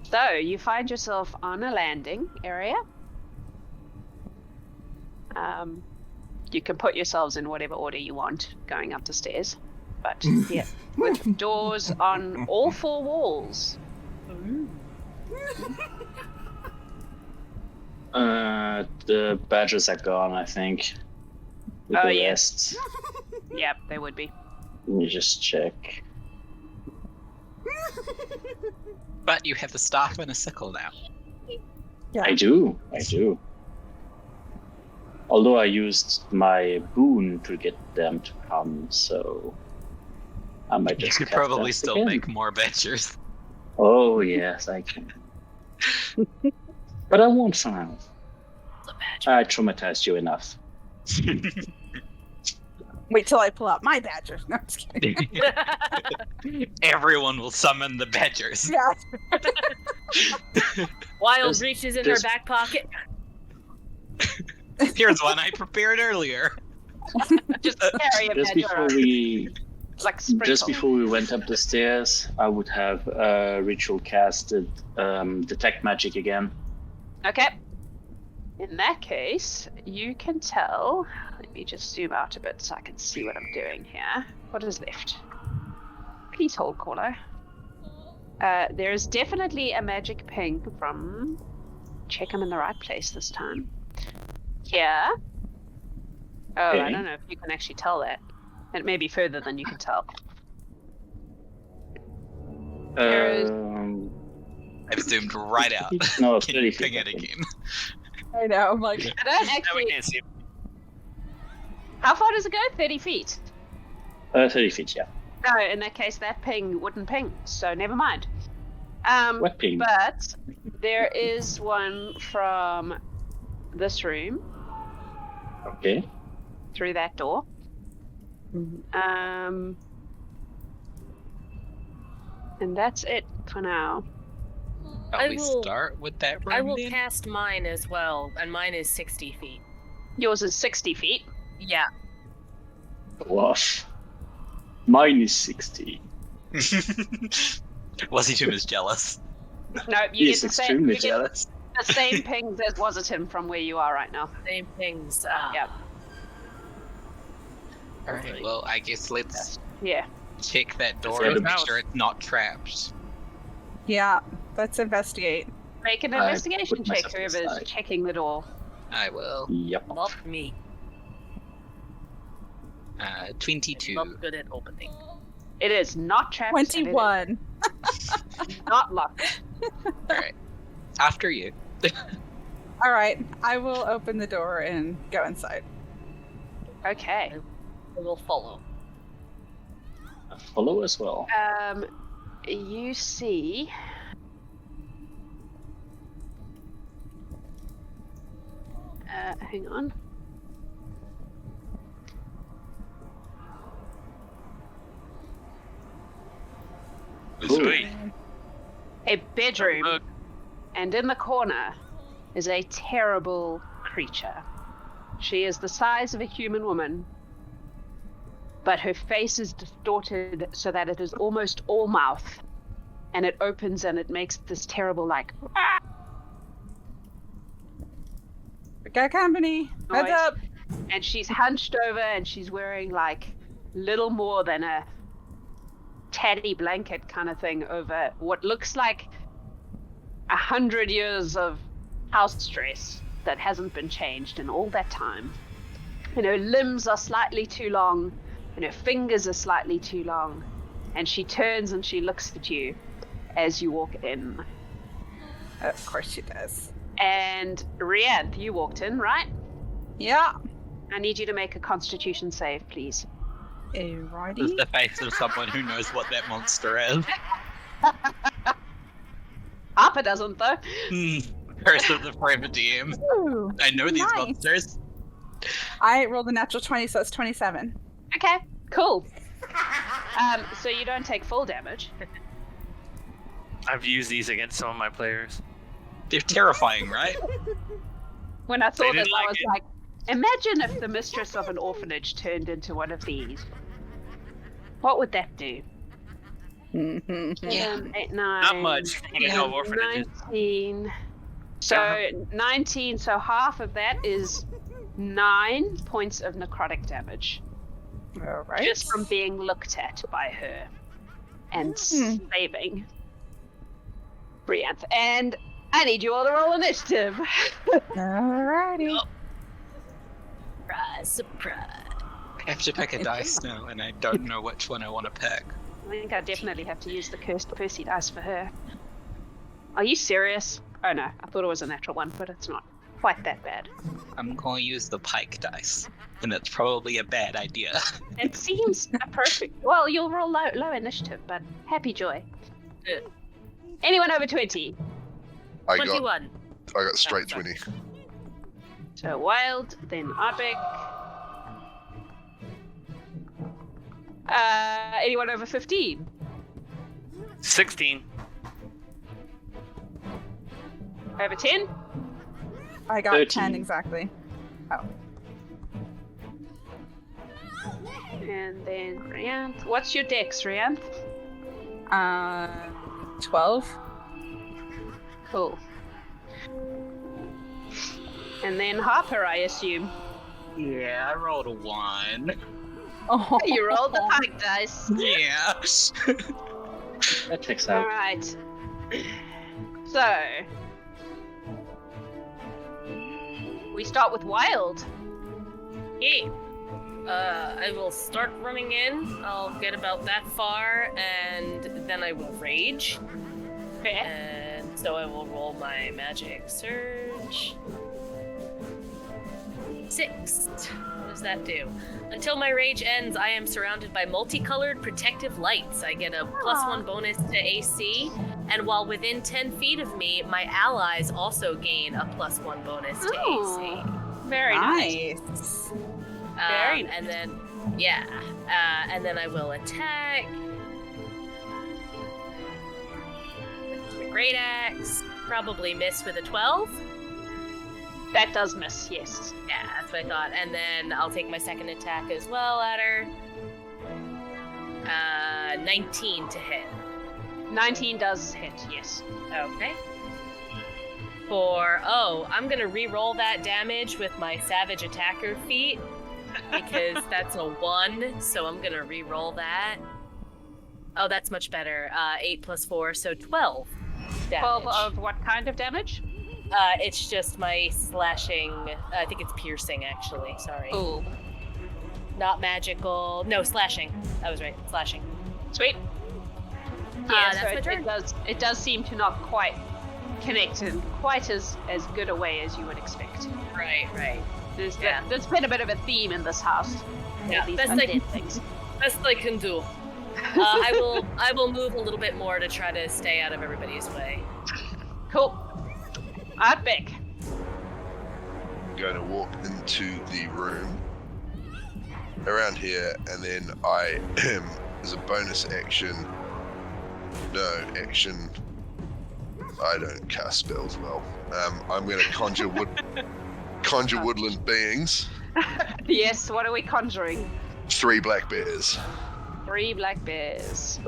So you find yourself on a landing area. You can put yourselves in whatever order you want going up the stairs, but yeah, with doors on all four walls. The badges are gone, I think. With the rest. Yep, they would be. Let me just check. But you have the staff and a sickle now. Yeah. I do. Although I used my boon to get them to come, so I might just. You could probably still make more badgers. Oh yes, I can. But I won't find. I traumatized you enough. Wait till I pull out my badger. No, I'm just kidding. Everyone will summon the badgers. Yeah. Wilde reaches in her back pocket. Here's one I prepared earlier. Just carry a badger. Just before we went up the stairs, I would have ritual casted detect magic again. Okay. In that case, you can tell. Let me just zoom out a bit so I can see what I'm doing here. What is left? Please hold, caller. There is definitely a magic ping from. Check I'm in the right place this time. Here. Oh, okay. I don't know if you can actually tell that. It may be further than you can tell. I've zoomed right out. No, Can you ping it again? I know, I'm like... I don't actually... we can't see. How far does it go? 30 feet? 30 feet, yeah. No, in that case, that ping wouldn't ping, so never mind. What ping? But there is one from this room. Okay. Through that door. And that's it for now. Shall we start with that room? I will cast mine as well, and mine is 60 feet. Yours is 60 feet? Yeah. Woof. Mine is 60. Wasitum is jealous. No, you He's get the same. extremely jealous. The same pings as Wasitum from where you are right now. Same pings. Yep. Alright, well, I guess let's check that door Yeah, and make sure it's not trapped. Yeah, let's investigate. Make an investigation put check, myself whoever's aside. checking the door. I will. Yep. Not me. 22. Not good at opening. It is not trapped. 21. Not locked. Alright. After you. All right, I will open the door and go inside. Okay. I will follow. I follow as well. You see. Hang on. Sweet. A bedroom, and in the corner is a terrible creature. She is the size of a human woman, but her face is distorted so that it is almost all mouth, and it opens and it makes this terrible We got company. Heads noise. up. And she's hunched over and she's wearing little more than a tatty blanket kind of thing over what looks like 100 years of house dress that hasn't been changed in all that time. And her limbs are slightly too long, and her fingers are slightly too long. And she turns and she looks at you as you walk in. Of course she does. And Reanth, you walked in, right? Yeah. I need you to make a Constitution save, please. Alrighty. This is the face of someone who knows what that monster is. Harper doesn't, though. Curse of the Forever DM. Ooh, I know these nice. monsters. I rolled a natural 20, so it's 27. Okay, cool. So you don't take full damage. I've used these against some of my players. They're terrifying, right? When I saw They this, didn't I like was it. like, imagine if the mistress of an orphanage turned into one of these. What would that do? Mm-hmm. Yeah. 8, 9, Not much. You know, orphanages. 19. So 19, so half of that is 9 points of necrotic damage. Alright. Just from being looked at by her and saving Reanth. And I need you all to roll initiative. Alrighty. Surprise, surprise. I have to pick a dice now, and I don't know which one I want to pick. I think I definitely have to use the cursed Percy dice for her. Are you serious? Oh no, I thought it was a natural one, but it's not quite that bad. I'm going to use the pike dice, and that's probably a bad idea. It seems a perfect. Well, you'll roll low initiative, but happy joy. Anyone over 20? I got 21. straight 20. So Wilde, then Ardbeg. Anyone over 15? 16. Over 10? I got 13. 10 exactly. And then Reanth. What's your dex, Reanth? 12. Cool. And then Harper, I assume. Yeah, I rolled a 1. Oh, You rolled the pike dice. Yeah. That checks out. Alright. So. We start with Wilde. Hey. I will start running in. I'll get about that far, and then I will rage. Okay. And so I will roll my magic surge. 6. What does that do? Until my rage ends, I am surrounded by multicolored protective lights. I get a +1 bonus to AC, and while within 10 feet of me, my allies also gain a +1 bonus to AC. Very nice. nice. Very nice. And then, and then I will attack with the great axe. Probably miss with a 12. That does miss, yes. Yeah, that's what I thought. And then I'll take my second attack as well at her. 19 to hit. 19 does hit, yes. Okay. I'm gonna re-roll that damage with my Savage Attacker feat because that's a 1, so I'm gonna re-roll that. Oh, that's much better. 8 plus 4, so 12 damage. 12 of what kind of damage? It's just my slashing. I think it's piercing, actually. Sorry. Ooh. Not magical. No, slashing. I was right. Slashing. Sweet. Yeah, that's so my turn. it does seem to not quite connect in quite as good a way as you would expect. Right. There's been a bit of a theme in this house. Yeah, These best undead things. I can do. I will move a little bit more to try to stay out of everybody's way. Cool. Ardbeg. I'm going to walk into the room around here, and then I am, as a bonus action, I don't cast spells well. I'm going to conjure woodland beings. Yes, what are we conjuring? 3 black bears. 3 black bears.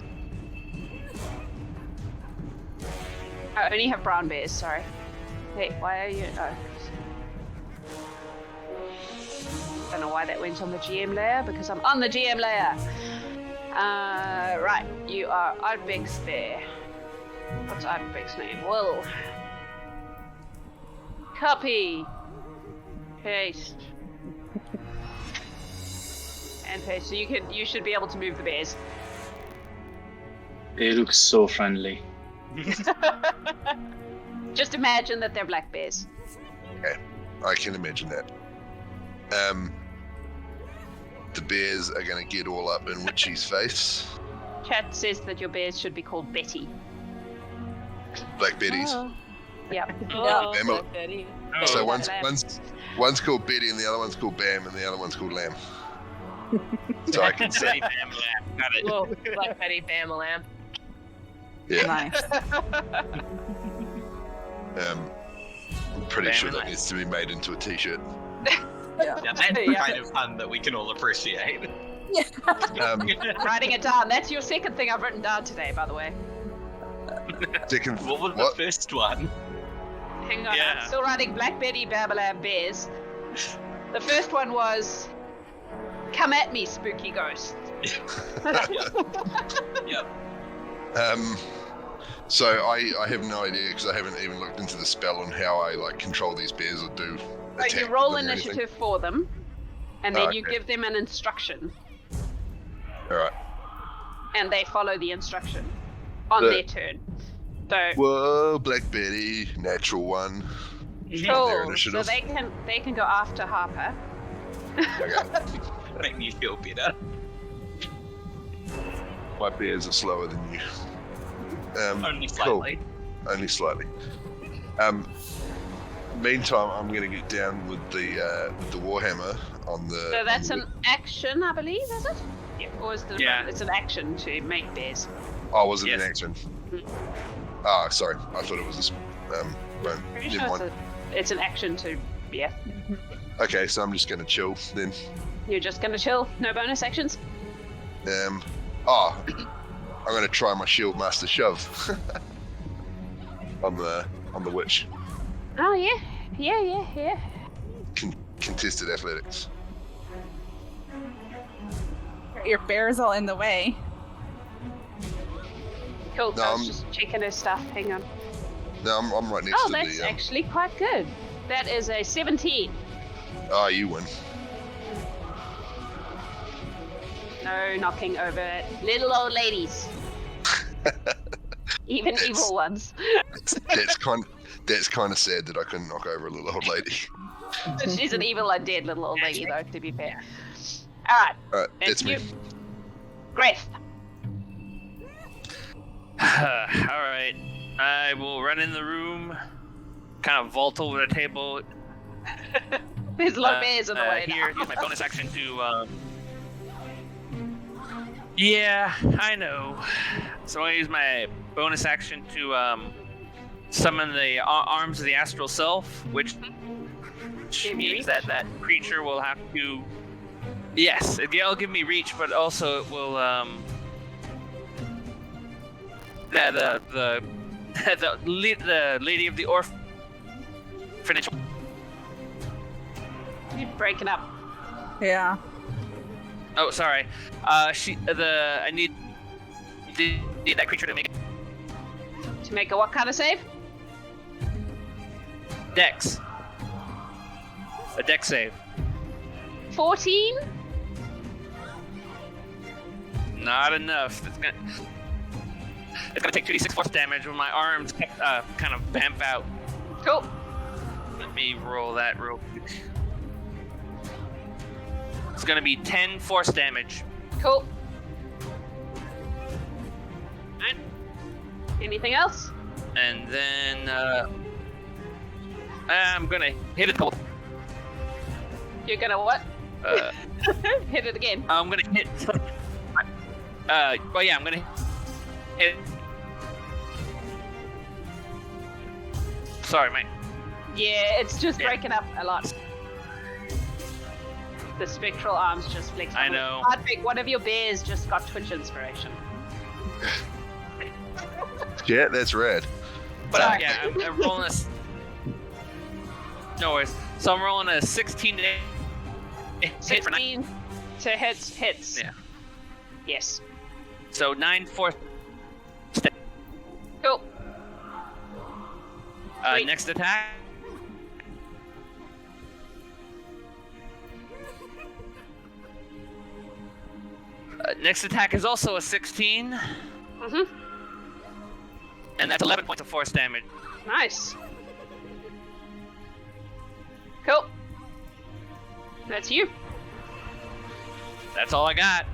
I only have brown bears, sorry. Hey, why are you... Oh. Don't know why that went on the GM layer, because I'm on the GM layer. Right, you are Ardbeg's bear. What's Ardbeg's name? Will. Copy. Paste. And paste. So you should be able to move the bears. They look so friendly. Just imagine that they're black bears. Okay, I can imagine that. The bears are going to get all up in Witchy's face. Chat says that your bears should be called Betty. Black Betties. Oh. Yep. Oh, Bam. Black Betty. So Black one's called Betty, and the other one's called Bam, and the other one's called Lamb. So I can say, Betty, bam, lamb. Got it. Whoa, Black Betty, bam, a lamb. yeah. Nice. I'm pretty sure that needs to be made into a t-shirt. Yeah, that's the Yeah. kind of fun that we can all appreciate. Writing it down. That's your second thing I've written down today, by the way. Second, What was the first one? Hang on, Yeah. I'm still writing Black Betty, Babalam, Bears. The first one was, come at me, spooky ghost. Yep. So I have no idea, because I haven't even looked into the spell on how I control these bears or do attack You roll them or anything. initiative for them, and then you okay. give them an instruction, Alright. and they follow the instruction on their turn. So Whoa, Black Betty, natural one. Their cool. So initiative. they can go after Harper. Okay. Make me feel better. My bears are slower than you. Only cool. slightly. Only slightly. Meantime, I'm going to get down with the warhammer on the. So that's on an action, I believe, is it? Yeah. Or is the Yeah. it's an action to make bears. Oh, was it an Yes. action? Mhm. Ah, sorry. I thought it was well, Pretty never sure mind. it's an action to, yeah. Okay, so I'm just going to chill then. You're just gonna chill, no bonus actions? I'm going to try my shield master shove on the witch. Oh yeah. Contested athletics. Your bear's all in the way. Cool, No, I was I'm- just checking his stuff, hang on. No, I'm right next Oh, to that's the. actually quite good. That is a 17. You win. No knocking over little old ladies. Even That's- evil ones. That's kind of sad that I couldn't knock over a little old lady. She's an evil undead little old lady, though, to be fair. Alright, Alright, that's that's me. you. Greth. Alright. I will run in the room, kind of vault over the table. There's a lot of bears in the way Here, now. use my bonus action to, Yeah, I know. So I use my bonus action to, summon the arms of the astral self, which means that creature will have to... Yes, it'll give me reach, but also it will, the lady of the orphanage. You're breaking up. Yeah. Oh, sorry. I need that creature to make To make a what kind of save? Dex. A Dex save. 14? Not enough. It's gonna take 2d6 force damage when my arms kind of bamf out. Cool. Let me roll that real quick. It's gonna be 10 force damage. Cool. Alright. Anything else? And then I'm gonna hit it. You're gonna what? Hit it again. I'm gonna hit. Well, yeah, I'm gonna hit. Sorry, mate. Yeah, it's just breaking up a lot. The spectral arms just flex. I know. Ardbeg, one of your bears just got Twitch inspiration. Yeah, that's rad. But yeah, I'm rolling a. No worries. So I'm rolling a 16 to hit. 16 to hits. Yeah. Yes. So 9 force. Cool. Next attack. Next attack is also a 16. Mm-hmm. And that's 11 points of force damage. Nice. Cool. That's you. That's all I got.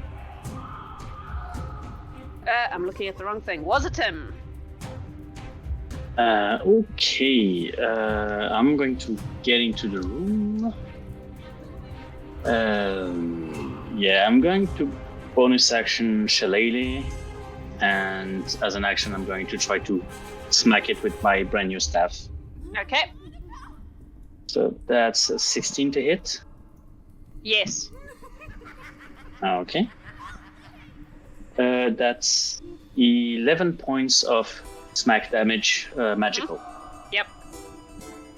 I'm looking at the wrong thing. Wasitum. Okay. I'm going to get into the room. Yeah, I'm going to bonus action Shillelagh, and as an action, I'm going to try to smack it with my brand new staff. Okay. So that's a 16 to hit. Yes. Okay. That's 11 points of smack damage, magical. Yep.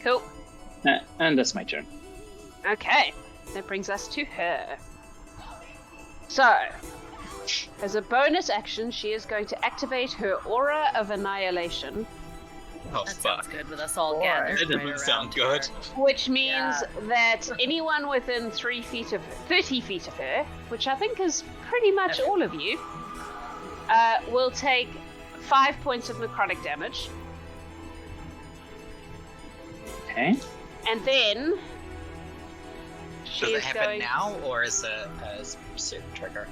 Cool. And that's my turn. Okay. That brings us to her. So, as a bonus action, she is going to activate her Aura of Annihilation. Oh, That fuck. sounds good with us all gathered. That doesn't right sound around good. her. Which means that anyone within 30 feet of her, which I think is pretty much all of you, will take 5 points of necrotic damage. Okay. And then Does she it is happen going... now, or is it a certain trigger?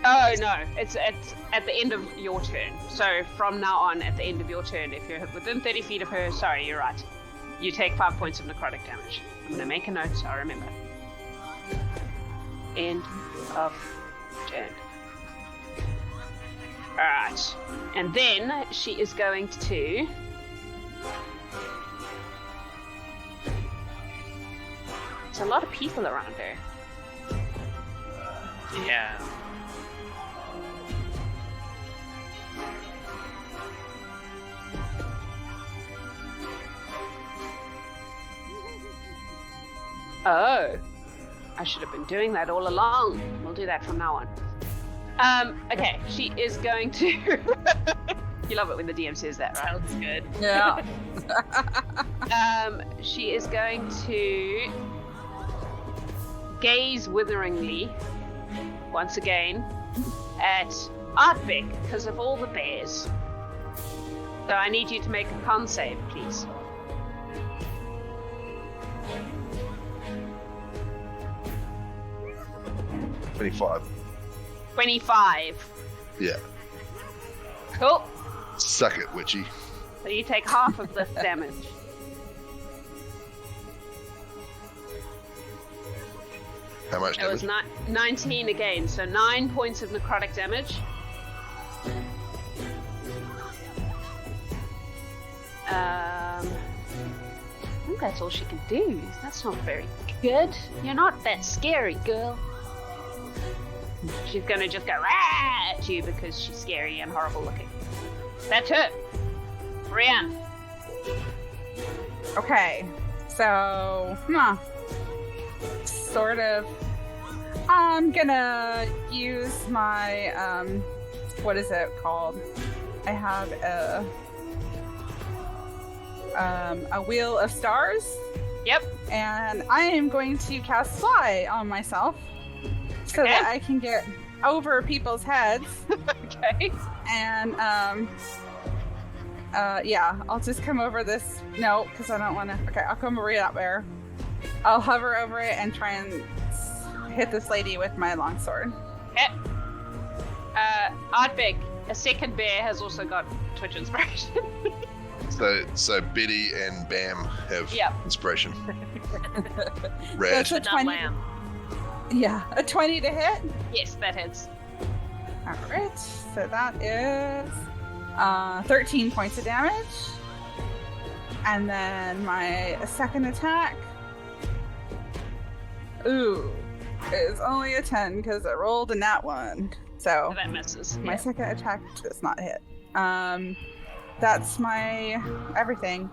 Oh no, it's at the end of your turn. So from now on, at the end of your turn, if you're within 30 feet of her, sorry, you're right. You take 5 points of necrotic damage. I'm gonna make a note so I remember. End of turn. Alright. And then she is going to... There's a lot of people around her. Yeah. Oh, I should have been doing that all along. We'll do that from now on. Okay, she is going to... You love it when the DM says that, right? Sounds good. Yeah. She is going to gaze witheringly, once again, at Ardbeg because of all the bears. So I need you to make a con save, please. $25. 25. Yeah. Cool. Suck it, witchy. So you take half of this damage. How much It was damage? 19 again, so 9 points of necrotic damage. I think that's all she can do. That's not very good. You're not that scary, girl. She's gonna just go "Rah!" at you because she's scary and horrible looking. That's her. Reanth. Okay, so, sort of, I'm gonna use my, what is it called? I have a Wheel of Stars. Yep. And I am going to cast Fly on myself so that I can get over people's heads. Okay. And, yeah, I'll just come over this. No, because I don't want to. Okay, I'll come over that way. I'll hover over it and try and hit this lady with my longsword. Okay. Ardbeg, a second bear, has also got Twitch inspiration. So Betty and Bam have inspiration. Red. That's a But not 20. lamb. Yeah, a 20 to hit. Yes, that hits. All right, so that is 13 points of damage. And then my second attack, is only a 10 because I rolled a nat 1. So That misses. my second attack does not hit. That's my everything.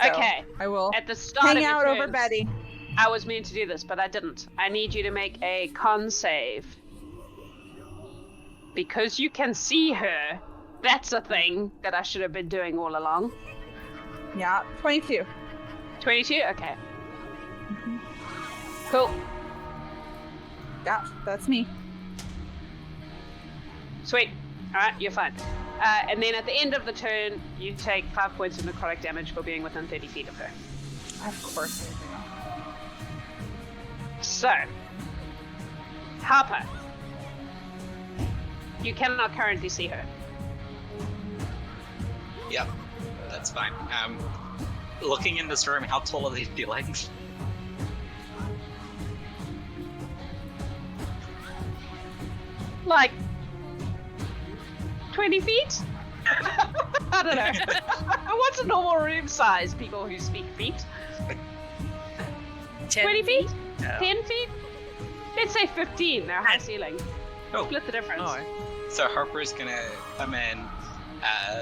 So Okay. I will At the start hang of out your over turns, Betty. I was meant to do this, but I didn't. I need you to make a con save. Because you can see her. That's a thing that I should have been doing all along. Yeah, 22. 22? Okay. Cool. Yeah, that's me. Sweet. Alright, you're fine. And then at the end of the turn, you take 5 points of necrotic damage for being within 30 feet of her. Of course I So, Harper. You cannot currently see her. Yep, that's fine. Looking in this room, how tall are these ceilings? Like 20 feet? I don't know. What's a normal room size, people who speak feet? 20 feet? Yeah. 10 feet? Let's say 15, they're high ceiling. Oh. Split the difference. Oh, So Harper's gonna come in.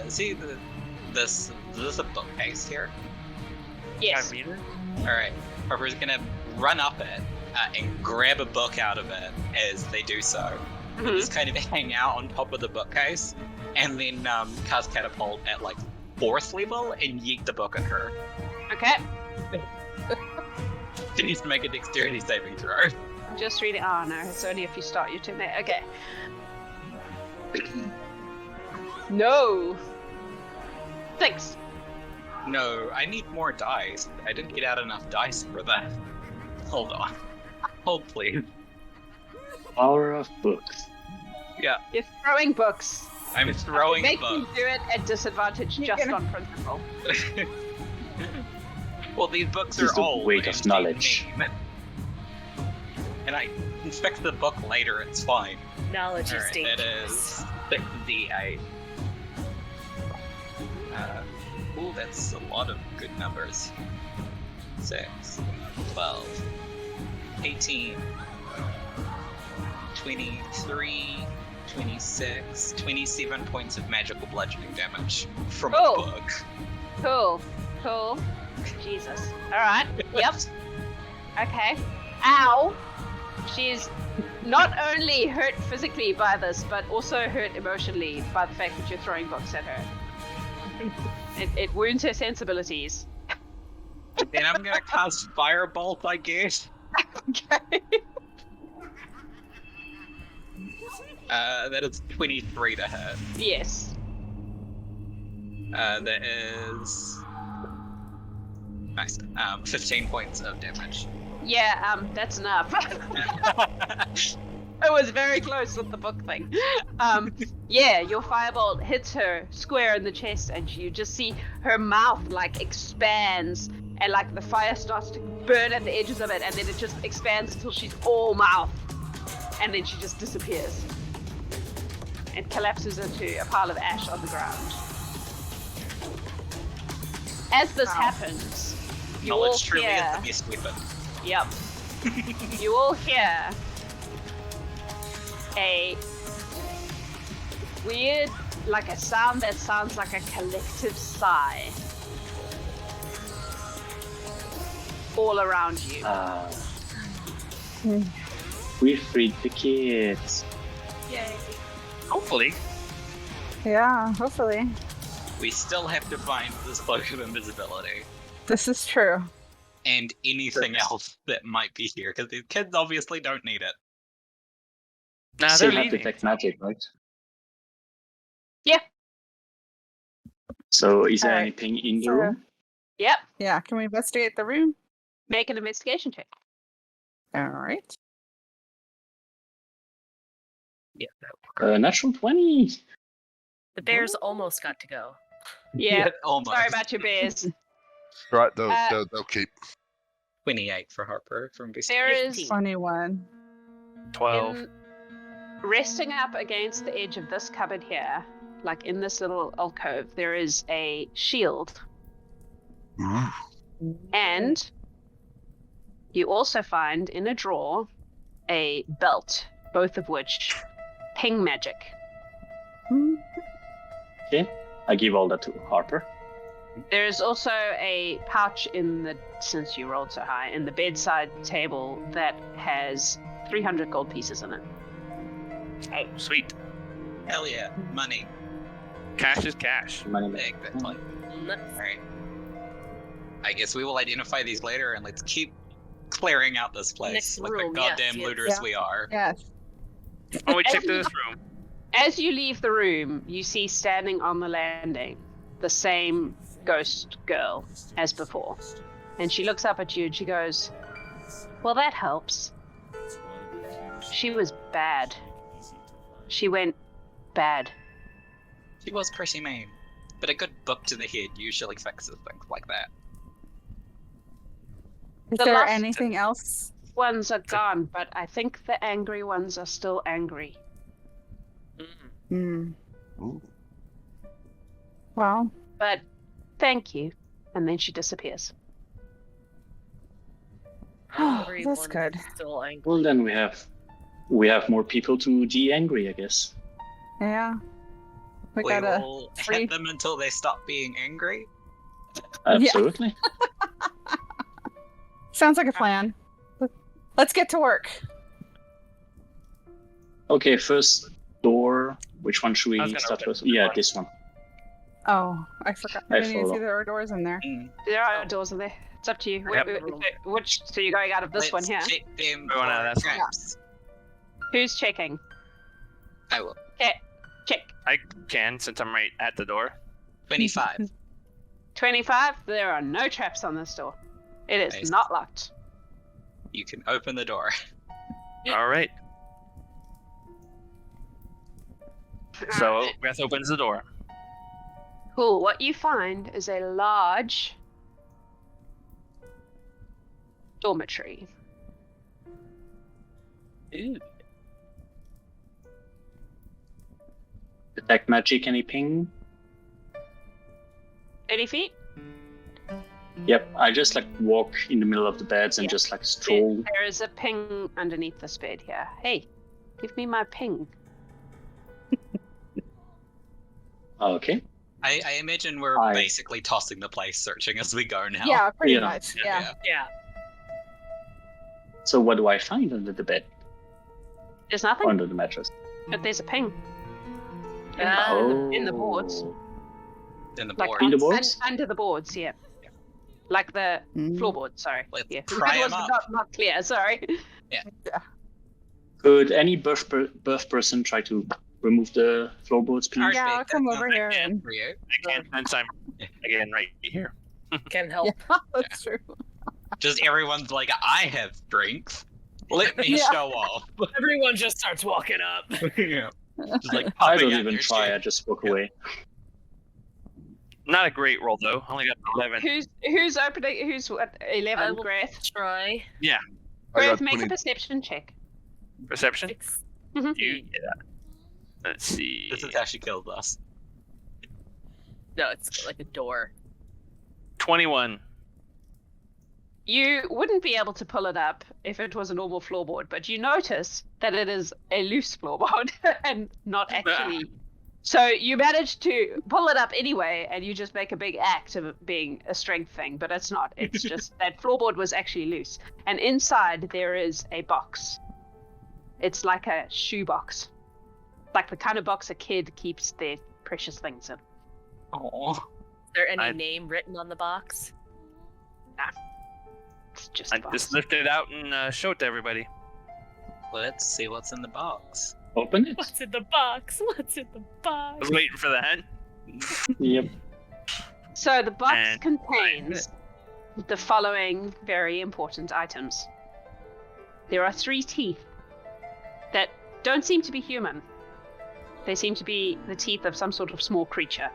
See this a bookcase here? Yes. 5 meters? Alright. Harper's gonna run up it and grab a book out of it as they do so. Mhm. Just kind of hang out on top of the bookcase, and then cast Catapult at like 4th level and yeet the book at her. Okay. She needs to make a dexterity saving throw. I'm just reading. Oh no, it's only if you start your turn there. Okay. No. 6. No, I need more dice. I didn't get out enough dice for that. Hold on. Hold, please. Power of books. Yeah, You're throwing books. I'm throwing Make books. you do it at disadvantage just on principle. Well, these books This is are the old. weight of and they knowledge. name. And I can fix the book later, it's fine. Knowledge is Alright, that dangerous. is 6d8. Ooh, that's a lot of good numbers. 6, 12, 18, 23, 26, 27 points of magical bludgeoning damage from a Oh. book. Cool. Cool. Jesus. Alright. Yep. Okay. Ow. She's not only hurt physically by this, but also hurt emotionally by the fact that you're throwing books at her. It wounds her sensibilities. Then I'm gonna cast Firebolt, I guess. Okay. That is 23 to hit. Yes. That is... Nice. 15 points of damage. Yeah, that's enough. It was very close with the book thing. Yeah, your firebolt hits her square in the chest, and you just see her mouth like expands, and like the fire starts to burn at the edges of it, and then it just expands until she's all mouth, and then she just disappears and collapses into a pile of ash on the ground. As this happens, you all Knowledge truly hear... is the best weapon. Yep. You all hear a weird, like a sound that sounds like a collective sigh all around you. We freed the kids. Yay. Hopefully. Yeah, hopefully. We still have to find this Cloak of Invisibility. This is true. And anything else that might be here, because these kids obviously don't need it. Nah, Still they're have leaving. detect magic, right? Yeah. So is there Alright, anything in the so- room? Yep. Yeah, can we investigate the room? Make an investigation check. All right. Yeah. Natural 20. The bears almost got to go. Yeah. Almost. Sorry about your bears. Right, they'll keep. 28 for Harper from BC. There is 21. 12. resting up against the edge of this cupboard here, like in this little alcove, there is a shield. And you also find in a drawer a belt, both of which ping magic. Okay, I give all that to Harper. There is also a pouch in the, since you rolled so high, in the bedside table that has 300 gold pieces in it. Oh, sweet. Hell yeah, money. Cash is cash. Money. Exactly. Nuts. Alright. I guess we will identify these later, and let's keep clearing out this place Next like room, the yes, goddamn yes. looters Yeah. we are. Yes. Oh, we checked this room. As you leave the room, you see standing on the landing the same ghost girl as before. And she looks up at you and she goes, "Well, that helps. She was bad. She went bad." She was pretty mean, but a good book to the head usually fixes things like that. Is The there last- anything else? Ones are gone, but I think the angry ones are still angry. Hmm. Ooh. Well, But thank you. And then she disappears. Everyone that's good. is Still angry. Well, then we have more people to de-angry, I guess. Yeah. We We gotta. will free- hit them until they stop being angry. Absolutely. Sounds like a plan. Let's get to work. Okay, first door. Which one should I was we gonna start open with? the Yeah, one. this one. Oh, I forgot. I I didn't even see follow. there are doors in there. There are doors in there. It's up to you. Yep. Which, so you're going out of this one here. Let's check them Going out of for that one. traps. Who's checking? I will. Check. I can, since I'm right at the door. 25. 25. There are no traps on this door. It is Nice. not locked. You can open the door. All right. So Greth opens the door. Cool. What you find is a large dormitory. Ooh. Detect magic, any ping? 30 feet? Yep, I just like walk in the middle of the beds and Yeah. just like stroll. There is a ping underneath this bed here. Hey, give me my ping. Okay. I imagine we're Hi. basically tossing the place, searching as we go now. Yeah, pretty Yeah. much. Yeah. Yeah. So what do I find under the bed? There's nothing, Under the mattress? but there's a ping. Oh. In the boards. In the Like board. In the boards? Under the boards, yeah. Like the Mm. floorboards, sorry. Let's Yeah. pry It 'em was up. not clear, sorry. Could any birth person try to remove the floorboards, please? Yeah, I'll Ardbeg, come that's over not here bad and- for you. I can't, since I'm again right here. Can help. Yeah, that's true. Just everyone's like, I have strength. Let me Yeah. show off. Everyone just starts walking up. Yeah. Just like I popping don't out even their try, I shit. just walk Yeah. away. Not a great roll though. Only got 11. Who's opening? Who's what? 11? I will Greth. try. I Greth, got make a 20. perception check. Perception. Six. Mhm. Yeah. Let's see. This is how she killed us. No, it's like a door. 21. You wouldn't be able to pull it up if it was a normal floorboard, but you notice that it is a loose floorboard and not actually. So you managed to pull it up anyway, and you just make a big act of it being a strength thing, but it's not. It's just that floorboard was actually loose. And inside there is a box. It's like a shoe box. Like the kind of box a kid keeps their precious things in. Oh. Is there any I- name written on the box? It's just I a box. just lift it out and show it to everybody. Let's see what's in the box. Open it? What's in the box? What's in the I box? was waiting for that. Yep. So the box And- contains the following very important items. There are 3 teeth that don't seem to be human. They seem to be the teeth of some sort of small creature.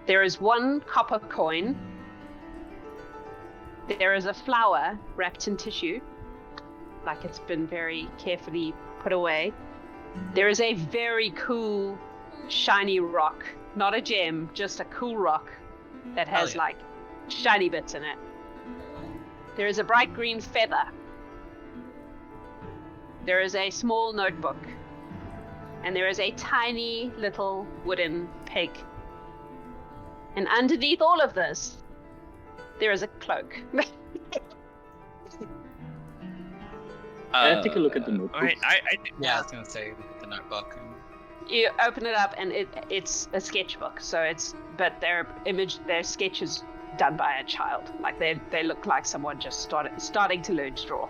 There is 1 copper coin. There is a flower wrapped in tissue, like it's been very carefully put away. There is a very cool, shiny rock. Not a gem, just a cool rock that has like shiny bits in it. There is a bright green feather. There is a small notebook. And there is a tiny little wooden pig. And underneath all of this, there is a cloak. Take a look at the notebook. Right, I I was gonna say the notebook. You open it up and it's a sketchbook. So but their sketch is done by a child. Like they look like someone just starting to learn to draw.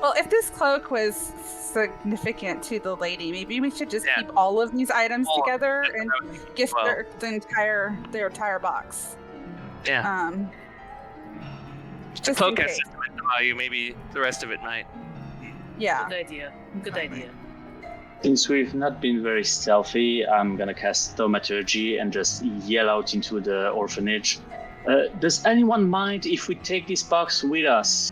Well, if this cloak was significant to the lady, maybe we should just keep all of these items together and gift their entire box. Yeah. The cloak has sentimental value. Maybe the rest of it might. Yeah. Good idea. Since we've not been very stealthy, I'm gonna cast Thaumaturgy and just yell out into the orphanage. Does anyone mind if we take this box with us?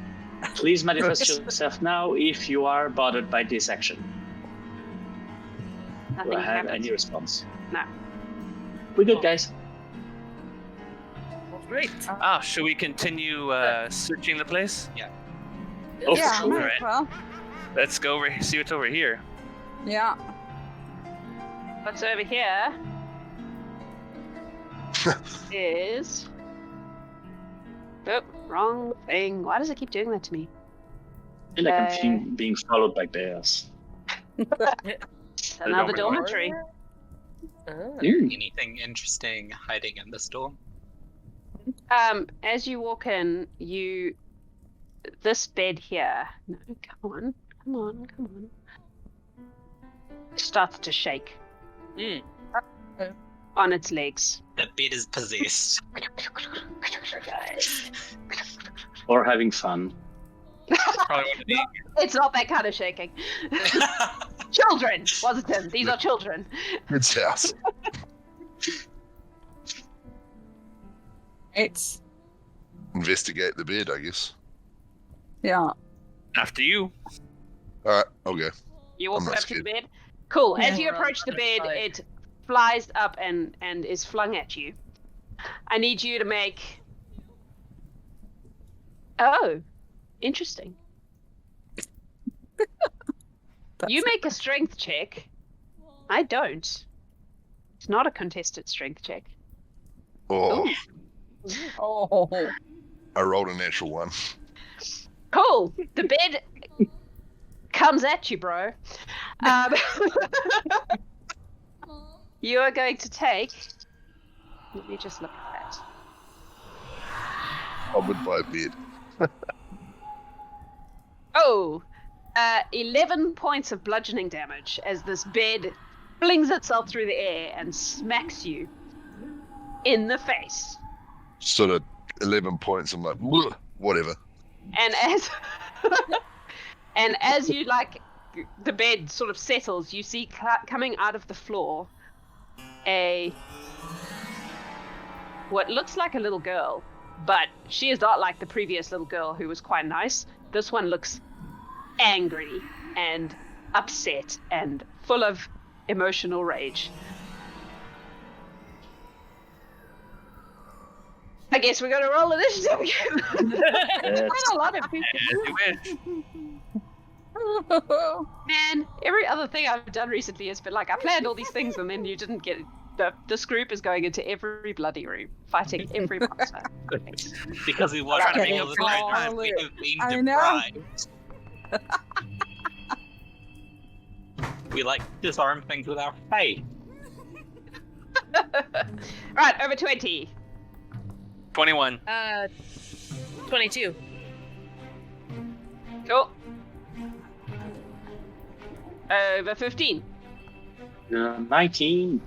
Please manifest yourself now if you are bothered by this action. Nothing Do I have happens. any response? No. We're good, guys. Great. Should we continue searching the place? Yeah. Oh, Yeah, for sure. might as well. Let's go see what's over here. Yeah. What's over here is... Oh, wrong thing. Why does it keep doing that to me? I feel like I'm being followed by bears. Another dormitory. Anything interesting hiding in this door? As you walk in, this bed here. No, come on. Starts to shake on its legs. The bed is possessed. Or having fun. Probably one of these. It's not that kind of shaking. Children, Wasitum. These are children. It's house. It's Investigate the bed, I guess. yeah. After you. All right, I'll go. You walk I'm not up to the scared. bed. Cool. As Yeah. you approach the bed, it flies up and is flung at you. I need you to make... Oh, interesting. You make a strength check. I don't. It's not a contested strength check. Oh, Oh. I rolled a natural 1. Cool. The bed comes at you, bro. You are going to take... Let me just look at that. I would buy a bed. 11 points of bludgeoning damage as this bed flings itself through the air and smacks you in the face. Sort of 11 points. I'm like, "Bleh," whatever. And as you the bed sort of settles, you see coming out of the floor what looks like a little girl, but she is not like the previous little girl who was quite nice. This one looks angry and upset and full of emotional rage. I guess we're gonna roll initiative again. Quite a lot of people. Man, every other thing I've done recently has been like, I planned all these things and then you didn't get it. This group is going into every bloody room, fighting every monster. Because we want to make it the right time. We have been deprived. We like disarm things with our faith. Right, over 20. 21. 22. Cool. Over 15. 19.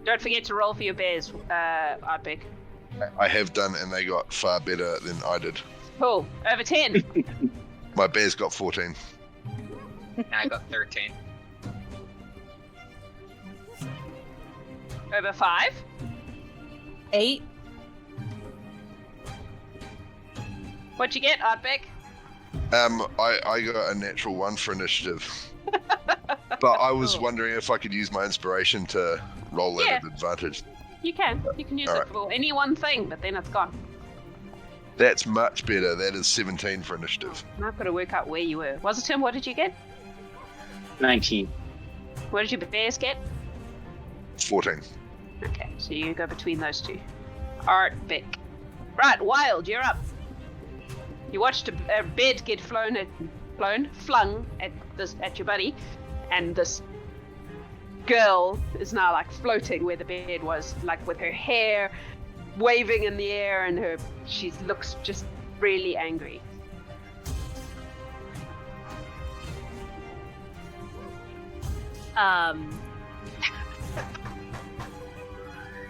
Don't forget to roll for your bears, Ardbeg. I have done, and they got far better than I did. Cool. Over 10. My bears got 14. And I got 13. Over 5. 8. What'd you get, Ardbeg? I got a natural 1 for initiative. But I was wondering if I could use my inspiration to roll that at advantage. You can. You can use it for any one thing, but then it's gone. That's much better. That is 17 for initiative. I've got to work out where you were. Wasitum, what did you get? 19. What did your bears get? 14. Okay, so you go between those two. Ardbeg. Right, Wilde, you're up. You watched a bed get flung at your buddy, and this girl is now like floating where the bed was, like with her hair waving in the air, and she looks just really angry.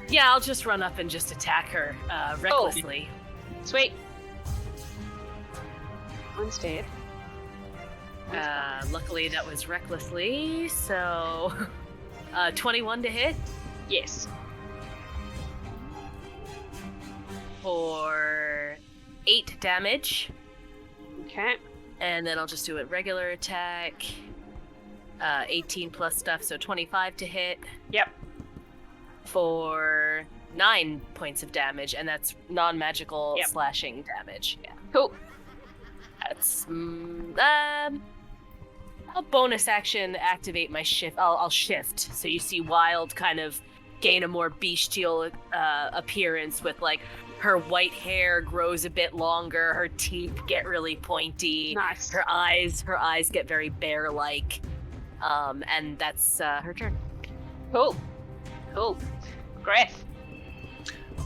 Yeah, I'll just run up and just attack her recklessly. Sweet. One's dead. Luckily that was recklessly, so 21 to hit. Yes. For 8 damage. Okay. And then I'll just do a regular attack. 18 plus stuff, so 25 to hit. Yep. For 9 points of damage, and that's non-magical slashing damage. Yeah. Cool. That's I'll bonus action activate my shift. I'll shift, so you see Wilde kind of gain a more bestial appearance with like her white hair grows a bit longer, her teeth get really pointy. Nice. Her eyes get very bear-like, and that's her turn. Cool. Greth.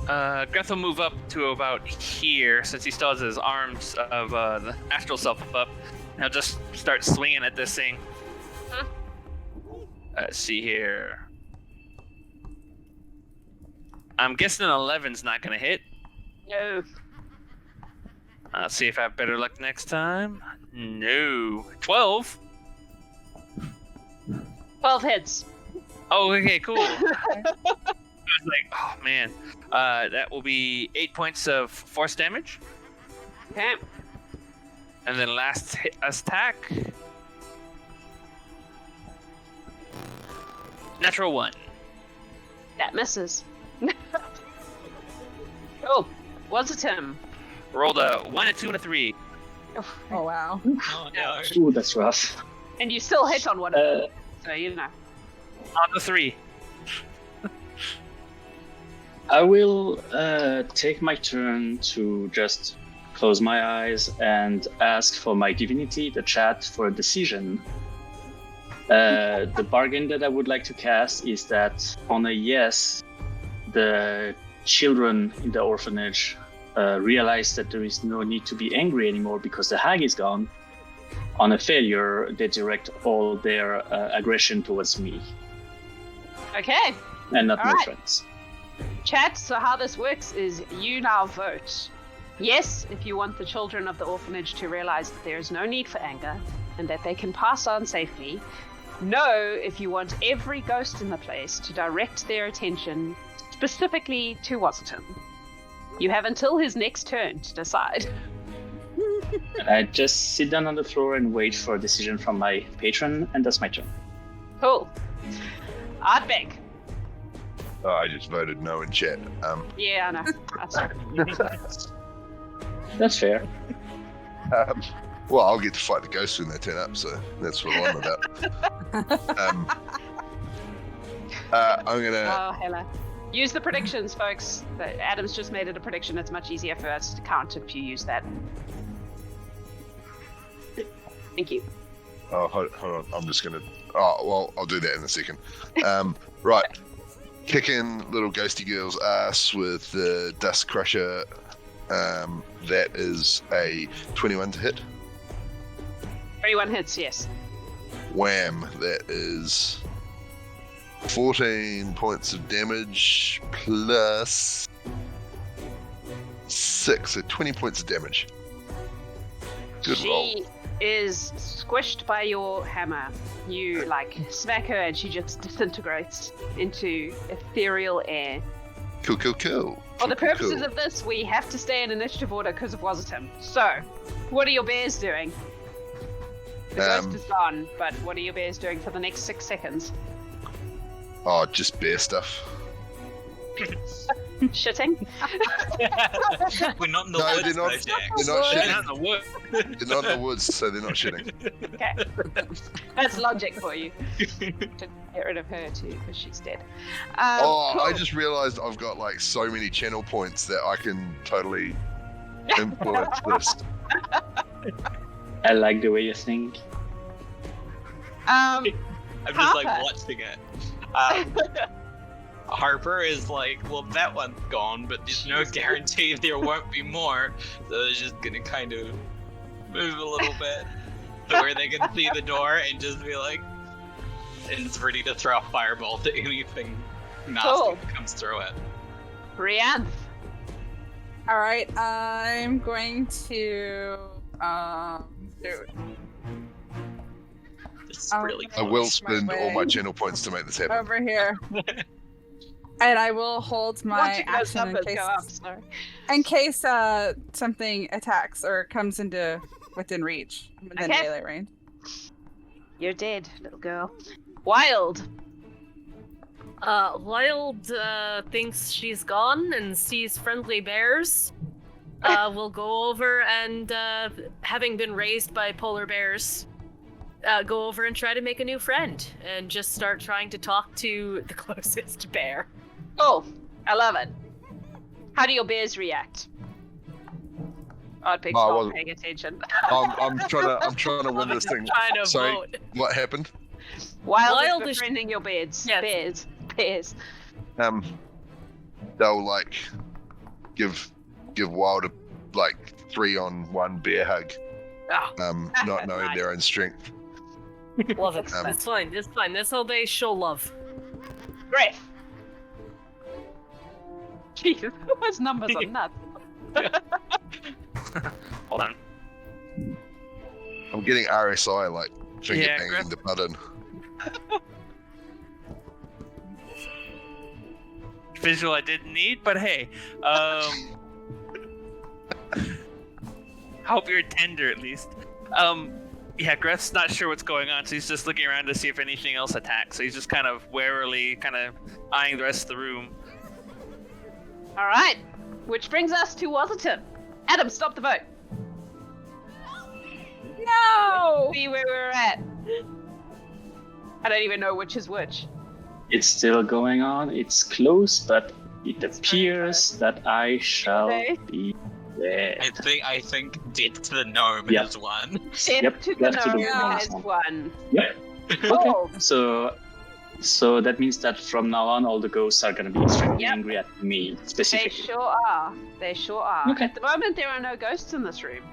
Greth will move up to about here, since he still has his arms of the astral self up. He'll just start swinging at this thing. Huh? Let's see here. I'm guessing an 11's not going to hit. No. Let's see if I have better luck next time. No. 12? 12 hits. Oh, okay, cool. I was like, oh man. That will be 8 points of force damage. Okay. And then last hit attack. Natural 1. That misses. Cool. Wasitum. Rolled a 1, a 2, and a 3. Oh wow. Oh no. Ooh, that's rough. And you still hit on one of them, so you know. On the 3. I will take my turn to just close my eyes and ask for my divinity, the chat, for a decision. The bargain that I would like to cast is that on a yes, the children in the orphanage realize that there is no need to be angry anymore because the hag is gone. On a failure, they direct all their aggression towards me. Okay. And not All my right. friends. Chat, so how this works is you now vote. Yes, if you want the children of the orphanage to realize that there is no need for anger and that they can pass on safely. No, if you want every ghost in the place to direct their attention specifically to Wasitum. You have until his next turn to decide. I just sit down on the floor and wait for a decision from my patron, and that's my turn. Cool. Ardbeg. Oh, I just voted no in chat. Yeah, I know. That's That's fair. Well, I'll get to fight the ghosts when they turn up, so that's what I'm about. I'm gonna. Oh, hello. Use the predictions, folks. Adam's just made it a prediction. It's much easier for us to count if you use that. Thank you. Oh, hold on. I'm just gonna. Oh, well, I'll do that in a second. Right. Kicking little ghosty girl's ass with the Dust Crusher. That is a 21 to hit. 31 hits, yes. Wham! That is 14 points of damage plus 6, so 20 points of damage. Good roll. She is squished by your hammer. You smack her and she just disintegrates into ethereal air. Cool. For the purposes of this, we have to stay in initiative order because of Wasitum. So, what are your bears doing? The ghost is gone, but what are your bears doing for the next 6 seconds? Oh, just bear stuff. Shitting? We're not in the No, woods, they're not- though, Jax. They're not They're shitting. not in the wood. They're not in the woods, so they're not shitting. Okay. That's logic for you. To get rid of her too, because she's dead. I Cool. just realized I've got so many channel points that I can totally influence this. I like the way you think. I'm just Harper. watching it. Harper is well, that one's gone, but there's no guarantee there won't be more. So they're just gonna kind of move a little bit to where they can see the door and just be and it's ready to throw a fireball to anything nasty Cool. that comes through it. Reanth. All right, I'm going to do. This is Oh, really I will close. spend all my way. channel points to make this happen. Over here. And I will hold my Watching those action numbers go up, sorry. in case something attacks or comes into within reach, within Okay. melee range. You're dead, little girl. Wilde. Wilde thinks she's gone and sees friendly bears. We'll go over and, having been raised by polar bears, go over and try to make a new friend and just start trying to talk to the closest bear. Oh, I love it. How do your bears react? Ardbeg's No, I not wasn't. paying attention. I'm trying to win this thing. Trying to Sorry, vote. what happened? Wilde Wilde is is- befriending your bears. Yes. Bears. They'll give Wilde a 3-on-1 bear hug. Oh, Not knowing Nice. their own strength. Love it. Um, It's fine. It's fine. That's how they show love. Greth. Jesus, those numbers are nuts. Hold on. I'm getting RSI finger Yeah, banging Greth- the button. Visual I didn't need, but hey. Hope you're tender at least. Yeah, Greth's not sure what's going on, so he's just looking around to see if anything else attacks. So he's just kind of warily, eyeing the rest of the room. All right, which brings us to Wasitum. Adam, stop the vote. No! See where we're at. I don't even know which is which. It's still going on. It's close, but it appears that I shall Okay. be dead. I think dead to the gnome Yeah. is one. Dead Yep, to the left to the gnome gnome has is one. one. Yep. Oh, So that means that from now on, all the ghosts are going to be extremely Yep. angry at me they specifically. sure are. They sure are. Okay. At the moment, there are no ghosts in this room.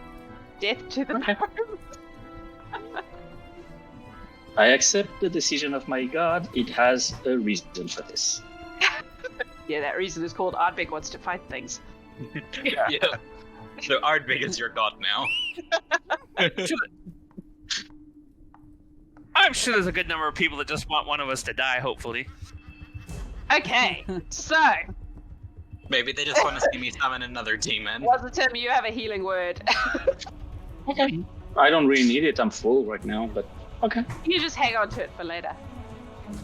Death to the Okay. gnome. I accept the decision of my god. It has a reason for this. Yeah, that reason is called Ardbeg wants to fight things. Yeah. So Ardbeg is your god now. I'm sure there's a good number of people that just want one of us to die, hopefully. Okay, so Maybe they just want to see me summon another demon. Wasitum, you have a healing word. Okay. I don't really need it. I'm full right now, but okay. You just hang on to it for later.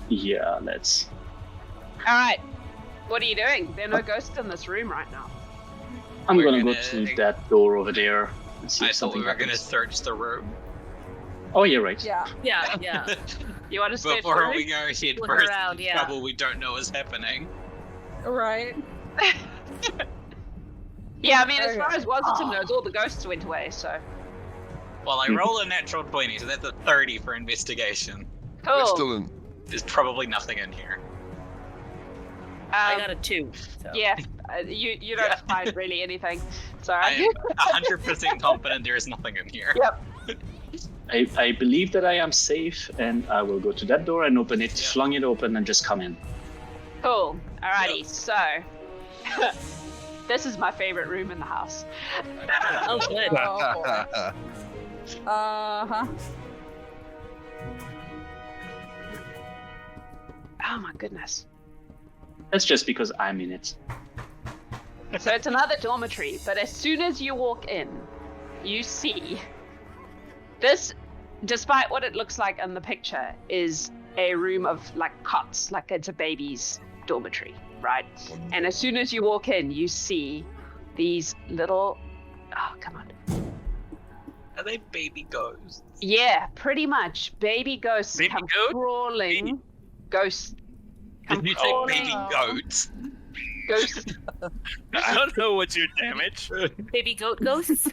Yeah, let's. All right, what are you doing? There are no ghosts in this room right now. I'm We're gonna go gonna- to that door over there and see I if thought something we were gonna happens. search the room. Oh, yeah, right. Yeah. Yeah. You want to search the Before room? we go head Look first around, into yeah. trouble we don't know is happening. Right. Yeah, I mean, as Okay. far as Wasitum knows, all the ghosts went away, so Well, I roll a natural 20, so that's a 30 for investigation. We're cool. still in. There's probably nothing in here. I got a 2. So. Yeah, you don't Yeah. find really anything. I Sorry. am 100% confident there is nothing in here. Yep. I believe that I am safe, and I will go to that door and open it, flung it open, and just come in. Cool. Alrighty, so this is my favorite room in the house. Oh, good. Oh, boy. Uh-huh. Oh my goodness. That's just because I'm in it. So it's another dormitory, but as soon as you walk in, you see this, despite what it looks like in the picture, is a room of like cots, like it's a baby's dormitory, right? And as soon as you walk in, you see these little, oh, come on. Are they baby ghosts? Yeah, pretty much. Baby ghosts Baby come goat? crawling. Baby- Ghosts. Did you say crawling. baby goats? Ghosts I don't know what's your damage. Baby goat ghosts?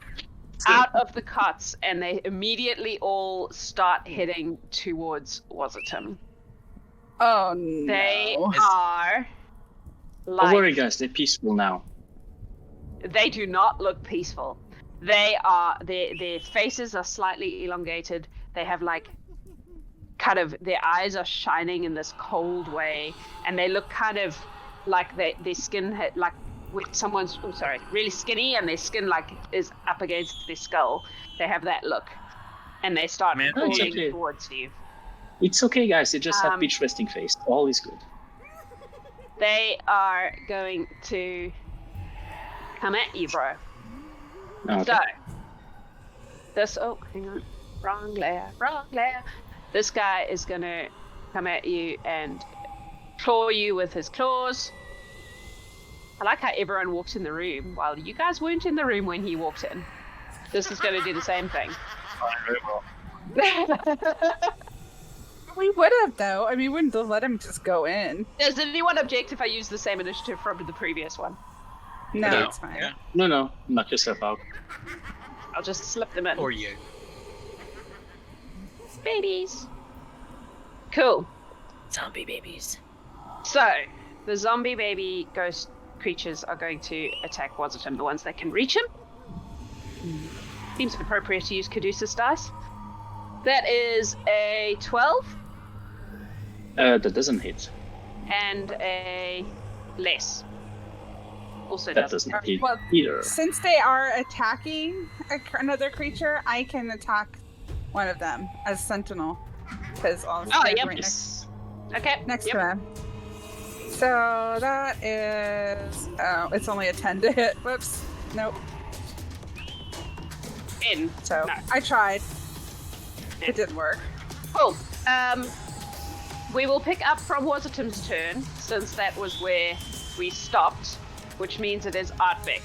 out of the cots, and they immediately all start heading towards Wasitum. Oh, no. They are Don't worry, like, guys. They're peaceful now. they do not look peaceful. They are, their faces are slightly elongated. They have like, kind of, their eyes are shining in this cold way, and they look kind of like their skin had, like with someone's, really skinny, and their skin like is up against their skull. They have that look, and they start Man, crawling okay. towards you. It's okay, guys. They just have Um, peach resting face. All is good. They are going to come at you, bro. Okay. So, this, oh, hang on, wrong layer. This guy is gonna come at you and claw you with his claws. I like how everyone walks in the room while you guys weren't in the room when he walked in. This is gonna do the same thing. Very well. We would have, though. I mean, we wouldn't have let him just go in. Does anyone object if I use the same initiative from the previous one? No, No. it's fine. Yeah. No. Knock yourself out. I'll just slip them in. Or you. Babies. Cool. Zombie babies. So, the zombie baby ghost creatures are going to attack Wasitum, the ones that can reach him. Seems appropriate to use Caduceus dice. That is a 12 That doesn't hit. and a less. Also That doesn't. doesn't hit Well, either. Since they are attacking another creature, I can attack one of them as Sentinel. Because I'll Oh, stand yep. right next, Okay. next yep. to him. So that is... Oh, it's only a 10 to hit. Whoops. Nope. In. So No. I tried. It didn't work. Cool. We will pick up from Wasitum's turn, since that was where we stopped, which means it is Ardbeg.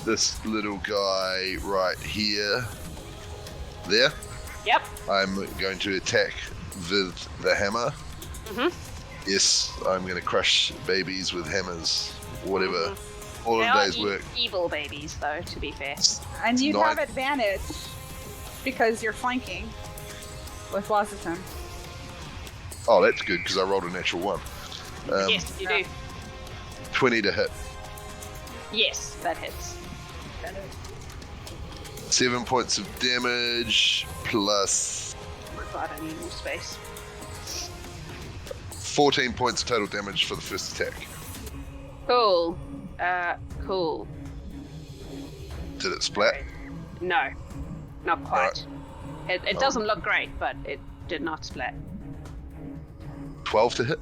This little guy right here, there, Yep. I'm going to attack with the hammer. Mhm. Yes, I'm going to crush babies with hammers, whatever. All They of are days work. evil babies, though, to be fair. And you Nine. have advantage because you're flanking with Wasitum. Oh, that's good because I rolled a natural one. Yes, you do. 20 to hit. Yes, that hits. 7 points of damage plus God, I need more space. 14 points of total damage for the first attack. Cool. Cool. Did it splat? No, not quite. It Oh. doesn't look great, but it did not splat. 12 to hit?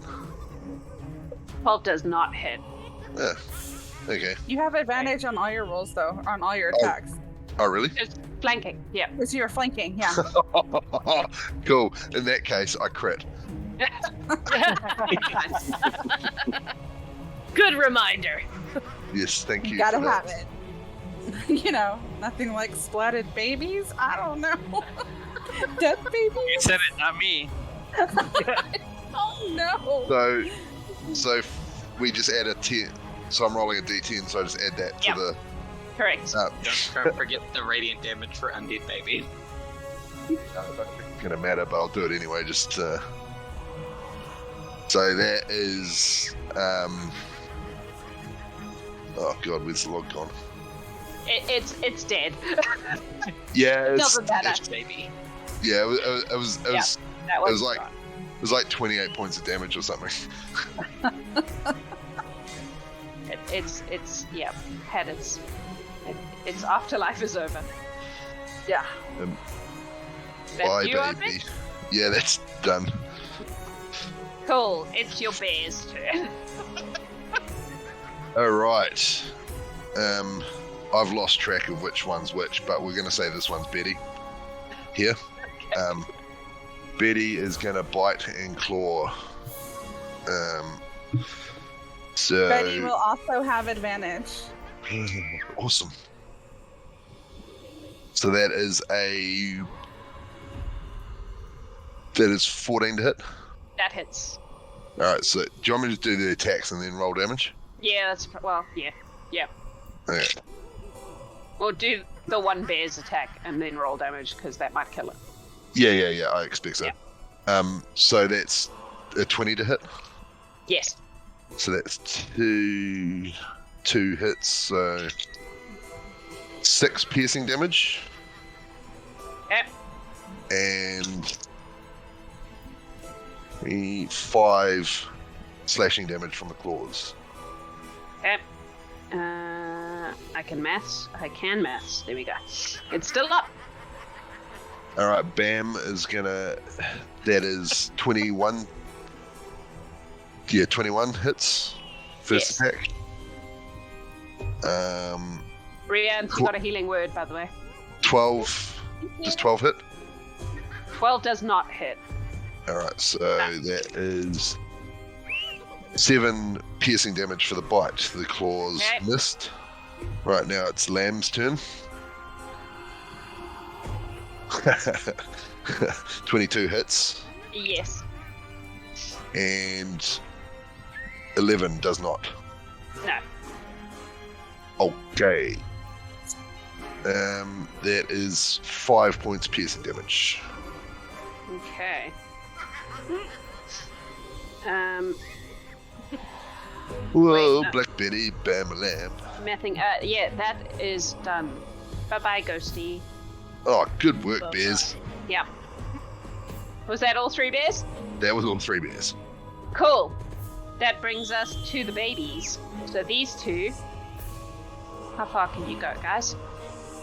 12 does not hit. Yeah. Okay. You have advantage on all your rolls, though, on all your Oh. attacks. Oh, really? It's flanking, yeah. Because you're flanking, yeah. Cool. In that case, I crit. Good reminder. Yes, thank you. You gotta for that. have it. You know, nothing like splatted babies. I don't know. Dead You babies. said it, not me. Oh no. So we just add a 10. So I'm rolling a d10, so I just add that to Yep. the. Correct. Don't forget the radiant damage for undead baby. It's gonna matter, but I'll do it anyway. Just so that is. Oh god, where's the log gone? It's dead. Yeah, It doesn't matter. Baby. yeah. It was That was right. it was like 28 points of damage or something. It's yeah, had its afterlife is over. Yeah. That's Bye, you, Ardbeg? baby. Yeah, that's done. Cool. It's your bear's turn. All right. I've lost track of which one's which, but we're going to say this one's Betty. Here. Betty is going to bite and claw. So. Betty will also have advantage. Awesome. So that is 14 to hit. That hits. All right. So do you want me to do the attacks and then roll damage? Yeah, that's yeah. Okay. We'll do the one bear's attack and then roll damage because that might kill it. Yeah. I expect so. Yeah. So that's a 20 to hit. Yes. So that's two hits. So 6 piercing damage. Yep. And 5 slashing damage from the claws. Okay. I can maths. There we go. It's still up. All right, Bam is gonna. That is 21. Yeah, 21 hits. First attack. Reanth, you got a healing word, by the way. 12. Does 12 hit? 12 does not hit. All right, so that is 7 piercing damage for the bite. The claws missed. Right now it's Lamb's turn. 22 hits. Yes. And 11 does not. No. Okay. That is 5 points piercing damage. Okay. Whoa, Wait, no. Black Betty, Bam Lamb. Mathing. Yeah, that is done. Bye-bye, Ghosty. Oh, good work, bears. Yep. Was that all 3 bears? That was all 3 bears. Cool. That brings us to the babies. So these 2. How far can you go, guys?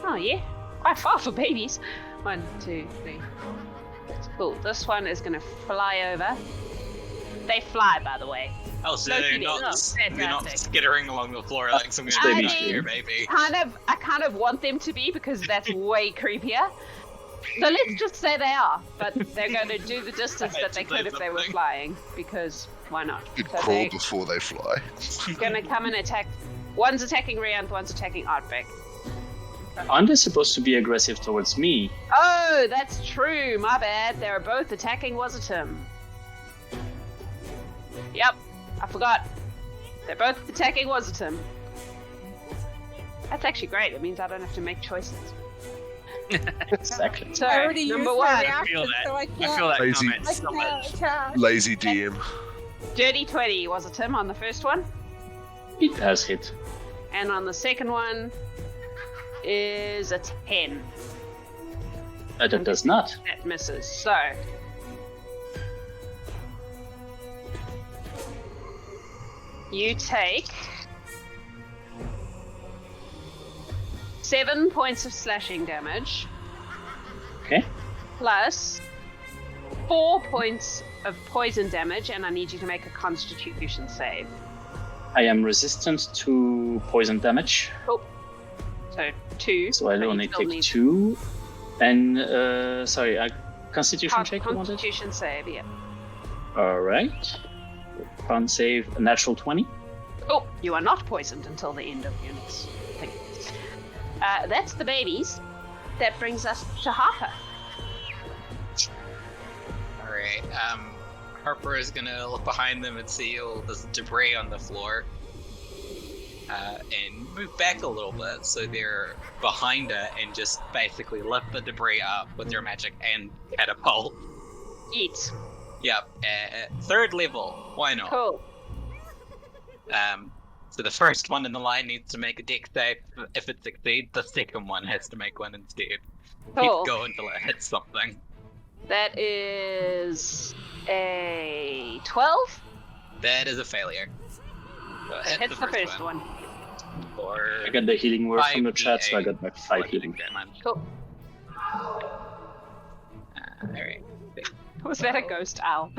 Oh, yeah. Quite far for babies. 1, 2, 3. Cool. This one is going to fly over. They fly, by the way. Oh, so No you're kidding. not Fantastic. skittering along the floor like some Baby here, baby. I kind of want them to be because that's way creepier. So let's just say they are, but they're going to do the distance that they could if they were flying, because why not? Good So crawl they're before they fly. going to come and attack. One's attacking Reanth, one's attacking Ardbeg. Aren't they supposed to be aggressive towards me? Oh, that's true. My bad. They're both attacking Wasitum. Yep, I forgot. They're both attacking Wasitum. That's actually great. It means I don't have to make choices. Exactly. So, I already number used 1, my I feel reaction, that. so I I can't. feel that Lazy. comment I so can't much. attack. Lazy DM. dirty 20 Wasitum on the first one. It has hit. And on the second one is a 10. That does not. That misses. So, you take 7 points of slashing damage. Okay. Plus 4 points of poison damage, and I need you to make a Constitution save. I am resistant to poison damage, Cool. So 2. so I'll you only still take need 2. And, sorry, a constitution check you wanted? Constitution save, yeah. Alright. Con save, a natural 20. Oh, you are not poisoned until the end of your next thing. That's the babies. That brings us to Harper. Alright, Harper is gonna look behind them and see all this debris on the floor. And move back a little bit so they're behind her and just basically lift the debris up with their magic and catapult. Eat. Yep, 3rd level, why not? Cool. So the first one in the line needs to make a dex save. If it succeeds, the second one has to make one instead. Cool. Keep going until it hits something. That is a 12. That is a failure. So it Hits the first one. For I got the healing word from the chat, so I 5d8 got my 5 healing. damage. Cool. Alright. Was that a ghost owl?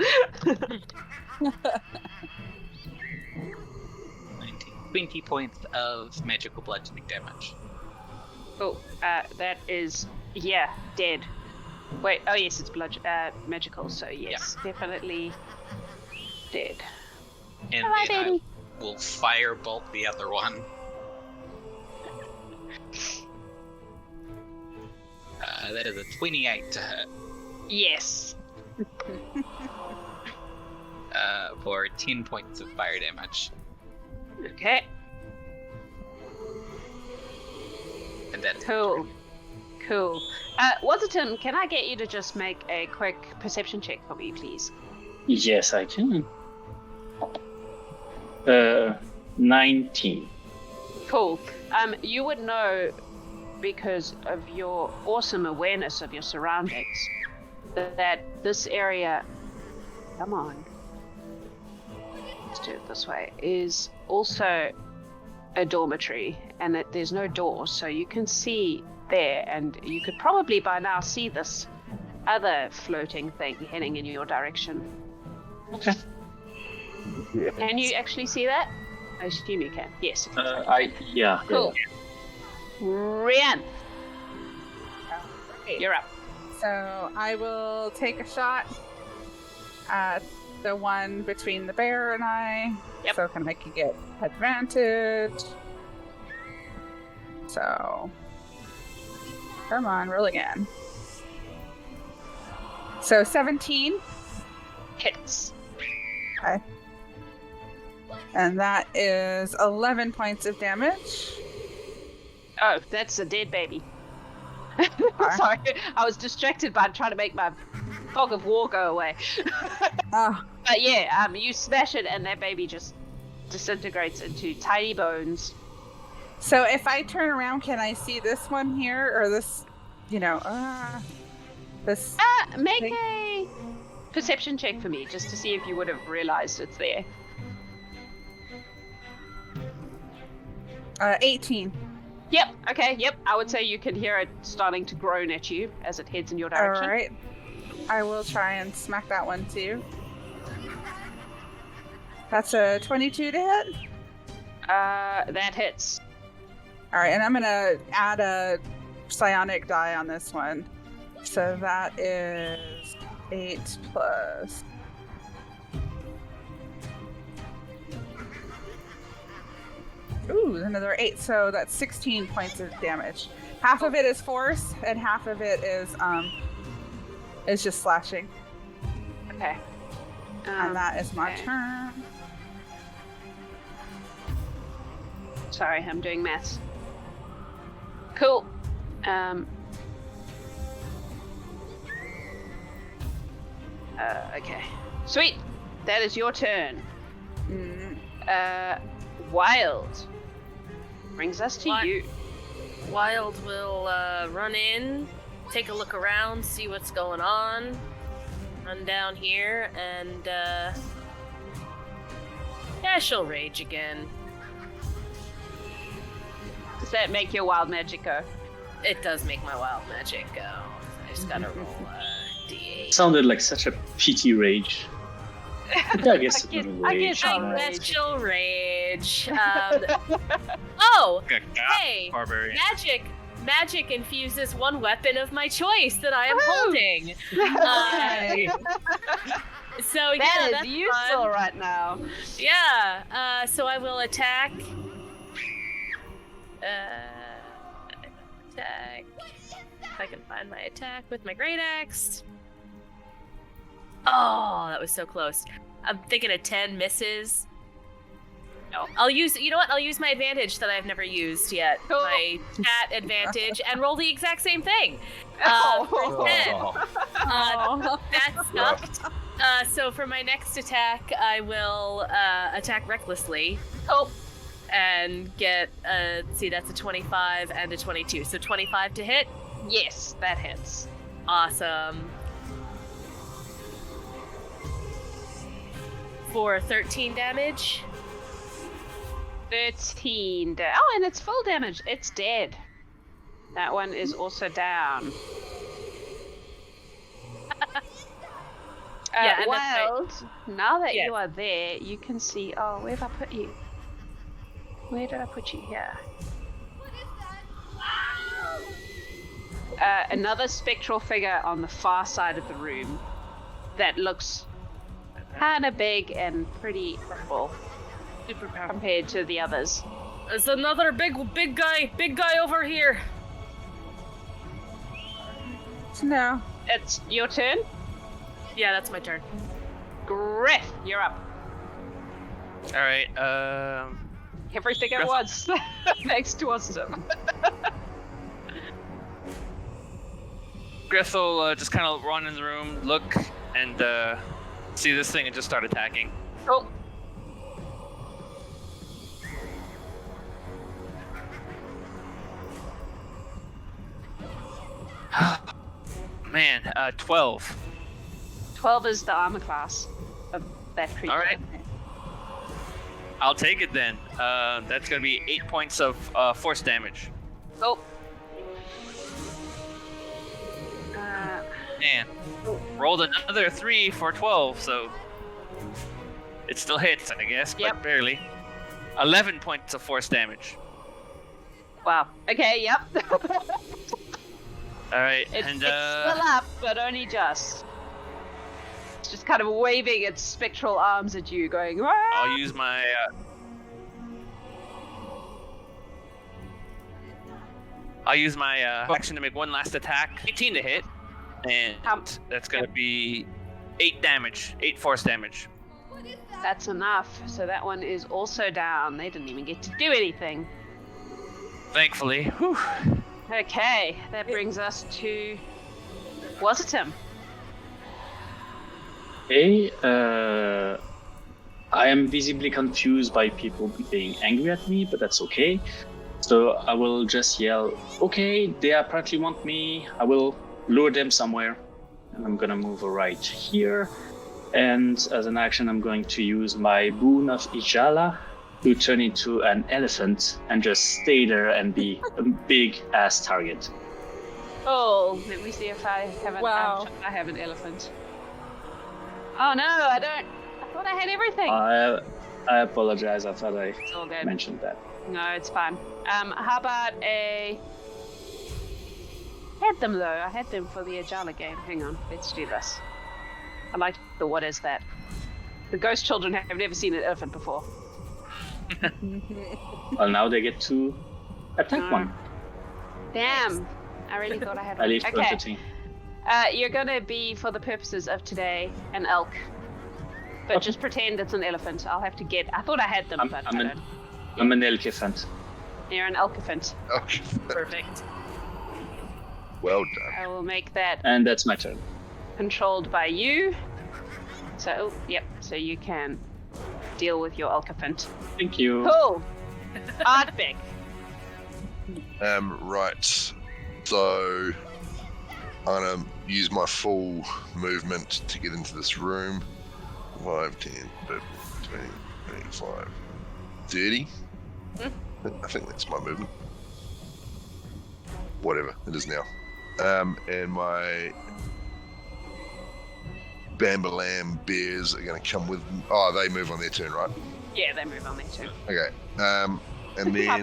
20 points of magical bludgeoning damage. Cool. That is, dead. Wait, oh yes, it's magical, so yes, definitely dead. And Bye, then baby. I will firebolt the other one. That is a 28 to hit. Yes. For 10 points of fire damage. Okay. And that's Cool. Cool. Wasitum, can I get you to just make a quick perception check for me, please? Yes, I can. 19. Cool. You would know, because of your awesome awareness of your surroundings, that this area, come on, let's do it this way, is also a dormitory, and that there's no door, so you can see there, and you could probably by now see this other floating thing heading in your direction. Okay. Yeah. Can you actually see that? I assume you can. Yes. Yeah. Cool. Reanth, you're up. So I will take a shot at the one between the bear and I. Yep. So I can get advantage. So come on, roll again. So 17. Hits. Okay. And that is 11 points of damage. Oh, that's a dead baby. Sorry, I was distracted by trying to make my fog of war go away. Oh, But yeah, you smash it and that baby just disintegrates into tiny bones. so if I turn around, can I see this one here or this? This. Make thing? a perception check for me, just to see if you would have realized it's there. 18. Yep, okay, yep. I would say you can hear it starting to groan at you as it heads in your All direction. right. I will try and smack that one too. That's a 22 to hit. That hits. All right, and I'm gonna add a psionic die on this one. So that is 8 plus. Ooh, another 8. So that's 16 points of damage. Half of it is force, and half of it is just slashing. Okay. And that is my okay. turn. Sorry, I'm doing maths. Cool. Okay. Sweet. That is your turn. Mm. Wilde. Brings us to What? you. Wilde will run in, take a look around, see what's going on, run down here, and she'll rage again. Does that make your wild magic go? It does make my wild magic go. I just gotta roll a d8. Sounded like such a pity rage. Yeah, I guess it's a I rage. guess I'll right? rage. Bet she'll rage. Oh, hey, Barbarian. magic infuses one weapon of my choice that I am Woo! holding. So yeah, That that's is useful fun. right now. Yeah. So I will attack. Attack. If I can find my attack with my great axe. Oh, that was so close. I'm thinking a 10 misses. No, I'll use. You know what? I'll use my advantage that I've never used yet. Cool. My chat advantage, and roll the exact same thing. Oh. For 10. That sucked. So for my next attack, I will attack recklessly. Cool. and get see, that's a 25 and a 22. So 25 to hit? Yes, that hits. Awesome. For 13 damage. 13 Oh, and it's full damage. It's dead. That one is also down. Yeah, and Wilde, now that Yes. you are there, you can see... Oh, where have I put you? Where did I put you? Here. Another spectral figure on the far side of the room that looks kind of big and pretty full Super powerful. compared to the others. There's another big guy over here. No. It's your turn. Yeah, that's my turn. Greth, you're up. All right. Every figure at once. Next to Wasitum. Greth will just kind of run in the room, look, and see this thing and just start attacking. Cool. Man, 12. 12 is the armor class of that creature. All right. I'll take it then. That's gonna be 8 points of force damage. Oh. Man, rolled another 3 for 12, so it still hits, I guess, Yep. but barely. 11 points of force damage. Wow. Okay, yep. All right, It's and still up, but only just. It's just kind of waving its spectral arms at you, going, "Rah!" I'll use my action to make one last attack. 18 to hit, and that's gonna be 8 damage, 8 force damage. That's enough. So that one is also down. They didn't even get to do anything. Thankfully. Whew. Okay, that brings us to Wasitum. Okay, I am visibly confused by people being angry at me, but that's okay. So I will just yell, okay, they apparently want me. I will lure them somewhere. And I'm gonna move right here. And as an action, I'm going to use my boon of Ijala to turn into an elephant and just stay there and be a big ass target. Oh, let me see if I have an Wow. I have an elephant. Oh no, I don't. I thought I had everything. I apologize. I thought I It's all good. mentioned that. No, it's fine. How about a... I had them though. I had them for the Ajala game. Hang on, let's do this. I like the what is that? The ghost children have never seen an elephant before. Well, now they get to attack one. Damn. I really thought I had I one. leave to Okay. entertain. You're gonna be, for the purposes of today, an elk. But just pretend it's an elephant. I'll have to get... I thought I had them, but I don't. I'm an elephant. You're an elephant. Okay. Perfect. Well done. I will make that And that's my turn. controlled by you. So, yep. So you can deal with your elephant. Thank you. Cool. Ardbeg. Right. So I'm gonna use my full movement to get into this room. 5, 10, 15, 20, 25, 30. I think that's my movement. Whatever it is now. And my Bambalam bears are going to come with. Oh, they move on their turn, right? Yeah, they move on there too. Okay. And then.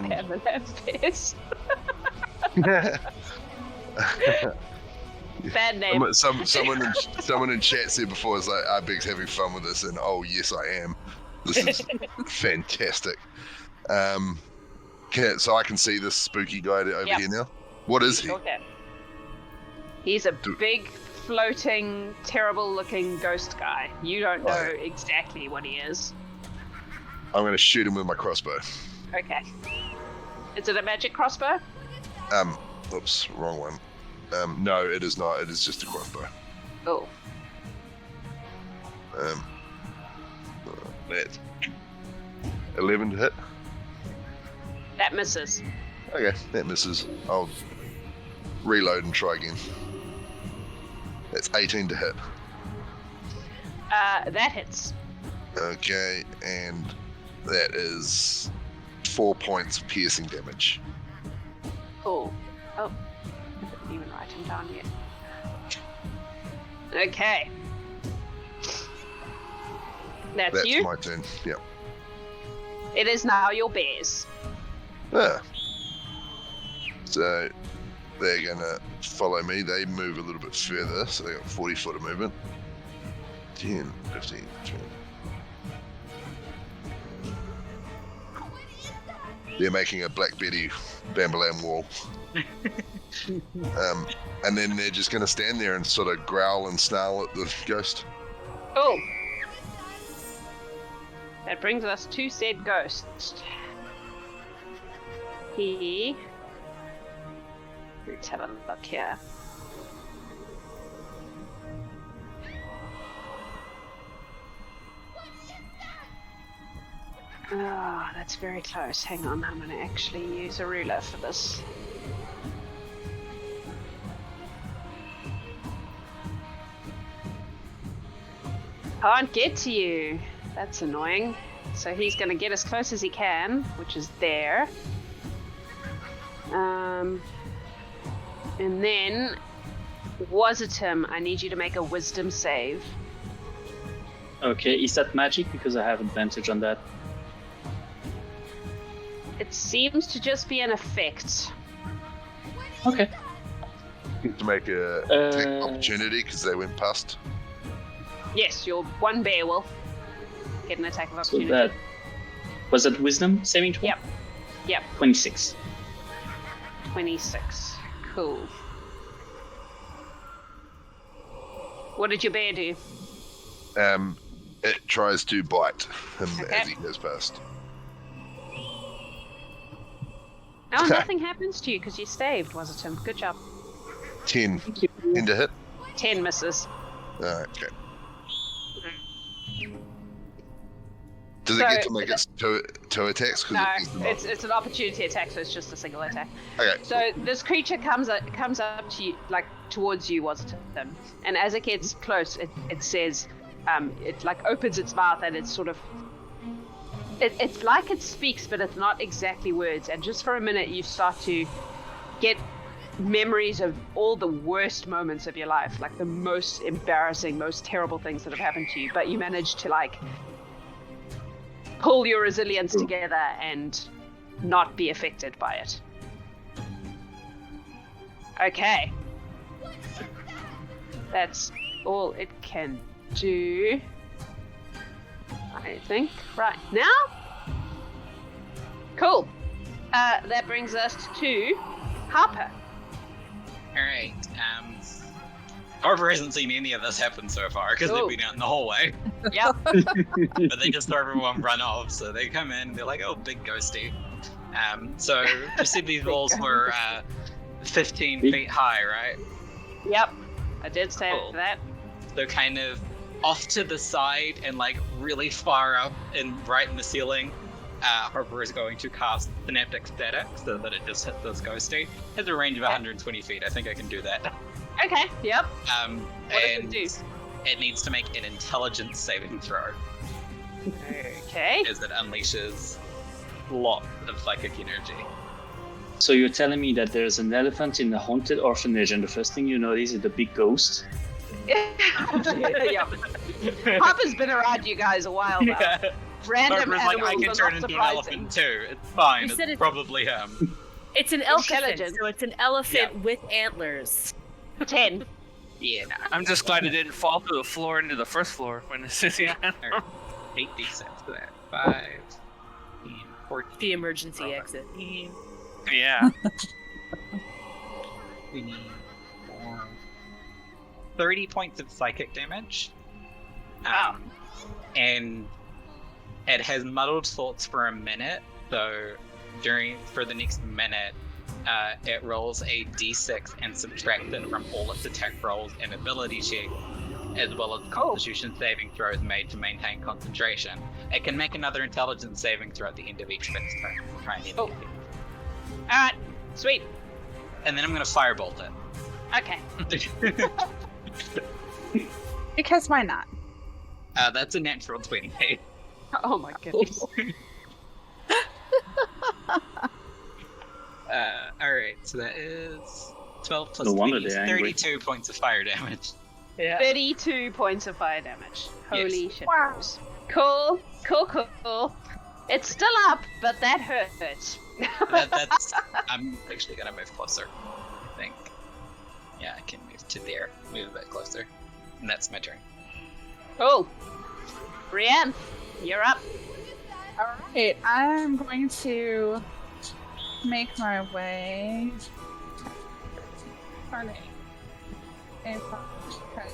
Bad name. Someone in chat said before, it's like, Ardbeg's having fun with this, and oh yes, I am. This is fantastic. So I can see this spooky guy over here now. What is he? Okay. He's a big, floating, terrible-looking ghost guy. You don't know exactly what he is. I'm going to shoot him with my crossbow. Okay. Is it a magic crossbow? Oops, wrong one. No, it is not. It is just a crossbow. Oh. That's 11 to hit. That misses. Okay, that misses. I'll reload and try again. That's 18 to hit. That hits. Okay, and that is 4 points of piercing damage. Cool. Oh, I didn't even write him down yet. Okay. That's you. My turn. Yep. It is now your bears. So they're gonna follow me. They move a little bit further, so they got 40 foot of movement. 10, 15, 20. They're making a Black Betty Bambalam wall. And then they're just gonna stand there and sort of growl and snarl at the ghost. Oh. That brings us to said ghost. Let's have a look here. Oh, that's very close. Hang on, I'm going to actually use a ruler for this. Can't get to you. That's annoying. So he's going to get as close as he can, which is there. And then, Wasitum, I need you to make a wisdom save. Okay, is that magic? Because I have advantage on that. It seems to just be an effect. Okay. You have to make a attack opportunity because they went past. Yes, your one bear will get an attack of opportunity. So that was that wisdom saving throw? Yep. 26. 26. Cool. What did your bear do? It tries to bite him Okay. as he goes past. Oh, nothing happens to you because you saved, Wasitum. Good job. 10. 10 to hit. 10 misses. Okay. Does it get to make its two attacks? No, it's an opportunity attack, so it's just a single attack. Okay. So this creature comes up to you, like towards you, Wasitum, and as it gets close, it says, it like opens its mouth and it's sort of, it's like it speaks, but it's not exactly words. And just for a minute, you start to get memories of all the worst moments of your life, like the most embarrassing, most terrible things that have happened to you. But you manage to like pull your resilience together and not be affected by it. Okay. That's all it can do, I think. Right, now? Cool. That brings us to Harper. Alright, Harper hasn't seen any of this happen so far because they've been out in the hallway. Yep. But they just saw everyone run off, so they come in, they're like, oh, big ghosty. So you said these walls were 15 feet high, right? Yep, I did say that. So kind of off to the side and like really far up and right in the ceiling, Harper is going to cast Synaptic Static so that it just hits this ghosty. It has a range of 120 feet. I think I can do that. Okay, yep. What does it do? It needs to make an intelligence saving throw. Okay. As it unleashes lots of psychic energy. So you're telling me that there's an elephant in the Haunted Orphanage and the first thing you notice is the big ghost? Yep. Harper's been around you guys a while now. Yeah. Random Harper's animals like, I can are turn not into an surprising. elephant too. It's fine. You said It's probably him. It's an elephant, Intelligence. so it's an elephant with antlers. 10. Yeah, no. I'm just glad it didn't fall through the floor into the first floor when it's sitting down. 8d6 for that. 5, 14. The emergency exit. Yeah. We need 30 points of psychic damage. And it has muddled thoughts for a minute, so for the next minute, it rolls a d6 and subtracts it from all its attack rolls and ability checks, as well as constitution saving throws made to maintain concentration. It can make another intelligence saving throw at the end of each of its turn. Try and Alright, sweet. And then I'm gonna firebolt it. Okay. Because why not? That's a natural 20. Oh my goodness. Alright, so that is 12 plus No wonder 3 is they're angry. 32 points of fire damage. Yeah. 32 points of fire damage. Holy shit. Wow. Cool. It's still up, but that hurts. That's. I'm actually gonna move closer. I think. Yeah, I can move to there. Move a bit closer. And that's my turn. Cool. Reanth, you're up. Alright, I'm going to make my way. Kind of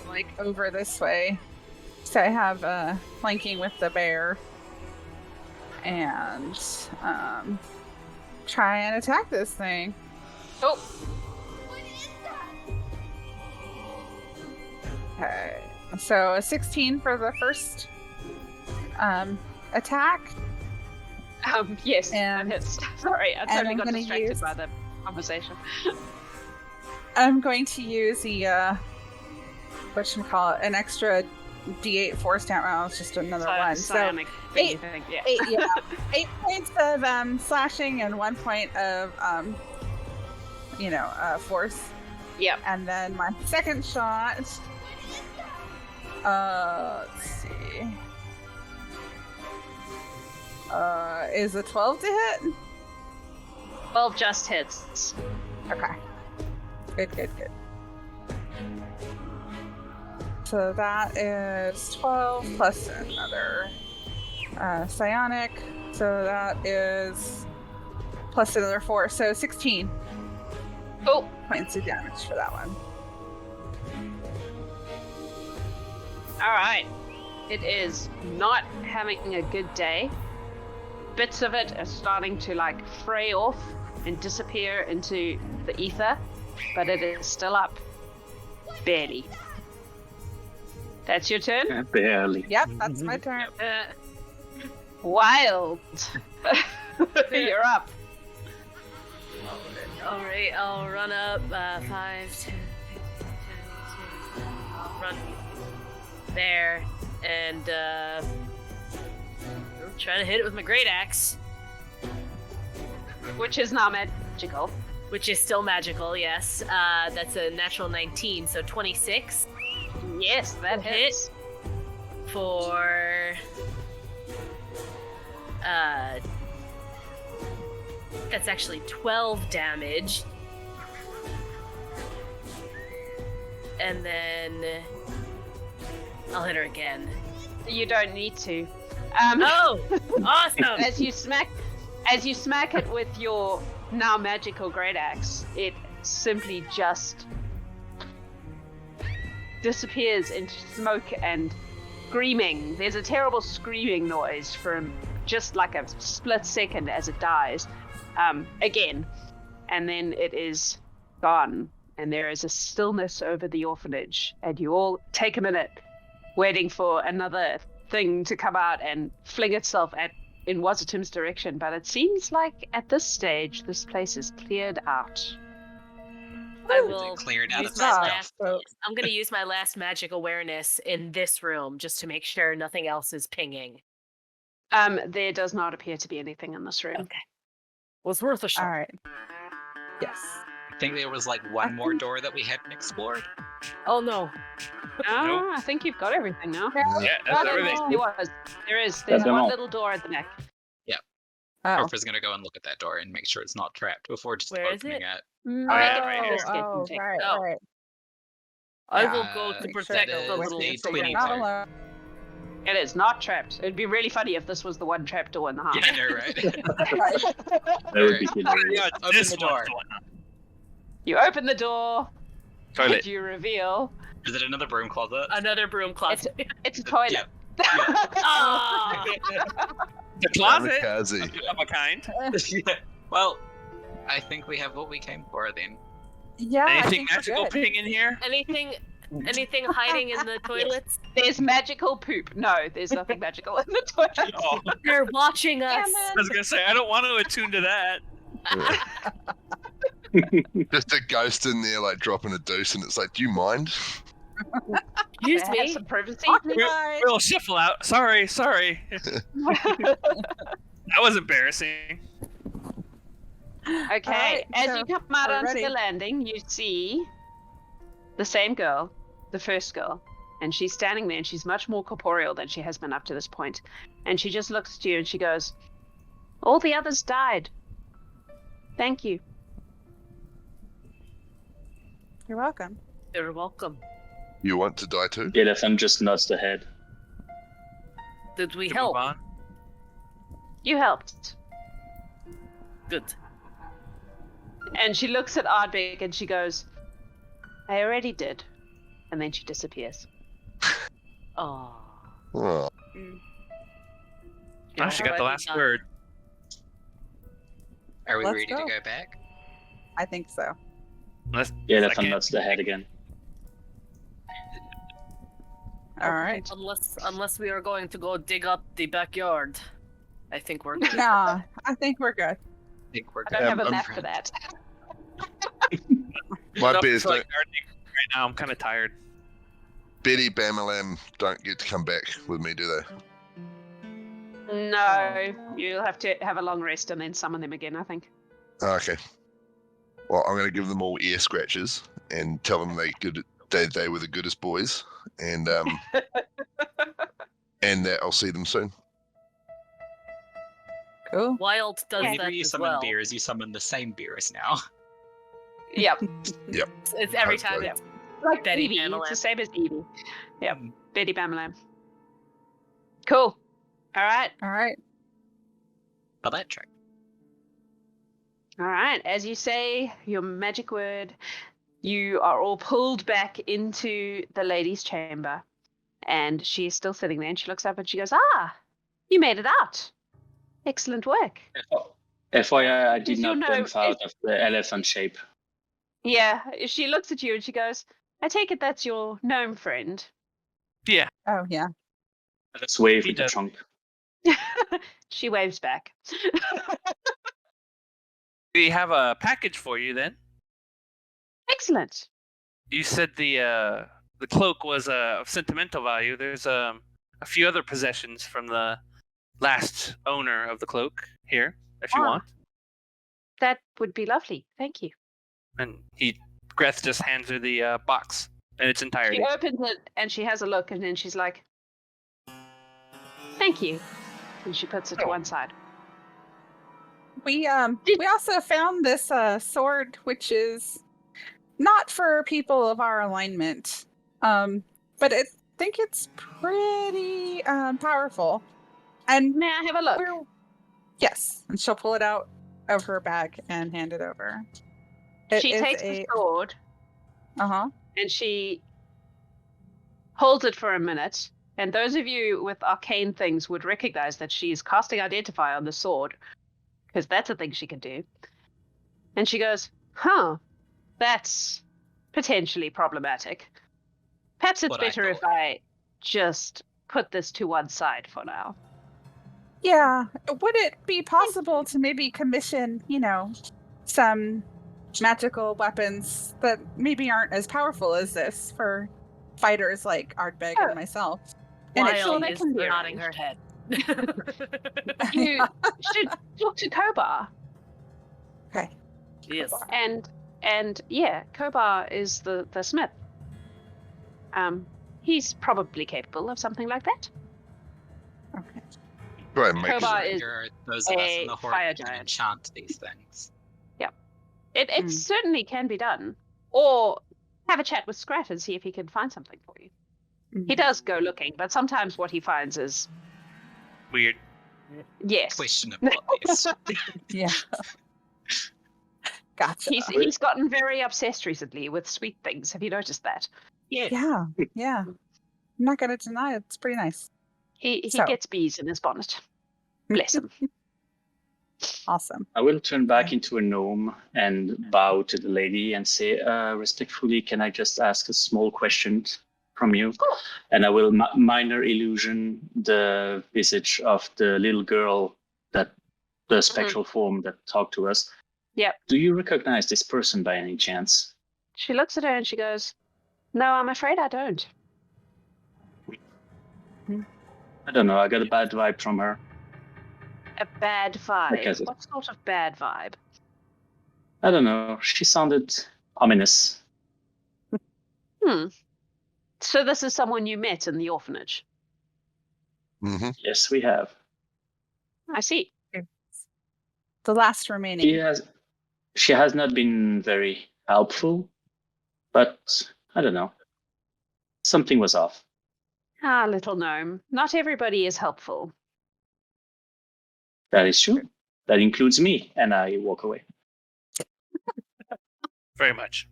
like over this way. So I have flanking with the bear. And try and attack this thing. Oh. Okay. So a 16 for the first attack. Yes, And- that hits. Sorry, I totally I'm got gonna distracted use- by the conversation. I'm going to use the whatchamacallit, an extra D8 force down. Well, it's just another one. So Psionic thing, eight- thing, yeah. 8 points of slashing and 1 point of force. Yep. And then my second shot. Let's see. Is a 12 to hit? 12 just hits. Okay. Good. So that is 12 plus another psionic. So that is plus another 4. So 16 Cool. points of damage for that one. Alright. It is not having a good day. Bits of it are starting to like fray off and disappear into the ether, but it is still up. Barely. That's your turn? Barely. Yep, that's my turn. Wilde. You're up. Alright, I'll run up 5, 10, 15, 10, I'll run there and try to hit it with my great axe, Which is now magical. which is still magical, yes. That's a natural 19, so 26 Yes, that Hit. hits. for that's actually 12 damage. And then I'll hit her again. You don't need to. Oh, awesome! As you smack it with your now magical great axe, it simply just disappears into smoke and screaming. There's a terrible screaming noise from just like a split second as it dies, again, and then it is gone. And there is a stillness over the orphanage, and you all take a minute, waiting for another thing to come out and fling itself in Wasitum's direction. But it seems like at this stage, this place is cleared out. I will Cleared out use of my stuff. last. I'm going to use my last magic awareness in this room just to make sure nothing else is pinging. There does not appear to be anything in this room. Okay. Was worth a shot. All right. Yes. I think there was like one more door that we hadn't explored. Oh no. Oh, Nope. I think you've got everything now. Yeah, that's Oh, everything. there was. There is. There's them one all. little door at the back. Oh. Harper's gonna go and look at that door and make sure it's not trapped before just Where is opening it? it. yeah, right here. Oh, right, Oh. right. I Yeah, will go to make sure protect that the is little. the So you're 22. not alone. It is not trapped. It'd be really funny if this was the one trap door in the heart. Yeah, I know, right? Right. That would be hilarious. Yeah, Open this the door. one's the one. You open the door, Toilet. and you reveal Is it another broom closet? Another broom closet. it's a toilet. Yeah. Ah! The closet Kamikaze. of a kind. Yeah. Well, I think we have what we came for then. Yeah. I Anything think we're magical good. ping in here? Anything hiding in the toilets? There's magical poop. No, there's nothing magical in the toilet. Oh, They're watching us. Damn I was gonna say I don't want to attune to that. Just a ghost in there, like dropping a deuce, and it's like, do you mind? Excuse Have me. some privacy. We'll shuffle out. Sorry. That was embarrassing. Okay, Alright, as so you come out we're onto ready. the landing, you see the same girl, the first girl, and she's standing there, and she's much more corporeal than she has been up to this point. And she just looks at you, and she goes, "All the others died. Thank you." You're welcome. You're welcome. You want to die too? The elephant just nods the head. Did we To help? move on. You helped. Good. And she looks at Ardbeg, and she goes, "I already did." And then she disappears. Oh. Oh, Oh, she got the last word. Are we Let's ready go. to go back? I think so. Unless The I elephant can't- nods the head again. All right. Unless we are going to go dig up the backyard. I think we're good. Nah, I think we're good. I think we're I good. don't have a I'm map for that. my Nope, bears it's like don't. gardening right now. I'm kind of tired. Betty Bamalam don't get to come back with me, do they? No, you'll have to have a long rest and then summon them again, I think. Oh, okay. Well, I'm going to give them all ear scratches and tell them they were the goodest boys, and and that I'll see them soon. Cool. Wilde does Whenever that you as summon well. beers, you summon the same beers now. Yep. It's every Hopefully. time it's Like Betty Evie. Bamalam. It's the same as Evie. Yep. Mm. Betty Bamalam. Cool. All right. All right. But that track. All right. As you say your magic word, you are all pulled back into the lady's chamber. And she is still sitting there, and she looks up and she goes, "Ah, you made it out. Excellent work." FYI, I did Did you not know bump out of the elephant shape. Yeah, she looks at you and she goes, "I take it that's your gnome friend." Yeah. Oh yeah. Let's wave He with the does. trunk. She waves back. We have a package for you then. Excellent. You said the cloak was of sentimental value. There's a few other possessions from the last owner of the cloak here, if you Ah. want. That would be lovely. Thank you. And Greth just hands her the box in its entirety. She opens it and she has a look, and then she's like, "Thank you." And she puts it to one side. We also found this sword, which is not for people of our alignment, but I think it's pretty powerful. And May I have a look? yes, and she'll pull it out of her bag and hand it over. She takes the sword Uh-huh. and she holds it for a minute. And those of you with arcane things would recognize that she's casting Identify on the sword, because that's a thing she can do. And she goes, "Huh, that's potentially problematic. Perhaps it's What I better if thought. I just put this to one side for now." Yeah. Would it be possible to maybe commission, some magical weapons that maybe aren't as powerful as this for fighters like Ardbeg Oh. and myself? And it's Wilde that is can be nodding her arranged. head. You should talk to Kobar. Okay. Yes. And yeah, Kobar is the smith. He's probably capable of something like that. Okay. Right, make Kobar it. is There are those of us a in the Horde fire that can giant. enchant these things. It certainly can be done. Or have a chat with Scrat and see if he can find something for you. He does go looking, but sometimes what he finds is Weird. yes. Questionable, yes. Yeah. Gotcha. He's gotten very obsessed recently with sweet things. Have you noticed that? Yeah. Yeah. I'm not gonna deny it. It's pretty nice. He So- gets bees in his bonnet. Bless him. Awesome. I will turn back into a gnome and bow to the lady and say, respectfully, can I just ask a small question from you? And I will minor illusion the visage of the little girl, that the spectral form that talked to us. Yep. Do you recognize this person by any chance? She looks at her and she goes, "No, I'm afraid I don't." I don't know. I got a bad vibe from her. A bad vibe? Because What sort of bad vibe? I don't know. She sounded ominous. So this is someone you met in the orphanage? Mm-hmm. Yes, we have. I see. The last remaining. She has not been very helpful, but I don't know. Something was off. Ah, little gnome. Not everybody is helpful. That is true. That includes me, and I walk away. Very much.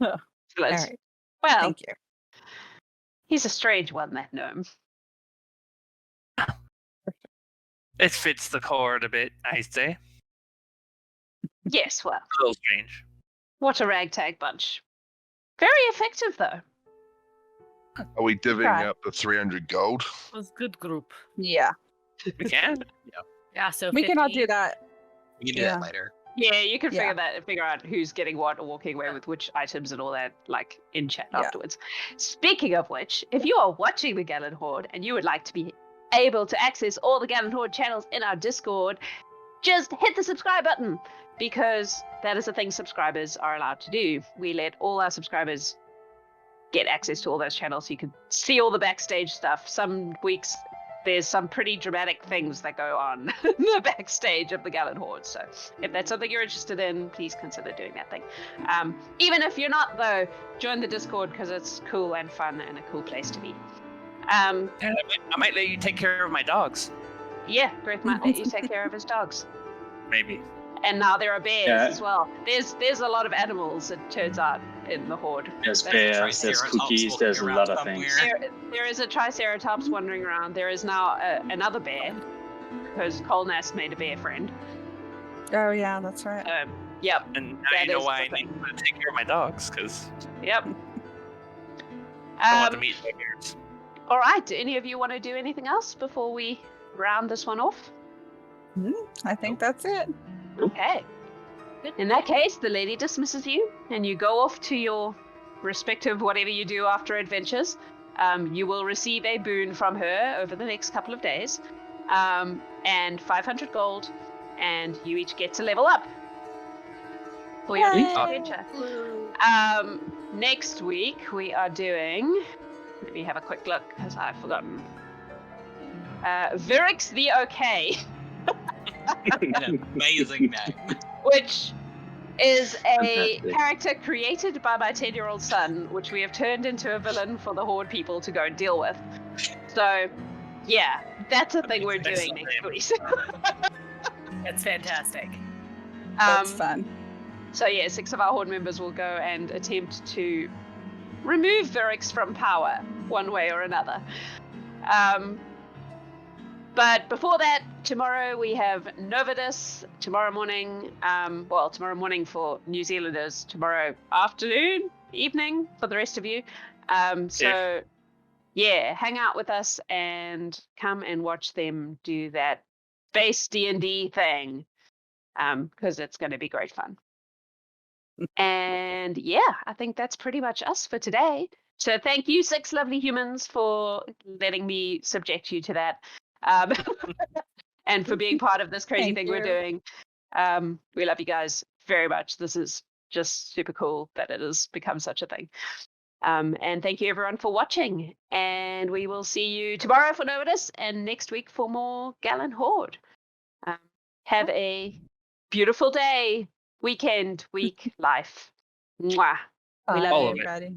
All right. Well, Thank you. he's a strange one, that gnome. It fits the Horde a bit, I say. Yes, well, A little strange. what a ragtag bunch. Very effective, though. Are we divvying Right. up the 300 gold? It was good group. Yeah. We can. Yeah, so We can all 50. do that. We can do Yeah. that later. Yeah, you can Yeah. figure out who's getting what or walking away with which items and all that, like, in chat Yeah. afterwards. Speaking of which, if you are watching the Gallant Horde and you would like to be able to access all the Gallant Horde channels in our Discord, just hit the subscribe button, because that is a thing subscribers are allowed to do. We let all our subscribers get access to all those channels so you can see all the backstage stuff. Some weeks there's some pretty dramatic things that go on in the backstage of the Gallant Horde. So if that's something you're interested in, please consider doing that thing. Even if you're not, though, join the Discord because it's cool and fun and a cool place to be. And I might let you take care of my dogs. Yeah, Greth might let you take care of his dogs. Maybe. And now there are bears Yeah. as well. There's a lot of animals, it turns out, in the Horde. There's That's bears, there's Triceratops cookies, walking there's a around lot of somewhere. things. There is a Triceratops wandering around. There is now another bear, because Colnast made a bear friend. Oh, yeah, that's right. Yep, And now That you know is why the I need to take care of my dogs, because yep. I want to meet my bears. All right, do any of you want to do anything else before we round this one off? I think that's it. Okay. In that case, the lady dismisses you, and you go off to your respective whatever you do after adventures. You will receive a boon from her over the next couple of days, and 500 gold, and you each get to level up for your next Yay! adventure. Next week we are doing. Let me have a quick look because I've forgotten. Virix the OK. An amazing name. Which is a Fantastic. character created by my 10-year-old son, which we have turned into a villain for the Horde people to go and deal with. So, yeah, that's a thing we're doing next week. That's fantastic. That's fun. So yeah, 6 of our Horde members will go and attempt to remove Virix from power, one way or another. But before that, tomorrow we have Novidus. Tomorrow morning, tomorrow morning for New Zealanders. Tomorrow afternoon, evening for the rest of you. Yeah, hang out with us and come and watch them do that base D&D thing, because it's going to be great fun. And yeah, I think that's pretty much us for today. So thank you, 6 lovely humans, for letting me subject you to that. And for being part of this crazy Thank thing you. we're doing. We love you guys very much. This is just super cool that it has become such a thing. And thank you everyone for watching. And we will see you tomorrow for Novidus and next week for more Gallant Horde. Have a beautiful day, weekend, week, life. Mwah. Bye, All of it. everybody.